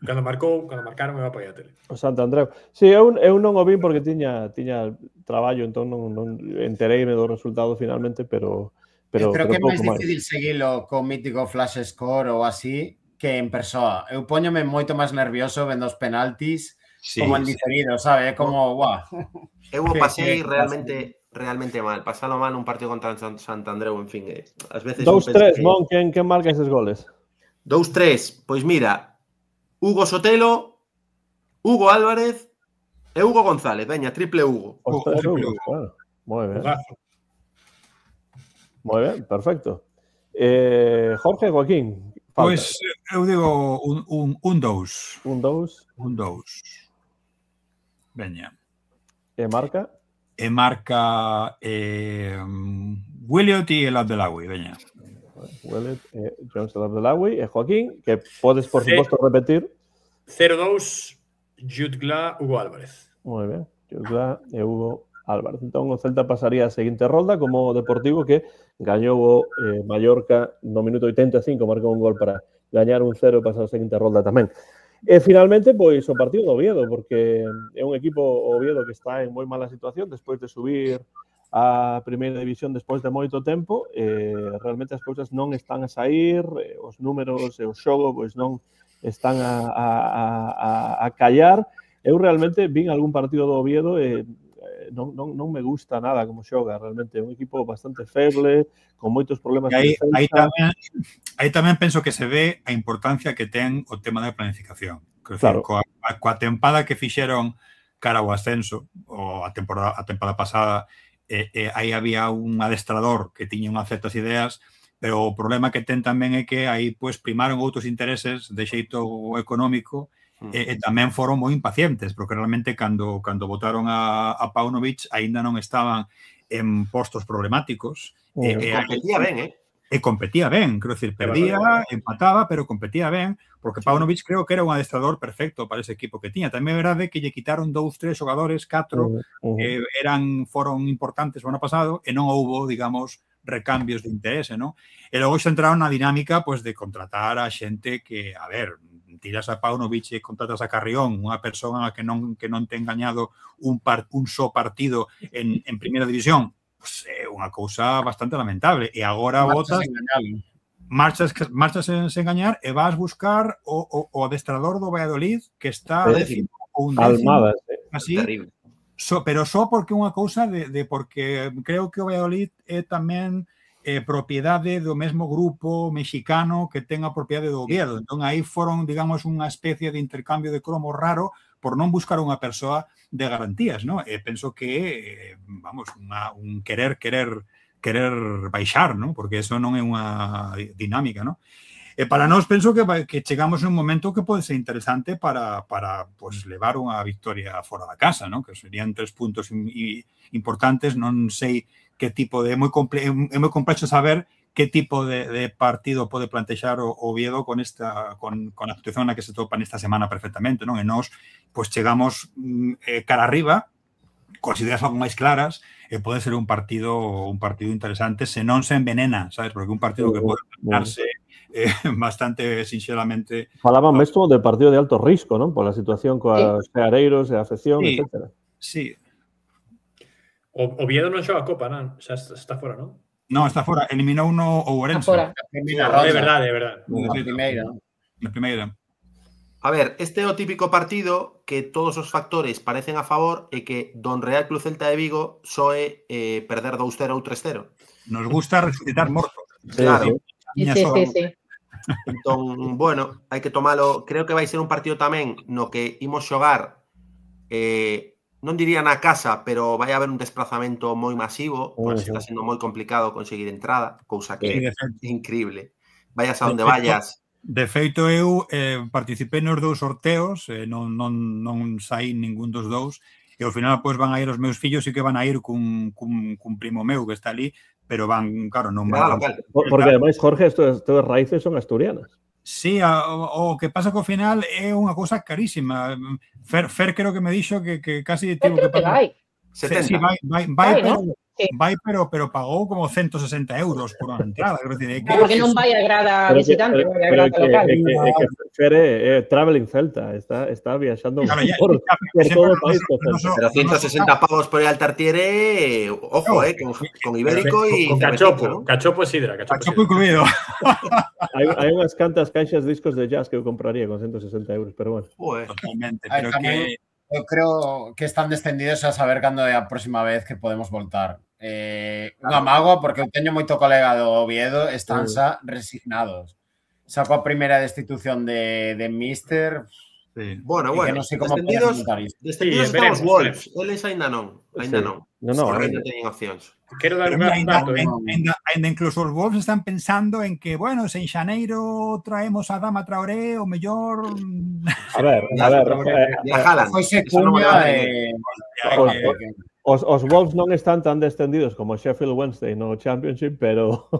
Cando marcaron eu apaguei a tele. O Santo Andreu. Sí, eu non o vin porque tiña traballo, entón non entereime do resultado finalmente, pero creo que é máis pouco difícil seguilo co mítico flash score ou así que en persoa. Eu póñome moito máis nervioso vendo os penaltis como en diferido, sabe? É como, guau. Eu o pasei realmente mal. Pasalo mal un partido contra Sant Andreu, en fin. Ás veces 2-3, Mon, quen marca eses goles? 2-3, pois mira, Hugo Sotelo, Hugo Álvarez e Hugo González. Veña, triple Hugo. Ostras, Hugo, claro. Moi ben. Moi ben, perfecto. Jorge, Joaquín. Pois eu digo un 2. Un 2. Un 2. Veña. E marca? E marca Williot e el Abdelawi, veña. Williot e Jones el Abdelawi e Joaquín, que podes, por suposto, repetir. 0-2, Jutgla, Hugo Álvarez. Moi ben, Jutgla e Hugo Álvarez. Entón, o Celta pasaría a seguinte rolda como Deportivo que gañou o Mallorca no minuto 85, marcou un gol para gañar un 0 e pasar a seguinte rolda tamén. E finalmente, pois, o partido do Oviedo, porque é un equipo Oviedo que está en moi mala situación despois de subir a primeira división despois de moito tempo. Realmente as cousas non están a sair, os números e o xogo pois non están a callar. Eu realmente vin algún partido do Oviedo e non me gusta nada como xoga, realmente é un equipo bastante feble, con moitos problemas de defensa. Aí tamén penso que se ve a importancia que ten o tema da planificación. Claro. Coa tempada que fixeron cara ao ascenso, ou a temporada pasada, aí había un adestrador que tiña unhas certas ideas, pero o problema que ten tamén é que aí pues, primaron outros intereses de xeito económico e tamén foron moi impacientes, porque realmente cando votaron a Paunovic aínda non estaban en postos problemáticos. Competía ben, E competía ben, quero dicir, perdía, empataba, pero competía ben, porque Paunovic creo que era un adestrador perfecto para ese equipo que tiña. Tamén é verdade que lle quitaron 2, 3 xogadores, 4, que foron importantes o ano pasado, e non houbo, digamos, recambios de interese, non? E logo xa entraron na dinámica pues, de contratar a xente que, a ver, tiras a Paunovic e contratas a Carrión, unha persoa que non ten gañado un só partido en primeira división, pues, é unha cousa bastante lamentable. E agora marchas sen gañar e vas buscar o adestrador do Valladolid que está décimo ou un décimo. Así, pero só porque unha cousa porque creo que o Valladolid é tamén propiedade do mesmo grupo mexicano que ten a propiedade do Oviedo. Entón, aí foron, digamos, unha especie de intercambio de cromos raro por non buscar unha persoa de garantías, non? E penso que, vamos, un querer baixar, non? Porque eso non é unha dinámica, non? para nós penso que chegamos en un momento que pode ser interesante para pues, levar unha victoria fora da casa, ¿no? Que serían 3 puntos importantes. Non sei que tipo de... É moi complexo saber que tipo de partido pode plantexar o Oviedo con a situación na que se topa nesta semana perfectamente, non? E nós pues, chegamos cara arriba, coas ideas algo máis claras, e pode ser un partido interesante se non se envenena, sabes? Porque un partido que pode envenenarse bastante sinxelamente... Falaban mesmo de partido de alto risco, non? Pola situación coas Seareiros e a afección, etc. Sí. Oviedo non xoga a Copa, non? Xa está fora, non? Non, está fora. Eliminou uno o Ourense. De verdade. Na primeira. A ver, este é o típico partido que todos os factores parecen a favor e que Don Real Club Celta de Vigo soe perder 2-0 ou 3-0. Nos gusta resucitar mortos. Claro. Sí. Entón, bueno, hai que tomalo. Creo que vai ser un partido tamén no que imos xogar, non diría na casa, pero vai haber un desplazamento moi masivo, porque está sendo moi complicado conseguir entrada, cousa que é increíble. Vayas a onde vayas. De feito, eu participei nos 2 sorteos, non saí ningún dos 2, e ao final pois, van a ir os meus fillos e que van a ir cun primo meu que está ali, pero van, claro, non van. Porque ademais, Jorge, estas raíces son asturianas. Sí, o que pasa que ao final é unha cousa carísima. Fer creo que me dixo que casi tivo que pagar. Sí, vai, pero pagou como 160 euros por unha entrada. Porque non vai a grada visitante, vai a grada local. Fer é traveling Celta, está viaxando por todo o país. Pero 160 pavos por ir al Tartiere, ojo, con Ibérico e... Con cachopo e sidra. Cachopo incluído. Hai unhas cantas caixas de discos de jazz que eu compraría con 160 euros, pero bueno. Totalmente, pero que... Eu creo que están descendidos a saber cando é a próxima vez que podemos voltar. Unha mágoa, porque eu teño moito colega do Oviedo, están xa resignados. Sacó a primeira destitución de Mister. Sí. Bueno, non sei como descendidos están os Wolves. Eles ainda non. Ainda teñen opcións. Quero dar un dato. Ainda incluso os Wolves están pensando en que, bueno, se en xaneiro traemos a Dama Traoré, o mellor... A ver. Foi Secuña Os Wolves non están tan descendidos como Sheffield Wednesday no Championship, pero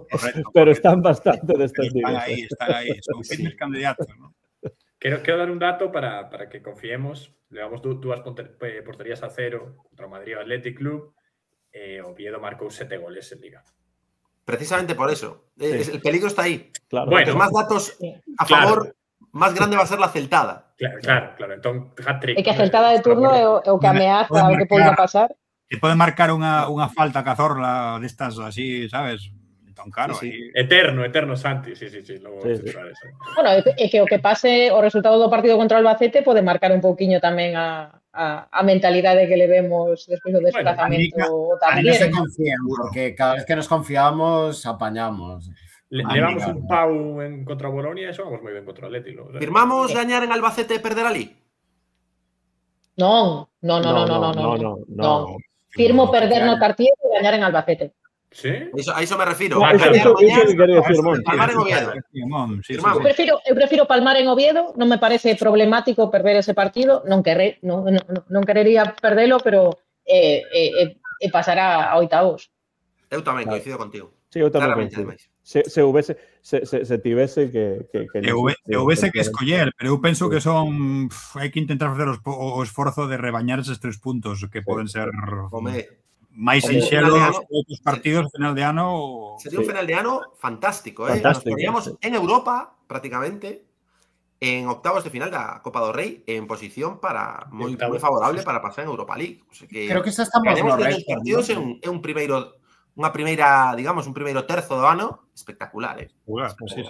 están bastante descendidos. Están aí. Son firmes candidatos, ¿no? Quero dar un dato para que confiemos. Levamos 2 porterías a 0 contra o Madrid o Athletic Club. Oviedo marcou 7 goles en Liga. Precisamente por eso. El peligro está aí. Claro. Bueno, más datos a favor, más grande va a ser la Celtada. Claro. Entón, hat-trick. É que a Celtada de turno é o que ameaza o que poida pasar. E pode marcar unha falta cazorla destas así, sabes? Entón, claro. Sí. Eterno, Santi. Sí. Bueno, é que o que pase o resultado do partido contra o Albacete pode marcar un pouquiño tamén a mentalidade que le vemos despois do desplazamento tamén. Non se confían, porque cada vez que nos confiamos, apañamos. Levamos un pau contra o Bolonia e xogamos moi ben contra o Atlético. Firmamos gañar en Albacete e perder ali? Non. Firmo perder no Tartiere e gañar en Albacete. ¿Sí? A iso me refiro. Iso que quería decir, Mon. Palmar en Oviedo. Eu prefiro palmar en Oviedo, non me parece problemático perder ese partido, non querería perdelo, pero pasará a oitavos. Eu tamén coincido contigo. Sí, eu tamén coincido. Se tivese que houvese que escoller, pero eu penso que son hai que intentar facer o esforzo de rebañar eses 3 puntos que poden ser máis sinxelos outros partidos final de ano. Sería un final de ano fantástico, Nos poníamos en Europa prácticamente en octavos de final da Copa do Rei en posición para moi favorable para pasar en Europa League. O sea que creo que xa estamos no récord. Partidos é un primeiro, digamos, un primeiro terzo do ano espectacular, Sí.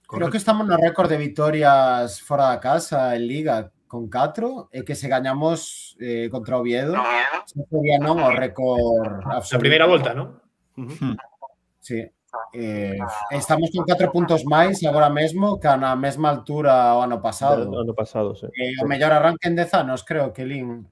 Creo que estamos no récord de vitorias fora da casa en Liga con 4 e que se gañamos contra Oviedo sería non o récord absoluto. A primeira volta, non? Sí. Estamos con 4 puntos máis agora mesmo que na mesma altura o ano pasado. O ano pasado, sí. O mellor arranque en 10 anos, creo que Lin,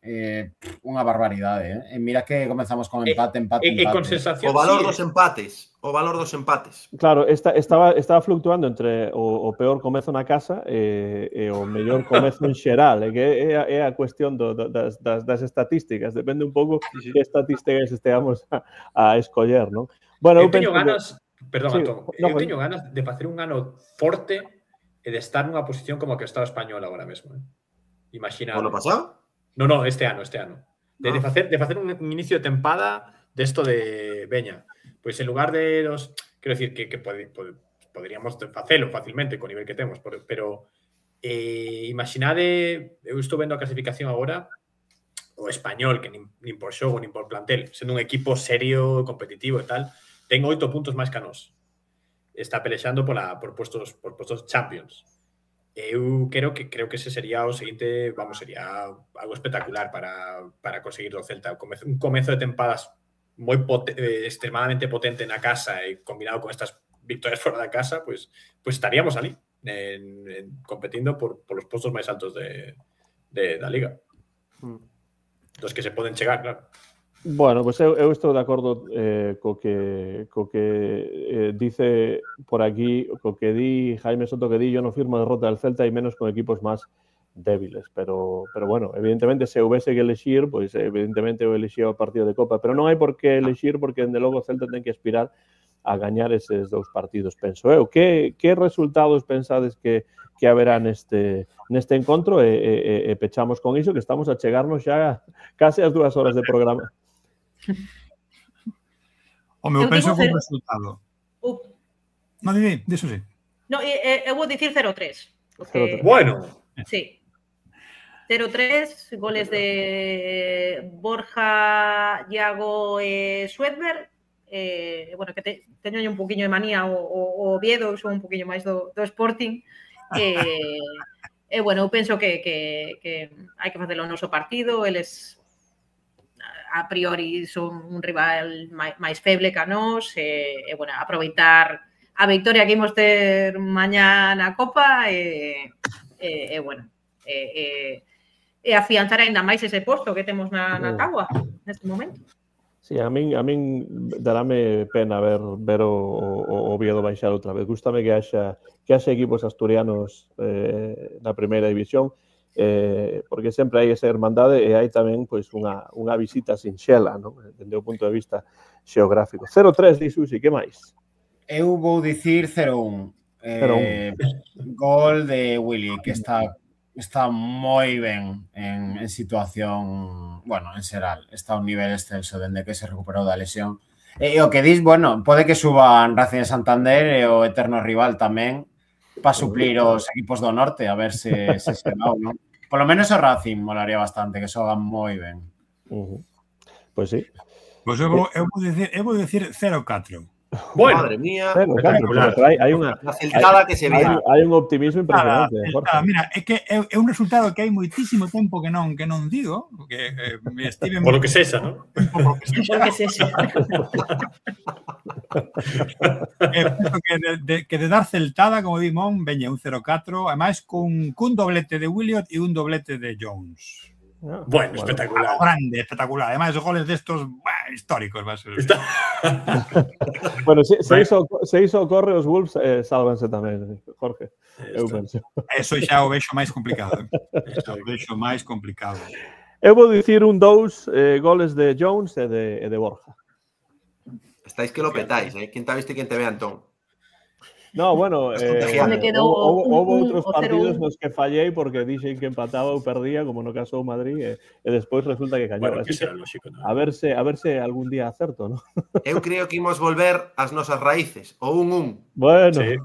unha barbaridade. E mira que comenzamos con empate. Con sensación, o valor dos empates. O valor dos empates. Claro, estaba fluctuando entre o peor comezo na casa e o mellor comezo en xeral. Que é a cuestión das estatísticas. Depende un pouco que estatísticas esteamos a escoller, non? Bueno, eu teño ganas... Perdón, sí, Antón. Eu teño ganas de facer un ano forte e de estar nunha posición como que o Estado español agora mesmo. Imaginado. O ano pasado? No, este ano. De facer un inicio de tempada desto de veña. Pois en lugar de los... Quero dicir que poderíamos facelo facilmente co nivel que temos, pero imaginade, eu estou vendo a clasificación agora, o Español, que nin por xogo, nin por plantel, sendo un equipo serio, competitivo e tal, ten 8 puntos máis que a nós. Está pelexando por postos Champions. Eu creo que ese sería o seguinte, sería algo espectacular para conseguir do Celta. Un comezo de tempadas moi extremadamente potente na casa e combinado con estas victorias fora da casa, pues estaríamos ali competindo por los postos máis altos da Liga. Dos que se poden chegar, claro. Bueno, pois eu estou de acordo co que dice por aquí, co que di Jaime Soto, que di yo no firmo derrota del Celta y menos con equipos más débiles, pero bueno, evidentemente se houvese que elexir, pois evidentemente eu elexía o partido de Copa, pero non hai por que elexir porque dende logo o Celta ten que aspirar a gañar eses 2 partidos, penso eu. Que resultados pensades que haberá neste encontro e pechamos con iso, que estamos a chegarnos xa case as 2 horas de programa. Home, eu penso que o resultado. No, diso sí. No, eu vou dicir 0-3. Bueno. Sí. 0-3, goles de Borja, Iago e Suedberg. Bueno, que teño un poquinho de manía o Oviedo, son un poquinho máis do Sporting. Bueno, eu penso que hai que facer o noso partido. Eles a priori son un rival máis feble que a nós, bueno, aproveitar a victoria que imos ter mañá na Copa bueno, afianzar ainda máis ese posto que temos na táboa neste momento. Sí, a min darame pena ver o Oviedo baixar outra vez. Gústame que haxa equipos asturianos na primeira división, porque sempre hai esa hermandade e hai tamén pois unha visita sinxela, non? Dende o punto de vista xeográfico. 0-3, di Susi, que máis? Eu vou dicir 0-1. Gol de Willy, que está moi ben en situación, bueno, en xeral, está a un nivel excelso dende que se recuperou da lesión. E o que dis, bueno, pode que suban Racing de Santander e o eterno rival tamén para suplir os equipos do norte, a ver se dá, non? Por lo menos o Racing molaría bastante, que xogan moi ben. Pois sí. Pois eu vou dicir 0-4. Bueno, madre mía, espectacular. Hai unha celtada que se vea. Hai un optimismo impresionante. Mira, é que é un resultado que hai moitísimo tempo que non digo, que estive por lo que sexa, ¿no? Por lo que sexa. que de dar celtada, como di Mon, veña un 0-4, ademais cun doblete de Williot e un doblete de Jones. Bueno, espectacular. Grande, espectacular. Además, os goles destos históricos. Va a ser. Bueno, se iso ocorre, os Wolves sálvanse tamén, Jorge. Eu penso. Eso xa o vexo máis complicado. Eu vou dicir un 2 goles de Jones e de Borja. Estáis que lo petáis, ¿eh? ¿Quién te ha visto y quién te ve, Antón? No, bueno, houve outros partidos nos que fallei porque dixen que empataba ou perdía, como no caso do Madrid, e despois resulta que cañou. Bueno, Así que lógico, ¿no? A ver se algún día acerto, ¿no? Eu creo que imos volver ás nosas raíces, o 1-1. Bueno. Sí.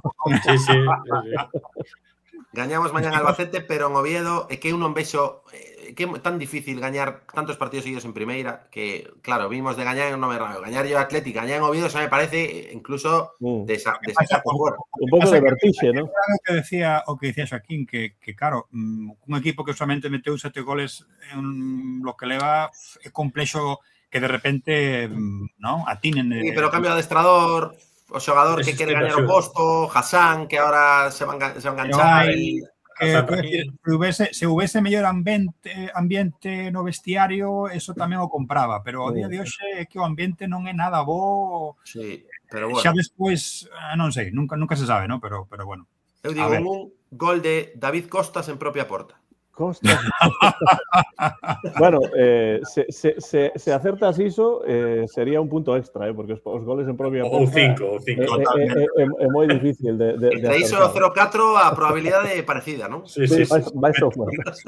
Gañamos mañá en Albacete, pero en Oviedo é que eu non vexo que é tan difícil gañar tantos partidos seguidos en primeira que, claro, vimos de gañar en Nove Raio, gañar yo Atlético, gañar en Oviedo, xa me parece incluso de saco fuera. Un pouco de vertixe, ¿no? O que decía Joaquín, que claro, un equipo que solamente meteu 7 goles en lo que leva é complexo que de repente, ¿no? Atinen. Sí, pero cambio de adestrador. o xogador que quere gañar o posto, Hassan, que ahora se va a enganchar. Se houvese mellor ambiente no vestiario, eso tamén o compraba, pero ao día de hoxe é que o ambiente non é nada bo. Sí, pero bueno. Xa despois, non sei, nunca se sabe, ¿no? Pero bueno. Eu digo un gol de David Costas en propia porta. Costas. Bueno, se acertas iso, sería un punto extra, porque os goles en propia porta... Ou 5. É moi difícil de entre iso o 0-4 a probabilidade é parecida, non? Sí. Vais ao menos.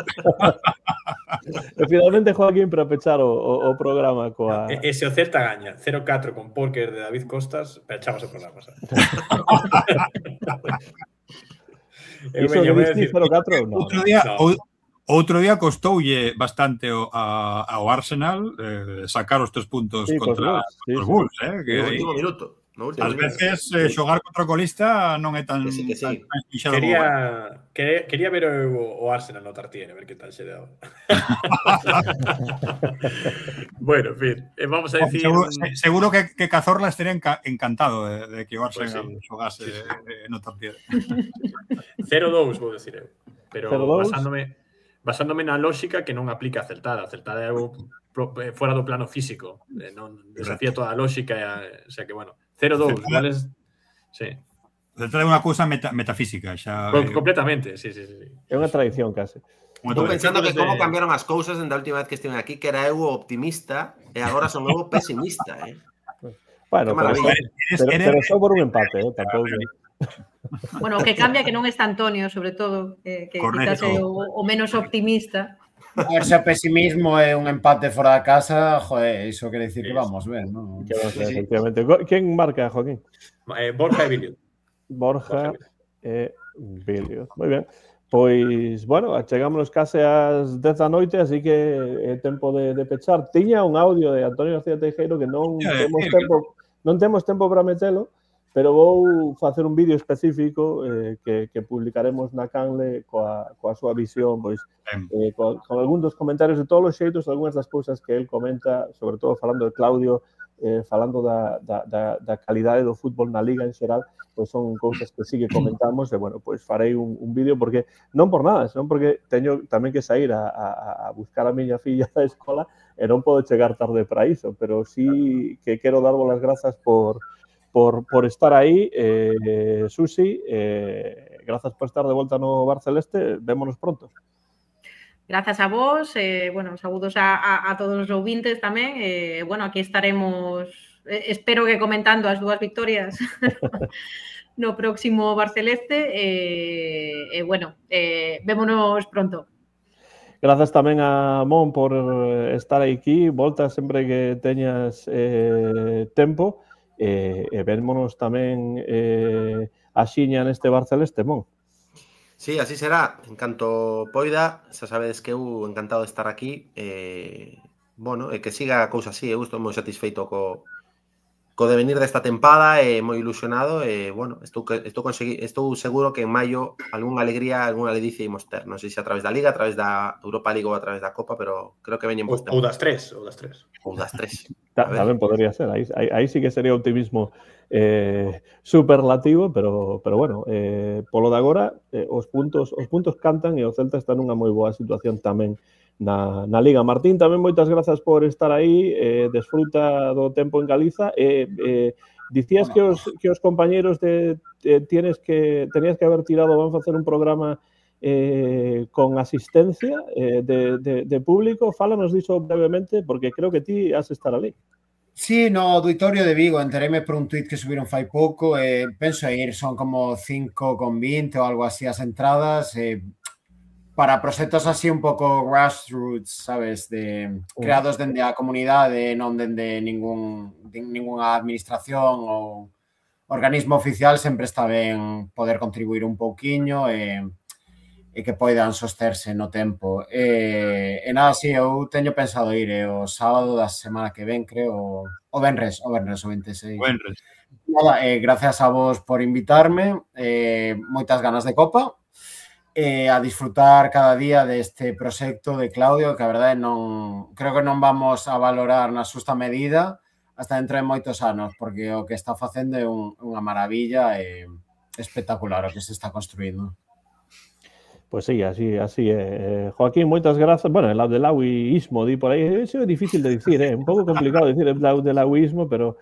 E finalmente, Joaquín, para pechar o programa coa... E se o Celta gaña 0-4 con póker de David Costas, pechamos o programa. Iso de dicir 0-4, non. Outro día costoulle bastante ao Arsenal sacar os 3 puntos contra os Bulls. No último minuto. Ás veces xogar contra o colista non é tan fixado. Quería ver o Arsenal no Tartiere, ver que tal se daba. Bueno, en fin, vamos a decir... Seguro que Cazorla estaría encantado de que o Arsenal xogase no Tartiere. 0-2, vou decir eu. Pero basándome na lógica que non aplica a Celtada. A Celtada é algo fora do plano físico. Non desafía toda a lógica. O sea que, bueno, 0-2. Sí. Celtada é unha cousa metafísica. Completamente, sí. É unha tradición, case. Estou pensando que como cambiaron as cousas desde a última vez que estive aquí, que era eu optimista e agora son eu pesimista. Bueno, pero só por un empate, tampouco. Bueno, o que cambia que non está Antonio, sobre todo, que quizás é o menos optimista. A ver, se o pesimismo é un empate fora da casa, joder, iso quere dicir que vamos ben, non? Efectivamente. Quen marca, Joaquín? Borja e Bilio. Borja e Bilio. Moi ben. Pois, bueno, chegámonos case ás 10 da noite, así que é tempo de pechar. Tiña un audio de Antonio García Teijeiro que non temos tempo para metelo, pero vou facer un vídeo específico que publicaremos na Canle coa súa visión, pois, con algún dos comentarios de todos os xeitos, algunhas das cousas que el comenta, sobre todo falando de Claudio, falando da calidade do fútbol na Liga en xeral, pois son cousas que sí que comentamos, e, bueno, pois farei un vídeo, porque non por nada, senón porque teño tamén que sair a buscar a miña filla da escola e non podo chegar tarde para iso, pero sí que quero darvos as grazas por estar aí, Susi, grazas por estar de volta no Bar Celeste, vémonos pronto. Grazas a vos, bueno, saúdos a todos os ouvintes tamén, bueno, aquí estaremos, espero que comentando as dúas victorias no próximo Bar Celeste, bueno, vémonos pronto. Grazas tamén a Mon por estar aquí, volta sempre que teñas tempo, e vémonos tamén axiña neste Bar Celeste, Mon. Sí, así será. En canto poida, xa sabedes que eu encantado de estar aquí. Bueno, e que siga a cousa así. Eu estou moi satisfeito co devenir desta tempada e moi ilusionado. Bueno, estou seguro que en maio algunha alegría, algunha ledicia imos ter. Non sei se a través da Liga, a través da Europa League ou a través da Copa, pero creo que veñen bons tempos. Ou das tres. Tamén podría ser. Aí sí que sería optimismo superlativo, pero bueno, polo de agora os puntos cantan e o Celta está nunha moi boa situación tamén na Liga. Martín, tamén moitas grazas por estar aí, desfruta do tempo en Galiza, dicías que os compañeros tenías que haber tirado, van facer un programa con asistencia de público. Fálanos diso brevemente, porque creo que ti has estar ali. Sí, no auditorio de Vigo, entereime por un tuit que subiron fai pouco, penso ir, son como 5,20 ou algo así as entradas, para proxectos así un pouco grassroots, sabes, creados dende a comunidade, non dende ninguna administración ou organismo oficial, sempre está ben poder contribuir un pouquiño e que poidan sosterse no tempo. E nada, sí, eu teño pensado ir o sábado da semana que ven, creo, o venres, o 26. Nada, gracias a vos por invitarme, moitas ganas de Copa, a disfrutar cada día deste proxecto de Claudio, que a verdade creo que non vamos a valorar na xusta medida hasta dentro de moitos anos, porque o que está facendo é unha maravilla e espectacular o que se está construindo. Pues sí, así é. Joaquín, moitas grazas. Bueno, el laudeláuismo, di por aí, eso é difícil de dicir, un pouco complicado dicir el laudeláuismo, pero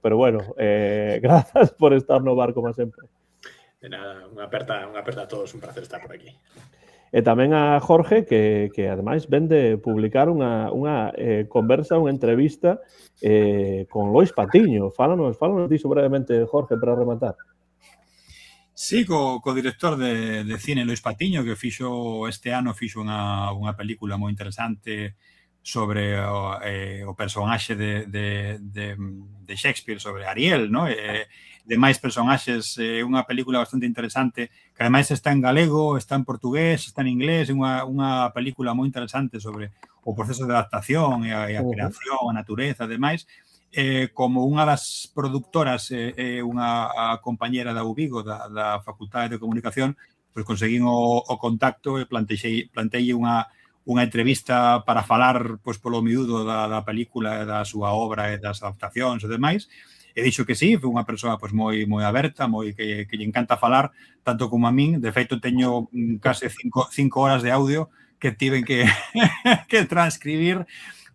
bueno, grazas por estar no bar como sempre. De nada, unha aperta a todos, un placer estar por aquí. E tamén a Jorge, que ademais ven de publicar unha conversa, unha entrevista con Lois Patiño. Fálanos diso brevemente, Jorge, para rematar. Sí, co director de cine Lois Patiño, que este ano fixo unha película moi interesante sobre o personaxe de Shakespeare, sobre Ariel, ¿no? De máis personaxes, unha película bastante interesante, que ademais está en galego, está en portugués, está en inglés, unha película moi interesante sobre o proceso de adaptación e a creación, a natureza, ademais. Como unha das productoras unha compañera da UVigo, da Facultade de Comunicación, pois conseguín o contacto e plantei unha entrevista para falar pois polo miúdo da película, da súa obra e das adaptacións e demais. E dixo que sí, foi unha persoa pois moi aberta, que lle encanta falar, tanto como a min. De feito, teño case 5 horas de audio que tiven que transcribir.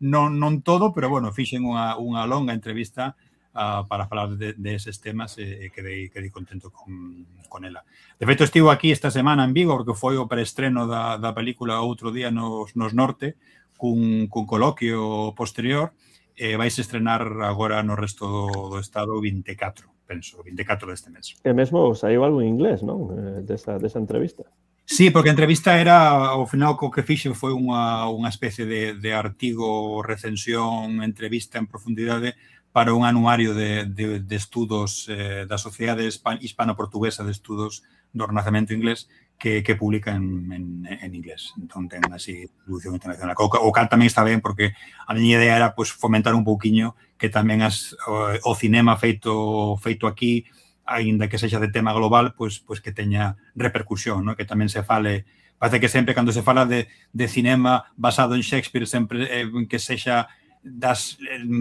Non todo, pero, bueno, fixen unha longa entrevista para falar deses temas e quedei contento con ela. De feito, estivo aquí esta semana en Vigo, porque foi o preestreno da película outro día nos Norte, cun coloquio posterior, e vais estrenar agora no resto do estado 24, penso, 24 deste mes. E mesmo saiu algo en inglés, non? Desa entrevista. Sí, porque a entrevista era, ao final, co que fixe foi unha especie de artigo, recensión, entrevista en profundidade para un anuario de estudos da Sociedade Hispano-Portuguesa de Estudos do Renacemento Inglés que publica en inglés. Entón, ten así distribución internacional. O cal tamén está ben, porque a miña idea era fomentar un pouquiño que tamén o cinema feito aquí, aínda que sexa de tema global, pois que teña repercusión, ¿no? Que tamén se fale, parece que sempre cando se fala de cinema basado en Shakespeare, sempre que sexa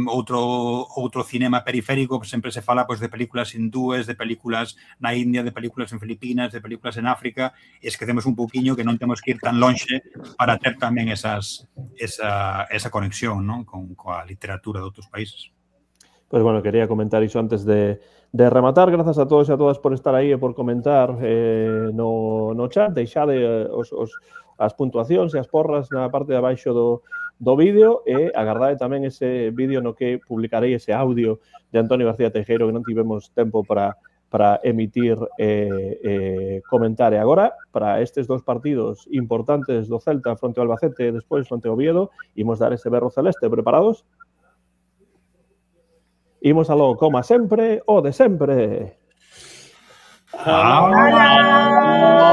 outro cinema periférico, sempre se fala de películas hindúes, de películas na India, de películas en Filipinas, de películas en África, e esquecemos un pouquiño que non temos que ir tan lonxe para ter tamén esa conexión, ¿no? Coa literatura de outros países. Pues bueno, quería comentar iso antes de rematar. Grazas a todos e a todas por estar aí e por comentar no chat. Deixade as puntuacións e as porras na parte de abaixo do vídeo e agardade tamén ese vídeo no que publicarei ese audio de Antonio García Teijeiro que non tivemos tempo para emitir e comentar. E agora, para estes dos partidos importantes do Celta fronte ao Albacete e despois fronte ao Oviedo, imos dar ese berro celeste. Preparados? Imos aló, como sempre, o de sempre. ¡Hola!